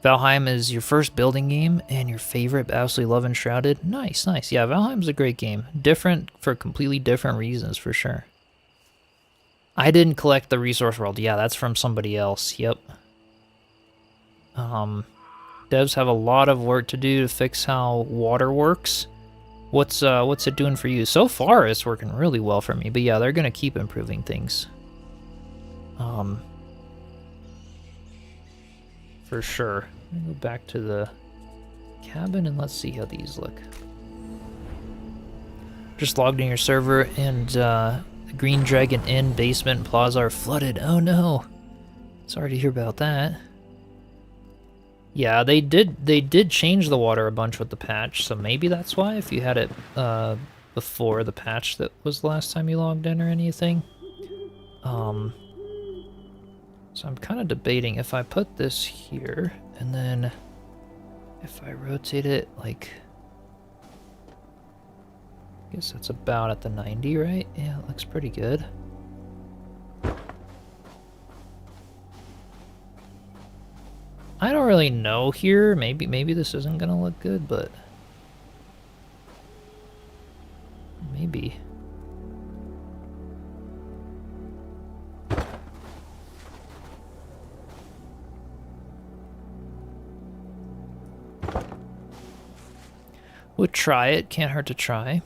Valheim is your first building game and your favorite, absolutely love Enshrouded. Nice. Yeah, Valheim's a great game. Different for completely different reasons, for sure. I didn't collect the resource world. Yeah, that's from somebody else. Yep. Devs have a lot of work to do to fix how water works. What's it doing for you? So far, it's working really well for me. But yeah, they're gonna keep improving things. For sure. Let me go back to the cabin and let's see how these look. Just logged in your server, and the Green Dragon Inn basement and plaza are flooded. Oh no! Sorry to hear about that. Yeah, they did change the water a bunch with the patch, so maybe that's why, if you had it before the patch that was the last time you logged in or anything. So I'm kind of debating if I put this here, and then if I rotate it, like, I guess that's about at the 90, right? Yeah, it looks pretty good. I don't really know here. Maybe this isn't gonna look good, but maybe. Would try it. Can't hurt to try.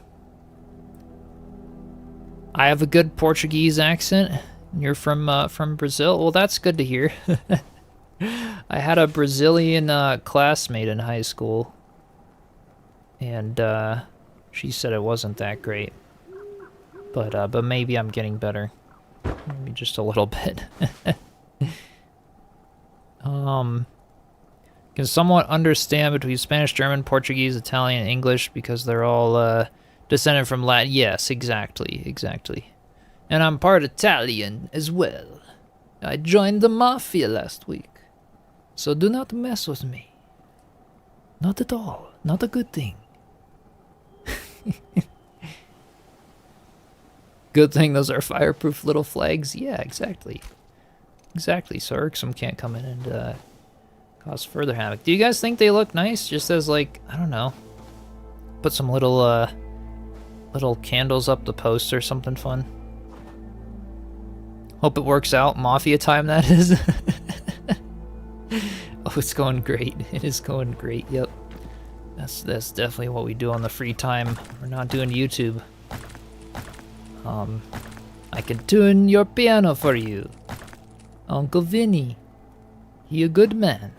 I have a good Portuguese accent. You're from Brazil? Well, that's good to hear. I had a Brazilian classmate in high school. And she said it wasn't that great. But maybe I'm getting better. Maybe just a little bit. Can somewhat understand between Spanish, German, Portuguese, Italian, and English because they're all descended from Latin. Yes, exactly, exactly. And I'm part Italian as well. I joined the mafia last week. So do not mess with me. Not at all. Not a good thing. Good thing those are fireproof little flags. Yeah, exactly. Exactly, so Irksome can't come in and cause further havoc. Do you guys think they look nice? Just as, like, I don't know. Put some little candles up the post or something fun. Hope it works out. Mafia time, that is. Oh, it's going great. It is going great, yep. That's definitely what we do on the free time. We're not doing YouTube. I can tune your piano for you. Uncle Vinny. He a good man.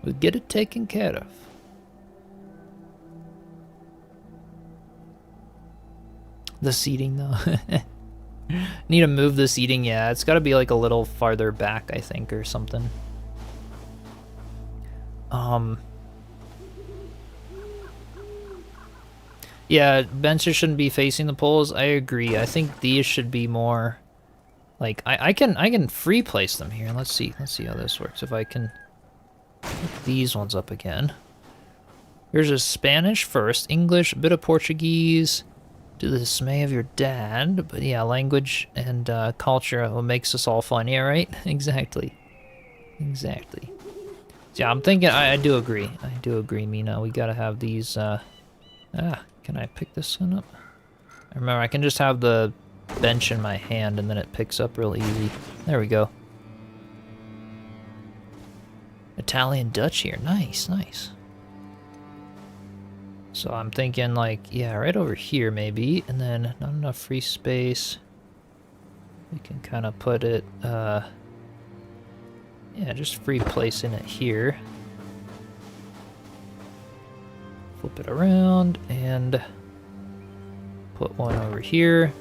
We'll get it taken care of. The seating, though. Need to move the seating, yeah. It's got to be like a little farther back, I think, or something. Yeah, benches shouldn't be facing the poles. I agree. I think these should be more like I can free place them here. Let's see how this works. If I can put these ones up again. Here's a Spanish first, English, a bit of Portuguese, to the dismay of your dad. But yeah, language and culture what makes us all fun. Yeah, right? Exactly. Exactly. Yeah, I'm thinking I do agree. I do agree, Mina. We gotta have these can I pick this one up? Remember, I can just have the bench in my hand and then it picks up real easy. There we go. Italian Dutch here. Nice, nice. So I'm thinking like, yeah, right over here maybe, and then not enough free space. We can kind of put it, yeah, just free placing it here. Flip it around and put one over here.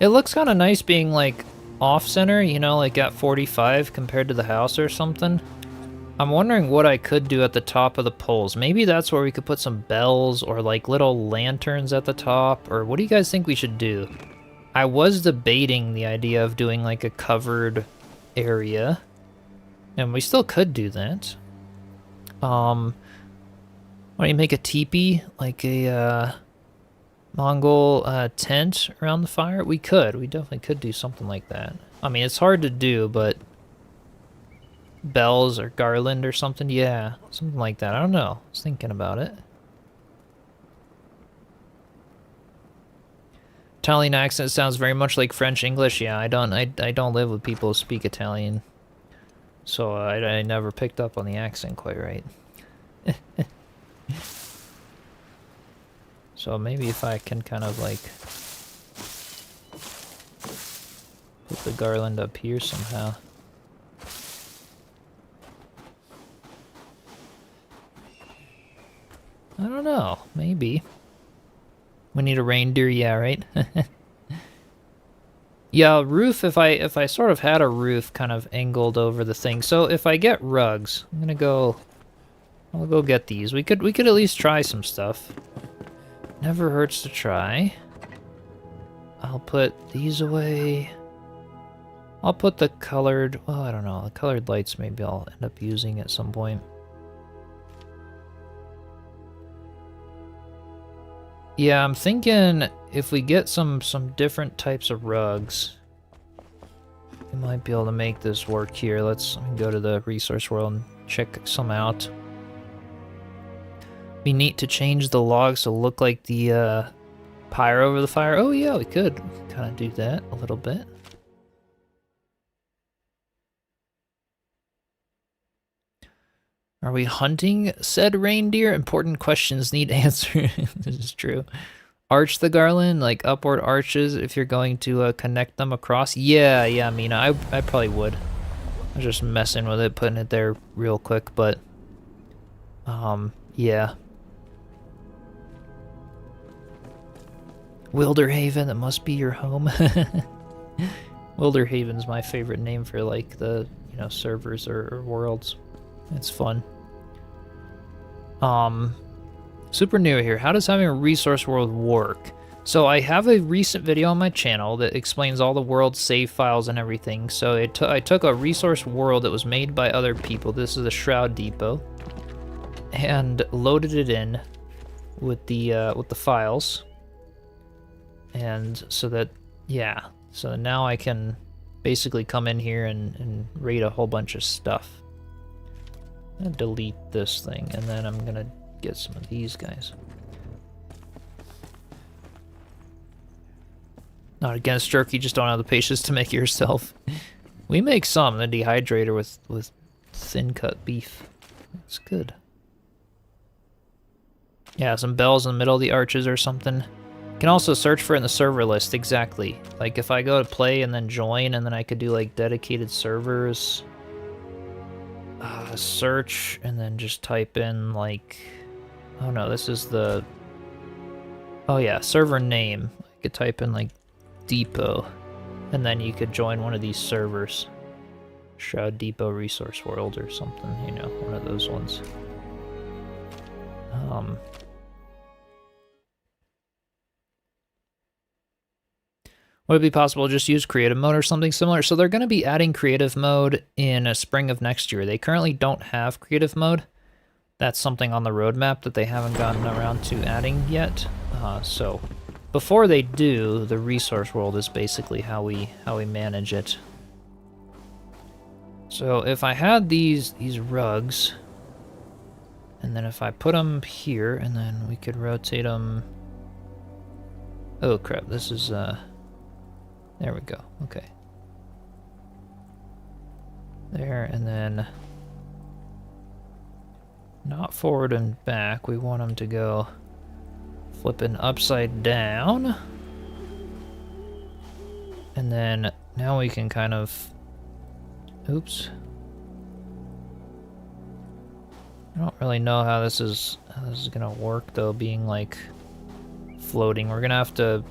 It looks kind of nice being like off-center, you know, like at 45 compared to the house or something. I'm wondering what I could do at the top of the poles. Maybe that's where we could put some bells or like little lanterns at the top, or what do you guys think we should do? I was debating the idea of doing like a covered area, and we still could do that. Why don't you make a teepee, like a Mongol tent around the fire? We definitely could do something like that. I mean, it's hard to do, but bells or garland or something, yeah, something like that. I don't know. I was thinking about it. Italian accent sounds very much like French English. Yeah, I don't live with people who speak Italian, so I never picked up on the accent quite right. So maybe if I can kind of like put the garland up here somehow. I don't know, maybe. We need a reindeer, yeah, right? Yeah, roof, if I sort of had a roof kind of angled over the thing. So if I get rugs, I'll go get these. We could at least try some stuff. Never hurts to try. I'll put these away. I'll put the colored, well, I don't know, the colored lights maybe I'll end up using at some point. Yeah, I'm thinking if we get some different types of rugs, we might be able to make this work here. Let me go to the resource world and check some out. Be neat to change the logs to look like the pyre over the fire. Oh yeah, we could kind of do that a little bit. Are we hunting said reindeer? Important questions need answered. This is true. Arch the garland, like upward arches if you're going to connect them across. Yeah, Mina, I probably would. I was just messing with it, putting it there real quick, but yeah. Wilderhaven, that must be your home. Wilderhaven's my favorite name for like the, you know, servers or worlds. It's fun. Super new here. How does having a resource world work? So I have a recent video on my channel that explains all the world save files and everything. So I took a resource world that was made by other people. This is a Shroud Depot, and loaded it in with the files. And so that, yeah. So now I can basically come in here and raid a whole bunch of stuff. I'm gonna delete this thing, and then I'm gonna get some of these guys. Not against jerky, just don't have the patience to make it yourself. We make some, the dehydrator with thin cut beef. It's good. Yeah, some bells in the middle of the arches or something. You can also search for it in the server list, exactly. Like if I go to play and then join, and then I could do like dedicated servers. Search, and then just type in like, oh no, this is the, oh yeah, server name. I could type in like Depot, and then you could join one of these servers. Shroud Depot Resource World or something, you know, one of those ones. Would it be possible to just use creative mode or something similar? So they're going to be adding creative mode in spring of next year. They currently don't have creative mode. That's something on the roadmap that they haven't gotten around to adding yet. So before they do, the resource world is basically how we manage it. So if I had these rugs, and then if I put them here, and then we could rotate them. Oh crap! This is there we go. Okay. There, and then not forward and back. We want them to go flipping upside down. And then now we can kind of, oops. I don't really know how this is gonna work though, being like floating. We're gonna have to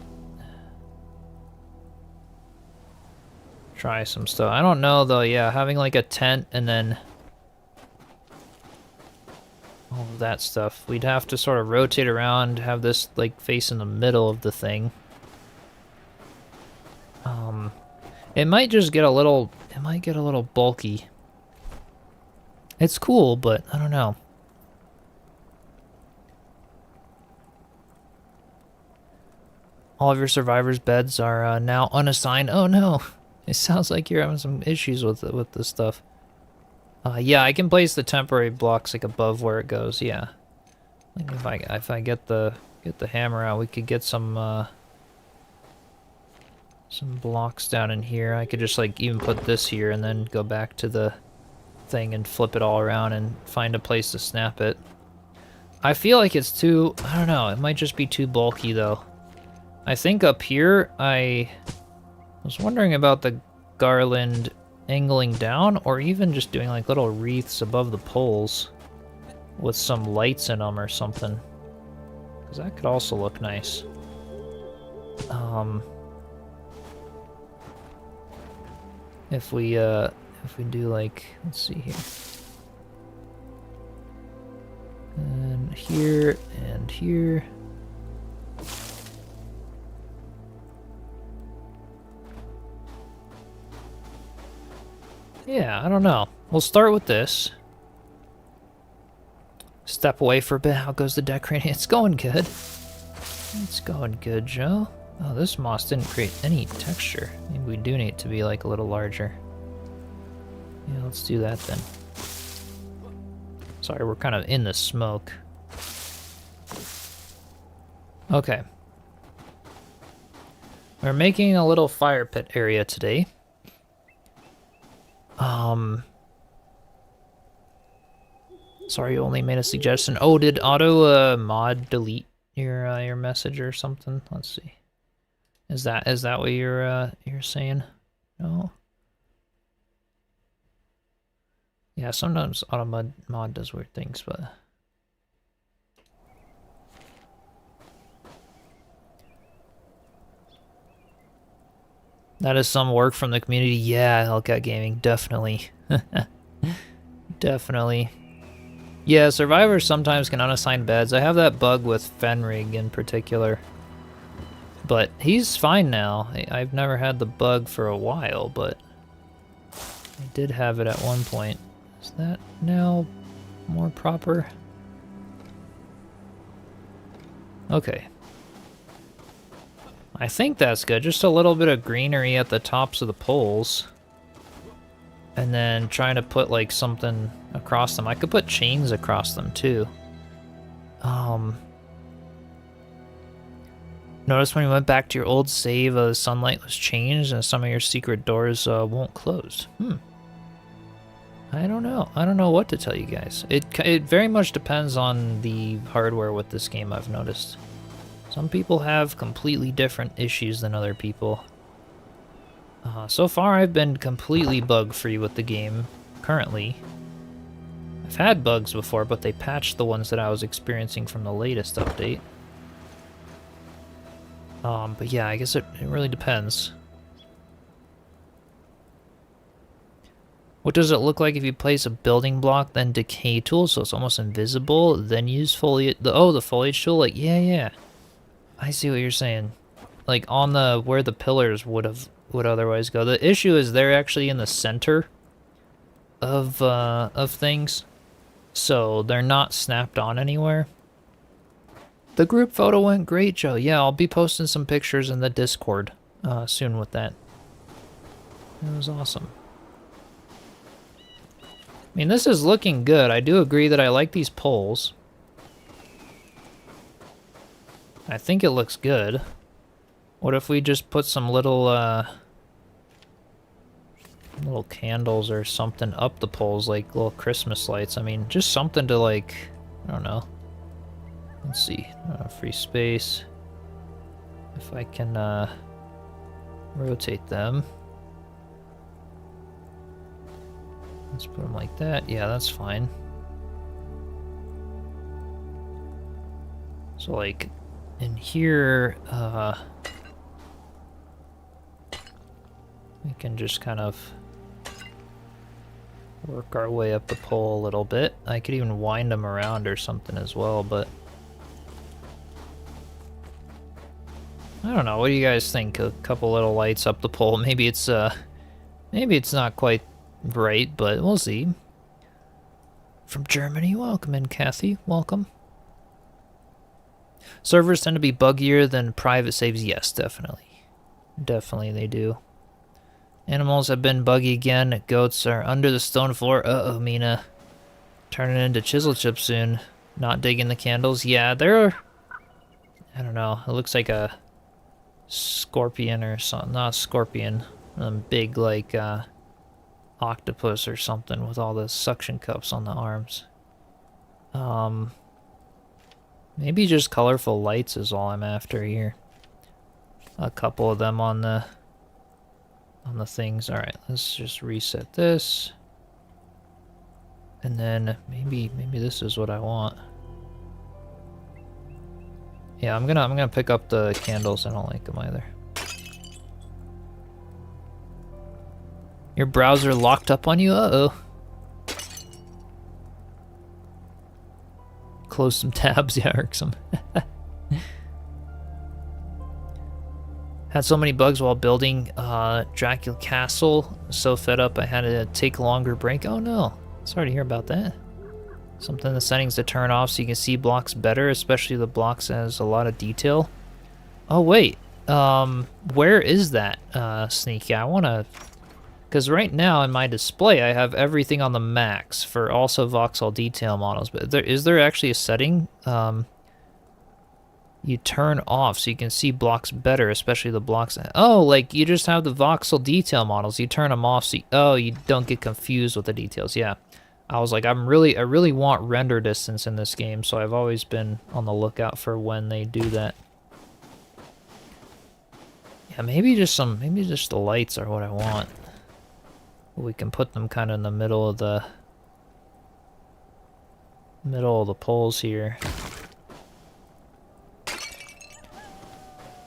try some stuff. I don't know though, yeah, having like a tent and then all of that stuff. We'd have to sort of rotate around, have this like face in the middle of the thing. It might just get a little, it might get a little bulky. It's cool, but I don't know. All of your survivors' beds are now unassigned. Oh no! It sounds like you're having some issues with this stuff. Yeah, I can place the temporary blocks like above where it goes. Yeah, like if I get the hammer out, we could get some blocks down in here. I could just like even put this here and then go back to the thing and flip it all around and find a place to snap it. I feel like it's too, I don't know, it might just be too bulky though. I think up here, I was wondering about the garland angling down, or even just doing like little wreaths above the poles with some lights in them or something. Because that could also look nice. If we do like, let's see here. And here, and here. Yeah, I don't know. We'll start with this. Step away for a bit. How goes the decorating? It's going good. It's going good, Joe. Oh, this moss didn't create any texture. Maybe we do need it to be like a little larger. Yeah, let's do that then. Sorry, we're kind of in the smoke. Okay. We're making a little fire pit area today. Sorry, you only made a suggestion. Oh, did auto mod delete your message or something? Let's see. Is that what you're saying? No. Yeah, sometimes auto mod does weird things, but that is some work from the community. Yeah, Hellcat Gaming, definitely. Definitely. Yeah, survivors sometimes can unassign beds. I have that bug with Fenrig in particular. But he's fine now. I've never had the bug for a while, but I did have it at one point. Is that now more proper? Okay. I think that's good. Just a little bit of greenery at the tops of the poles. And then trying to put like something across them. I could put chains across them too. Notice when you went back to your old save, the sunlight was changed and some of your secret doors won't close. I don't know. I don't know what to tell you guys. It very much depends on the hardware with this game, I've noticed. Some people have completely different issues than other people. So far, I've been completely bug-free with the game, currently. I've had bugs before, but they patched the ones that I was experiencing from the latest update. But yeah, I guess it really depends. What does it look like if you place a building block, then decay tool, so it's almost invisible, then use foliage... the foliage tool? Like, yeah. I see what you're saying. Like, on the... where the pillars would otherwise go. The issue is they're actually in the center of things, so they're not snapped on anywhere. The group photo went great, Joe. Yeah, I'll be posting some pictures in the Discord soon with that. It was awesome. I mean, this is looking good. I do agree that I like these poles. I think it looks good. What if we just put some little candles or something up the poles, like little Christmas lights? I mean, just something to, like, I don't know. Let's see. Free space. If I can rotate them. Let's put them like that. Yeah, that's fine. So, like, in here, we can just kind of work our way up the pole a little bit. I could even wind them around or something as well, but I don't know. What do you guys think? A couple little lights up the pole. Maybe it's not quite right, but we'll see. From Germany, welcome in, Kathy. Welcome. Servers tend to be buggier than private saves. Yes, definitely. Definitely they do. Animals have been buggy again. Goats are under the stone floor. Uh-oh, Mina. Turning into Chiselchip soon. Not digging the candles. Yeah, they're... I don't know. It looks like a scorpion or something. Not a scorpion. Big, like, octopus or something with all the suction cups on the arms. Maybe just colorful lights is all I'm after here. A couple of them on the things. All right, let's just reset this. And then maybe this is what I want. Yeah, I'm gonna pick up the candles. I don't like them either. Your browser locked up on you? Uh-oh. Close some tabs, yeah, irksome. Had so many bugs while building Dracula Castle. So fed up I had to take a longer break. Oh no, sorry to hear about that. Something in the settings to turn off so you can see blocks better, especially the blocks that has a lot of detail. Oh wait, where is that, Sneaky? I wanna... Because right now in my display I have everything on the max for also voxel detail models, but is there actually a setting you turn off so you can see blocks better, especially the blocks... Oh, like you just have the voxel detail models, you turn them off so you don't get confused with the details. Yeah, I was like, I really want render distance in this game, so I've always been on the lookout for when they do that. Yeah, maybe just the lights are what I want. We can put them kind of in the middle of the poles here.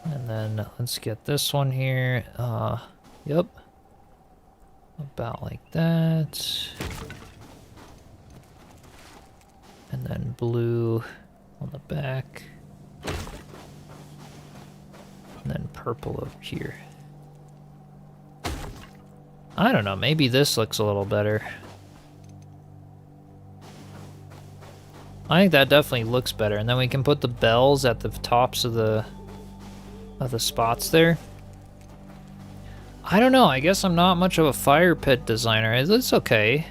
And then let's get this one here. Yep. About like that. And then blue on the back. And then purple over here. I don't know, maybe this looks a little better. I think that definitely looks better. And then we can put the bells at the tops of the spots there. I don't know, I guess I'm not much of a fire pit designer. It's okay.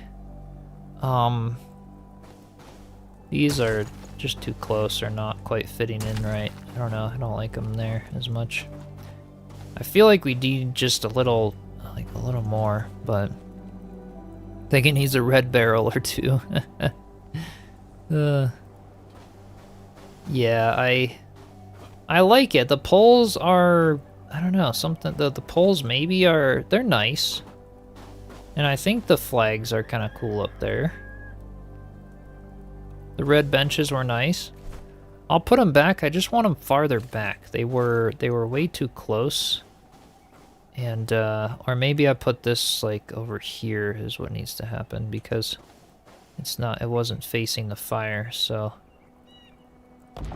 These are just too close or not quite fitting in right. I don't know, I don't like them there as much. I feel like we need just a little more, but I think it needs a red barrel or two. Yeah, I like it. The poles are, I don't know, something, the poles maybe are, they're nice. And I think the flags are kind of cool up there. The red benches were nice. I'll put them back. I just want them farther back. They were way too close. And or maybe I put this like over here is what needs to happen because it wasn't facing the fire. So let's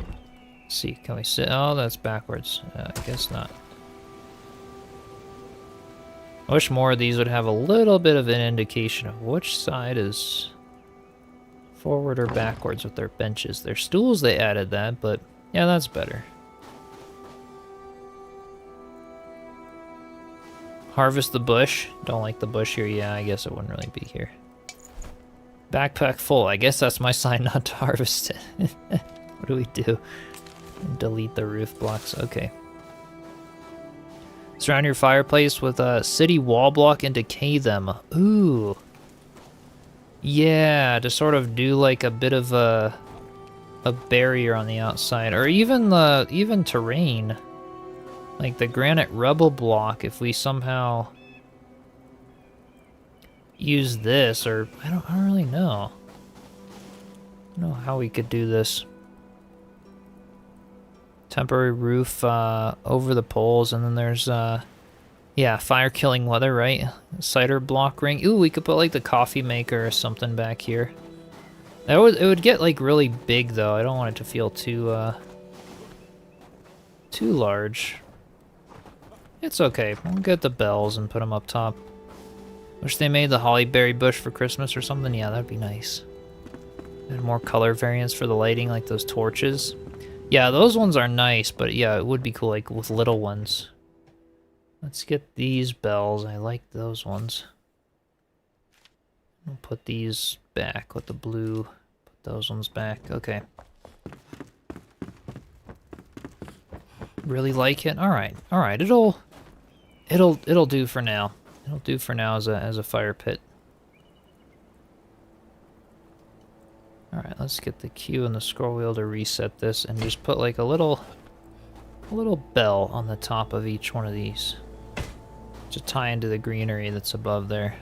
see, can we sit? Oh, that's backwards. I guess not. I wish more of these would have a little bit of an indication of which side is forward or backwards with their benches. Their stools, they added that, but yeah, that's better. Harvest the bush. Don't like the bush here. Yeah, I guess it wouldn't really be here. Backpack full. I guess that's my sign not to harvest it. What do we do? Delete the roof blocks. Okay. Surround your fireplace with a city wall block and decay them. Ooh. Yeah, to sort of do like a bit of a barrier on the outside, or even terrain. Like the granite rubble block, if we somehow use this, or I don't really know. I don't know how we could do this. Temporary roof over the poles, and then there's yeah, fire killing weather, right? Cider block ring. Ooh, we could put like the coffee maker or something back here. It would get like really big though. I don't want it to feel too large. It's okay. We'll get the bells and put them up top. Wish they made the hollyberry bush for Christmas or something. Yeah, that'd be nice. And more color variants for the lighting, like those torches. Yeah, those ones are nice, but yeah, it would be cool, like with little ones. Let's get these bells. I like those ones. I'll put these back with the blue. Put those ones back. Okay. Really like it. All right. It'll do for now. It'll do for now as a fire pit. All right, let's get the Q and the scroll wheel to reset this, and just put like a little bell on the top of each one of these to tie into the greenery that's above there.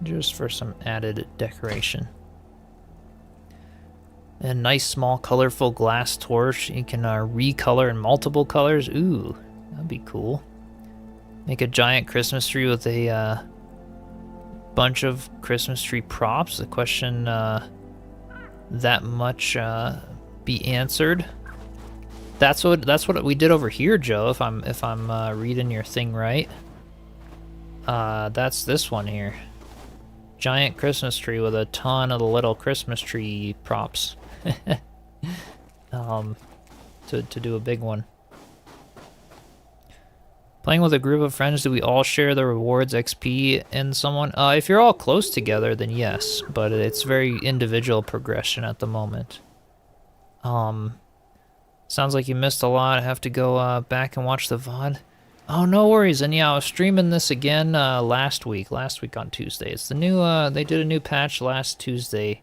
Just for some added decoration. A nice small colorful glass torch. You can recolor in multiple colors. Ooh, that'd be cool. Make a giant Christmas tree with a bunch of Christmas tree props. The question that much be answered. That's what we did over here, Joe. If I'm reading your thing right. That's this one here. Giant Christmas tree with a ton of the little Christmas tree props. To do a big one. Playing with a group of friends, do we all share the rewards, XP, and someone? If you're all close together, then yes, but it's very individual progression at the moment. Sounds like you missed a lot. I have to go back and watch the VOD. Oh, no worries. And yeah, I was streaming this again last week on Tuesday. It's the new, they did a new patch last Tuesday.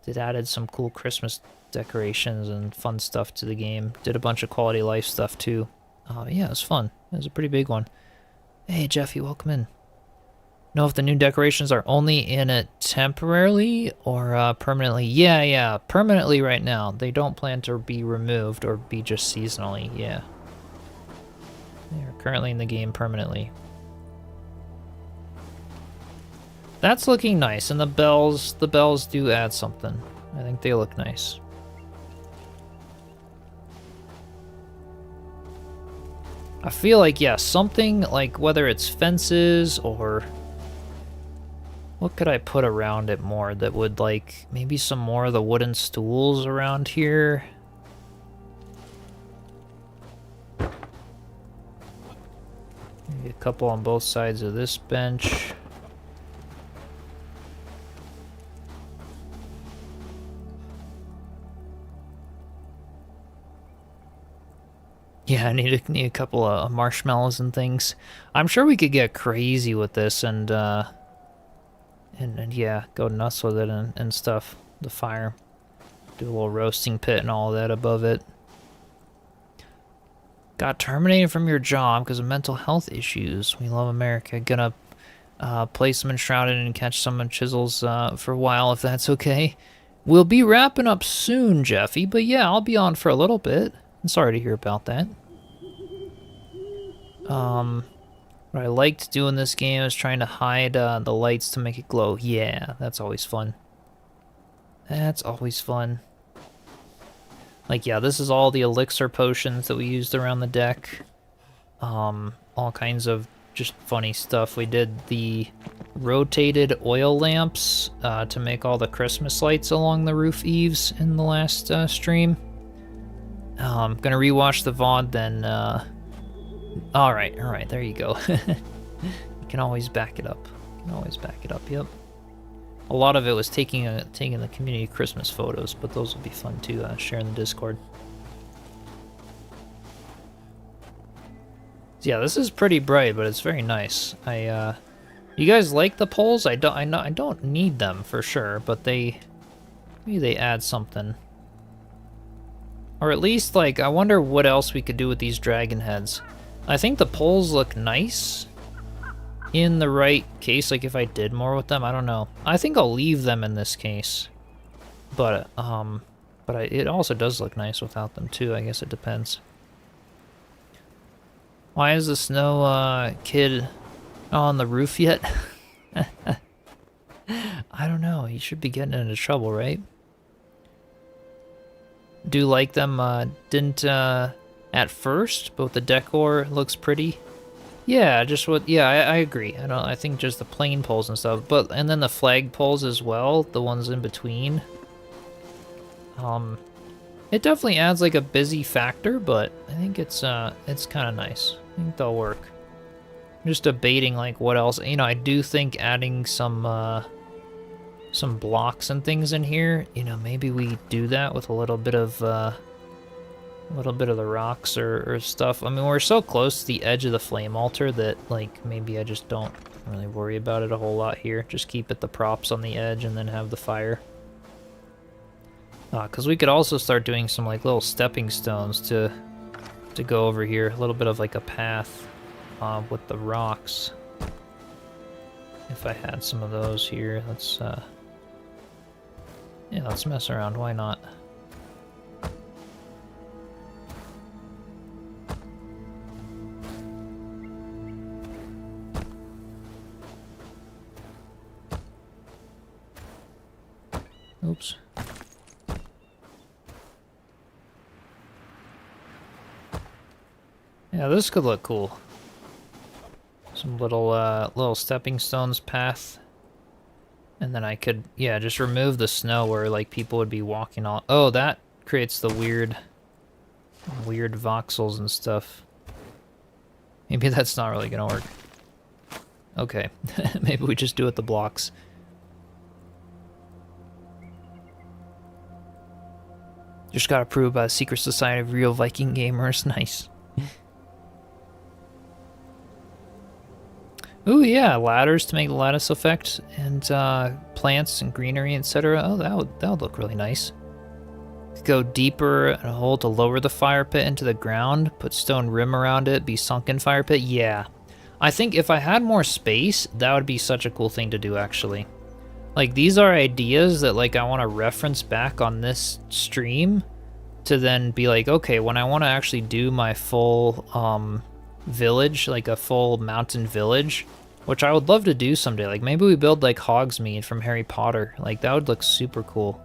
It added some cool Christmas decorations and fun stuff to the game. Did a bunch of quality of life stuff too. Yeah, it was fun. It was a pretty big one. Hey, Jeffy, welcome in. Know if the new decorations are only in it temporarily or permanently? Yeah, permanently right now. They don't plan to be removed or be just seasonally, yeah. They're currently in the game permanently. That's looking nice, and the bells do add something. I think they look nice. I feel like, yeah, something like whether it's fences or what could I put around it more that would like maybe some more of the wooden stools around here. Maybe a couple on both sides of this bench. Yeah, I need a couple of marshmallows and things. I'm sure we could get crazy with this and yeah, go nuts with it and stuff. The fire. Do a little roasting pit and all that above it. Got terminated from your job because of mental health issues. We love America. Gonna play some Enshrouded and catch some Chisels for a while if that's okay. We'll be wrapping up soon, Jeffy, but yeah, I'll be on for a little bit. I'm sorry to hear about that. What I liked doing this game is trying to hide the lights to make it glow. Yeah, that's always fun. That's always fun. Like, yeah, this is all the elixir potions that we used around the deck. All kinds of just funny stuff. We did the rotated oil lamps to make all the Christmas lights along the roof eaves in the last stream. Gonna rewatch the VOD then. All right, there you go. You can always back it up. Yep. A lot of it was taking the community Christmas photos, but those will be fun to share in the Discord. Yeah, this is pretty bright, but it's very nice. You guys like the poles? I don't need them for sure, but maybe they add something. Or at least, like, I wonder what else we could do with these dragon heads. I think the poles look nice in the right case, like if I did more with them, I don't know. I think I'll leave them in this case. But it also does look nice without them too, I guess it depends. Why is the snow kid on the roof yet? I don't know, he should be getting into trouble, right? Do like them, didn't at first, but the decor looks pretty. Yeah, I agree. I think just the plain poles and stuff, and then the flag poles as well, the ones in between. It definitely adds like a busy factor, but I think it's kind of nice. I think they'll work. I'm just debating like what else. You know, I do think adding some blocks and things in here. You know, maybe we do that with a little bit of the rocks or stuff. I mean, we're so close to the edge of the flame altar that, like, maybe I just don't really worry about it a whole lot here. Just keep it the props on the edge and then have the fire. Because we could also start doing some, like, little stepping stones to go over here. A little bit of, like, a path with the rocks. If I had some of those here, let's mess around. Why not? Oops. Yeah, this could look cool. Some little stepping stones path. And then I could, yeah, just remove the snow where, like, people would be walking on. Oh, that creates the weird voxels and stuff. Maybe that's not really gonna work. Okay, maybe we just do it the blocks. Just got approved by the Secret Society of Real Viking Gamers. Nice. Ooh, yeah, ladders to make the lattice effect, and plants and greenery, etc. Oh, that would look really nice. Go deeper and a hole to lower the fire pit into the ground. Put stone rim around it. Be sunken fire pit. Yeah, I think if I had more space, that would be such a cool thing to do. Actually, like these are ideas that like I want to reference back on this stream to then be like, okay, when I want to actually do my full village, like a full mountain village, which I would love to do someday. Like maybe we build like Hogsmeade from Harry Potter. Like that would look super cool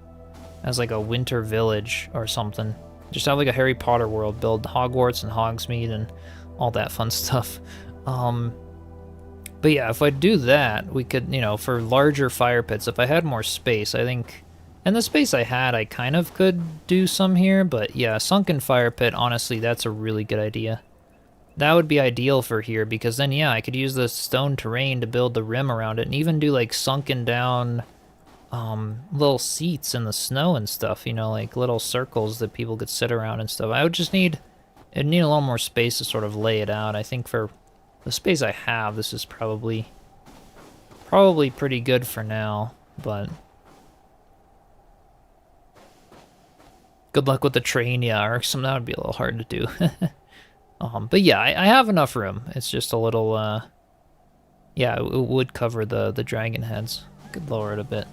as like a winter village or something. Just have like a Harry Potter world, build Hogwarts and Hogsmeade and all that fun stuff. But yeah, if I do that, we could, you know, for larger fire pits, if I had more space, I think, and the space I had, I kind of could do some here, but yeah, sunken fire pit, honestly, that's a really good idea. That would be ideal for here, because then, yeah, I could use the stone terrain to build the rim around it, and even do, like, sunken down little seats in the snow and stuff, you know, like little circles that people could sit around and stuff. I would just need, it'd need a little more space to sort of lay it out. I think for the space I have, this is probably pretty good for now, but good luck with the train, yeah, or some that would be a little hard to do. But yeah, I have enough room. It's just a little, yeah, it would cover the dragon heads. Could lower it a bit.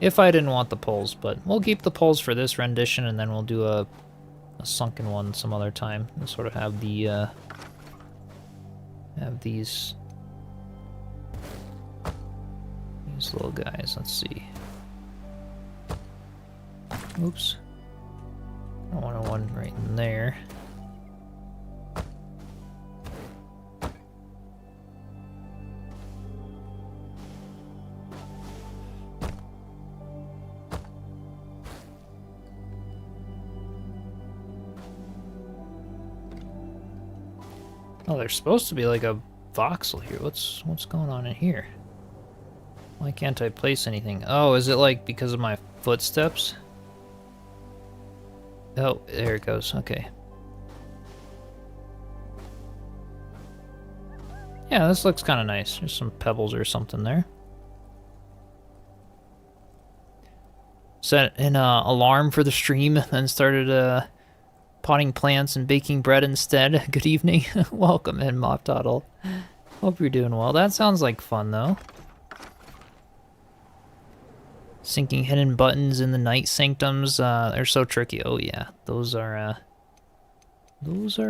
If I didn't want the poles, but we'll keep the poles for this rendition, and then we'll do a sunken one some other time. We'll sort of have the, have these little guys. Let's see. Oops. I want one right in there. Oh, there's supposed to be like a voxel here. What's going on in here? Why can't I place anything? Oh, is it like because of my footsteps? Oh, there it goes. Okay. Yeah, this looks kind of nice. There's some pebbles or something there. Set an alarm for the stream, and then started potting plants and baking bread instead. Good evening. Welcome in, Mop Toddle. Hope you're doing well. That sounds like fun, though. Sinking hidden buttons in the night sanctums. They're so tricky. Oh, yeah. Those are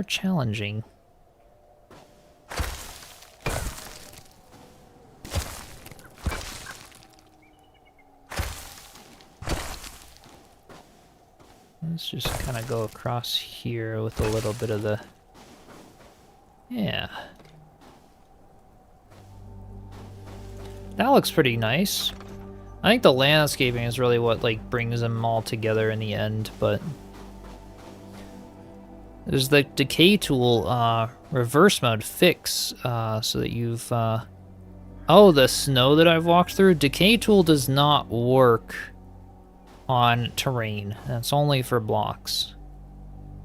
challenging. Let's just kind of go across here with a little bit of the... Yeah. That looks pretty nice. I think the landscaping is really what, like, brings them all together in the end, but... There's the decay tool, reverse mode fix, so that you've, Oh, the snow that I've walked through? Decay tool does not work on terrain. That's only for blocks.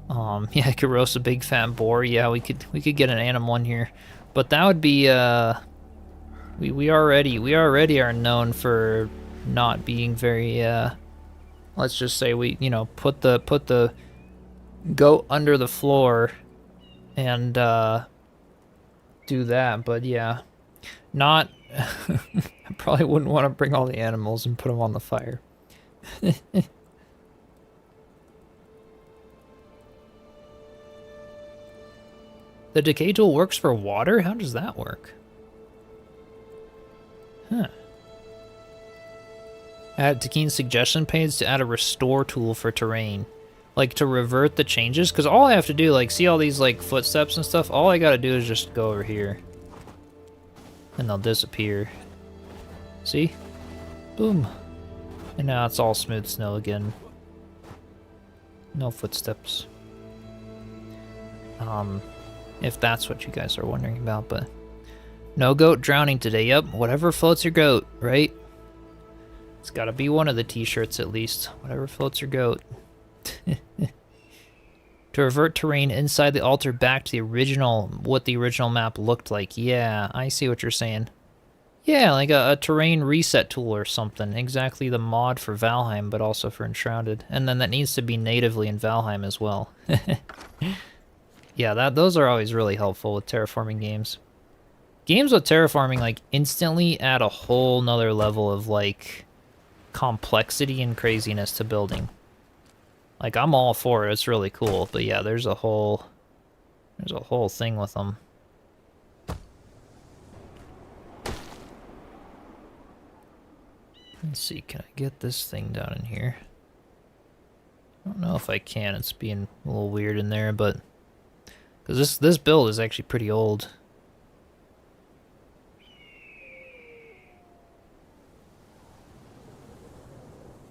Yeah, I could roast a big fat boar. Yeah, we could get an animal in here, but that would be we already are known for not being very let's just say we, you know, put the goat under the floor and do that, but yeah, not I probably wouldn't want to bring all the animals and put them on the fire. The decay tool works for water? How does that work? Huh. Add Takeen's suggestion page to add a restore tool for terrain. Like to revert the changes? Because all I have to do, like, see all these like footsteps and stuff? All I gotta do is just go over here. And they'll disappear. See? Boom. And now it's all smooth snow again. No footsteps. If that's what you guys are wondering about, but... No goat drowning today, yep. Whatever floats your goat, right? It's gotta be one of the t-shirts at least. Whatever floats your goat. To revert terrain inside the altar back to the original, what the original map looked like. Yeah, I see what you're saying. Yeah, like a terrain reset tool or something. Exactly the mod for Valheim, but also for Enshrouded. And then that needs to be natively in Valheim as well. Yeah, those are always really helpful with terraforming games. Games with terraforming, like, instantly add a whole nother level of, like, complexity and craziness to building. Like, I'm all for it. It's really cool. But yeah, there's a whole thing with them. Let's see, can I get this thing down in here? I don't know if I can. It's being a little weird in there, but because this build is actually pretty old.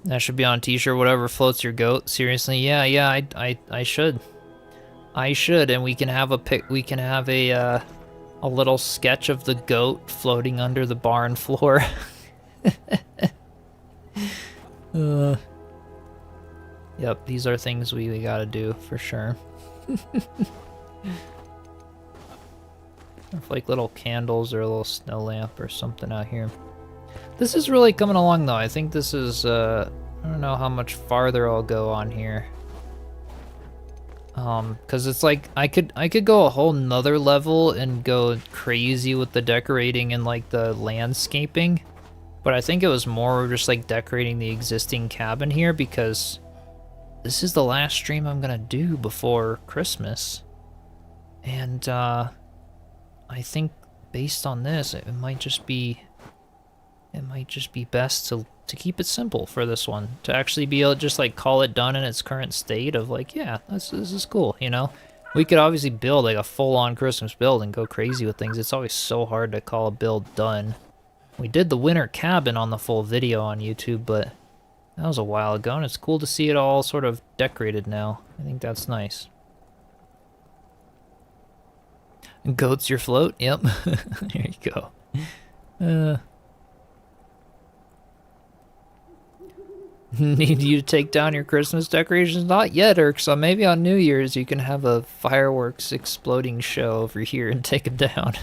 That should be on a t-shirt, whatever floats your goat. Seriously, yeah, I should. I should, and we can have a little sketch of the goat floating under the barn floor. Yep, these are things we gotta do for sure. Like little candles or a little snow lamp or something out here. This is really coming along though. I think this is I don't know how much farther I'll go on here. Cause it's like I could go a whole nother level and go crazy with the decorating and like the landscaping. But I think it was more just like decorating the existing cabin here because this is the last stream I'm gonna do before Christmas. And I think based on this, it might just be best to keep it simple for this one. To actually be able to just like call it done in its current state of like, yeah, this is cool, you know? We could obviously build like a full-on Christmas build and go crazy with things. It's always so hard to call a build done. We did the winter cabin on the full video on YouTube, but that was a while ago, and it's cool to see it all sort of decorated now. I think that's nice. Goats your float? Yep. There you go. Need you to take down your Christmas decorations? Not yet, Irk, so maybe on New Year's you can have a fireworks exploding show over here and take them down.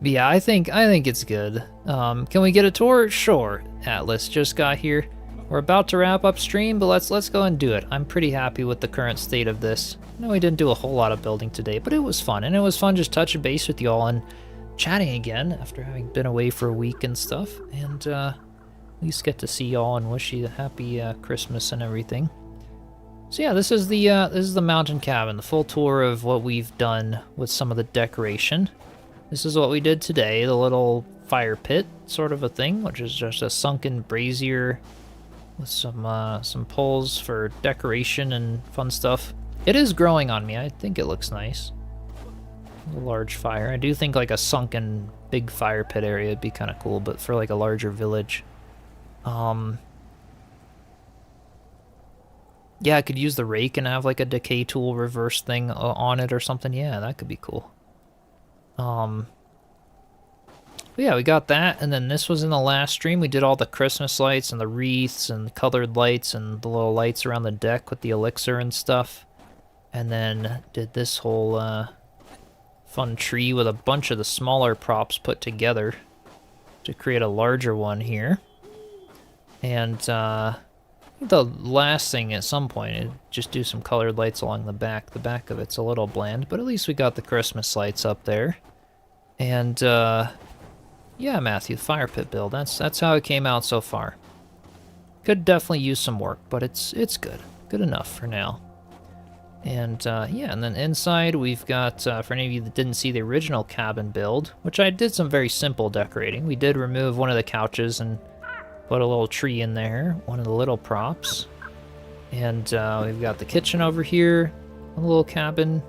Yeah, I think it's good. Can we get a tour? Sure. Atlas just got here. We're about to wrap up stream, but let's go and do it. I'm pretty happy with the current state of this. I know we didn't do a whole lot of building today, but it was fun, and it was fun just touching base with y'all and chatting again after having been away for a week and stuff, and at least get to see y'all and wish you a happy Christmas and everything. So yeah, this is the mountain cabin, the full tour of what we've done with some of the decoration. This is what we did today, the little fire pit sort of a thing, which is just a sunken brazier with some poles for decoration and fun stuff. It is growing on me. I think it looks nice. A large fire. I do think like a sunken big fire pit area would be kind of cool, but for like a larger village. Yeah, I could use the rake and have like a decay tool reverse thing on it or something. Yeah, that could be cool. But yeah, we got that, and then this was in the last stream. We did all the Christmas lights and the wreaths and colored lights and the little lights around the deck with the elixir and stuff. And then did this whole fun tree with a bunch of the smaller props put together to create a larger one here. And the last thing at some point is just do some colored lights along the back. The back of it's a little bland, but at least we got the Christmas lights up there. And yeah, Matthew, fire pit build. That's how it came out so far. Could definitely use some work, but it's good. Good enough for now. And yeah, and then inside we've got, for any of you that didn't see the original cabin build, which I did some very simple decorating. We did remove one of the couches and put a little tree in there, one of the little props. And we've got the kitchen over here, a little cabin,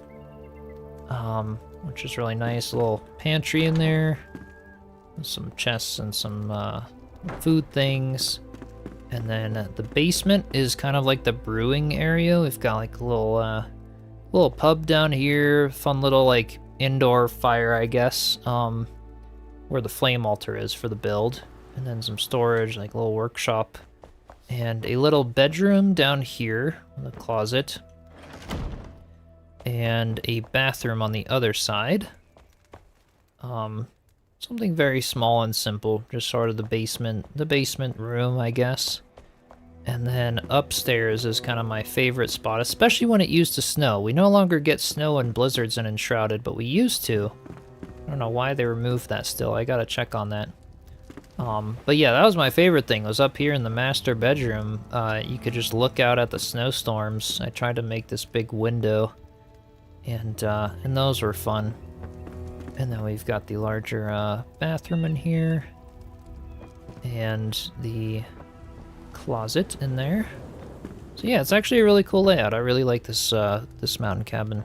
which is really nice. A little pantry in there, some chests and some food things. And then the basement is kind of like the brewing area. We've got like a little pub down here, fun little like indoor fire, I guess, where the flame altar is for the build. And then some storage, like a little workshop and a little bedroom down here, the closet, and a bathroom on the other side. Something very small and simple, just sort of the basement room, I guess. And then upstairs is kind of my favorite spot, especially when it used to snow. We no longer get snow and blizzards in Enshrouded, but we used to. I don't know why they removed that still. I gotta check on that. But yeah, that was my favorite thing, was up here in the master bedroom. You could just look out at the snowstorms. I tried to make this big window, and those were fun. And then we've got the larger bathroom in here, and the closet in there. So yeah, it's actually a really cool layout. I really like this this mountain cabin.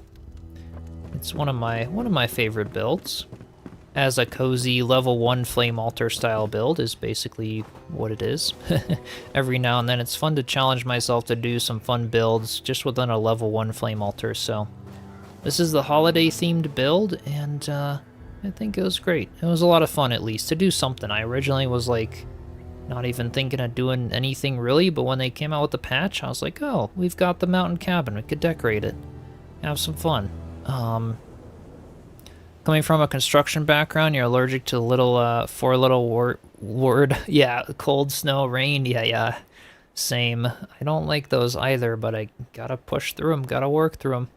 It's one of my favorite builds. As a cozy level 1 flame altar style build is basically what it is. Every now and then it's fun to challenge myself to do some fun builds just within a level 1 flame altar. So this is the holiday themed build, and I think it was great. It was a lot of fun, at least, to do something. I originally was like not even thinking of doing anything really, but when they came out with the patch, I was like, oh, we've got the mountain cabin. We could decorate it, have some fun. Coming from a construction background, you're allergic to little four-letter word. Yeah, cold, snow, rain. Yeah. Same. I don't like those either, but I gotta push through them, gotta work through them.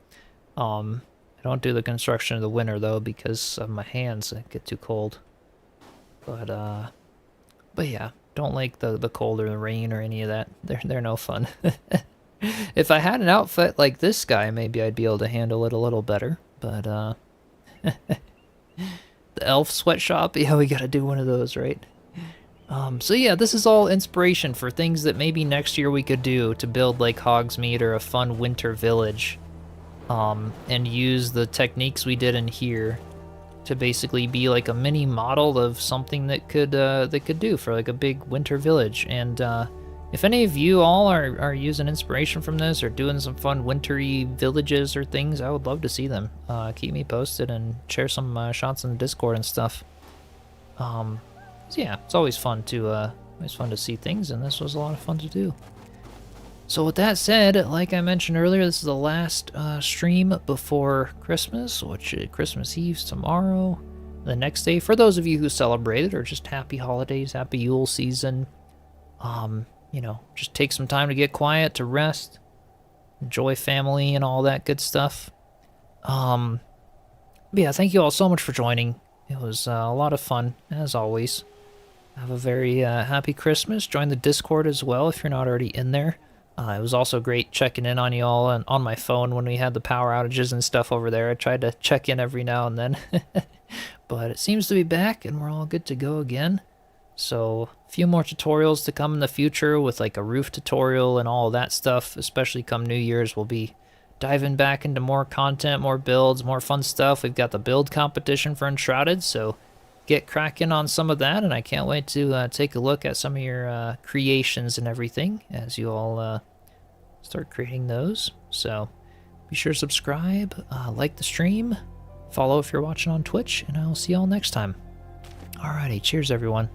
I don't do the construction in the winter, though, because of my hands. They get too cold. But yeah, don't like the cold or the rain or any of that. They're no fun. If I had an outfit like this guy, maybe I'd be able to handle it a little better, but the elf sweatshop, yeah, we gotta do one of those, right? So yeah, this is all inspiration for things that maybe next year we could do to build like Hogsmeade or a fun winter village, and use the techniques we did in here to basically be like a mini model of something that could do for like a big winter village. And if any of you all are using inspiration from this or doing some fun wintry villages or things, I would love to see them. Keep me posted and share some shots in the Discord and stuff. So yeah, it's always fun to see things, and this was a lot of fun to do. So with that said, like I mentioned earlier, this is the last stream before Christmas, which Christmas Eve's tomorrow. The next day, for those of you who celebrated, or just happy holidays, happy Yule season. You know, just take some time to get quiet, to rest, enjoy family and all that good stuff. But yeah, thank you all so much for joining. It was a lot of fun, as always. Have a very happy Christmas. Join the Discord as well if you're not already in there. It was also great checking in on you all and on my phone when we had the power outages and stuff over there. I tried to check in every now and then. But it seems to be back, and we're all good to go again. So a few more tutorials to come in the future with like a roof tutorial and all that stuff, especially come New Year's. We'll be diving back into more content, more builds, more fun stuff. We've got the build competition for Enshrouded, so get cracking on some of that, and I can't wait to take a look at some of your creations and everything as you all start creating those. So be sure to subscribe, like the stream, follow if you're watching on Twitch, and I'll see y'all next time. Alrighty, cheers everyone.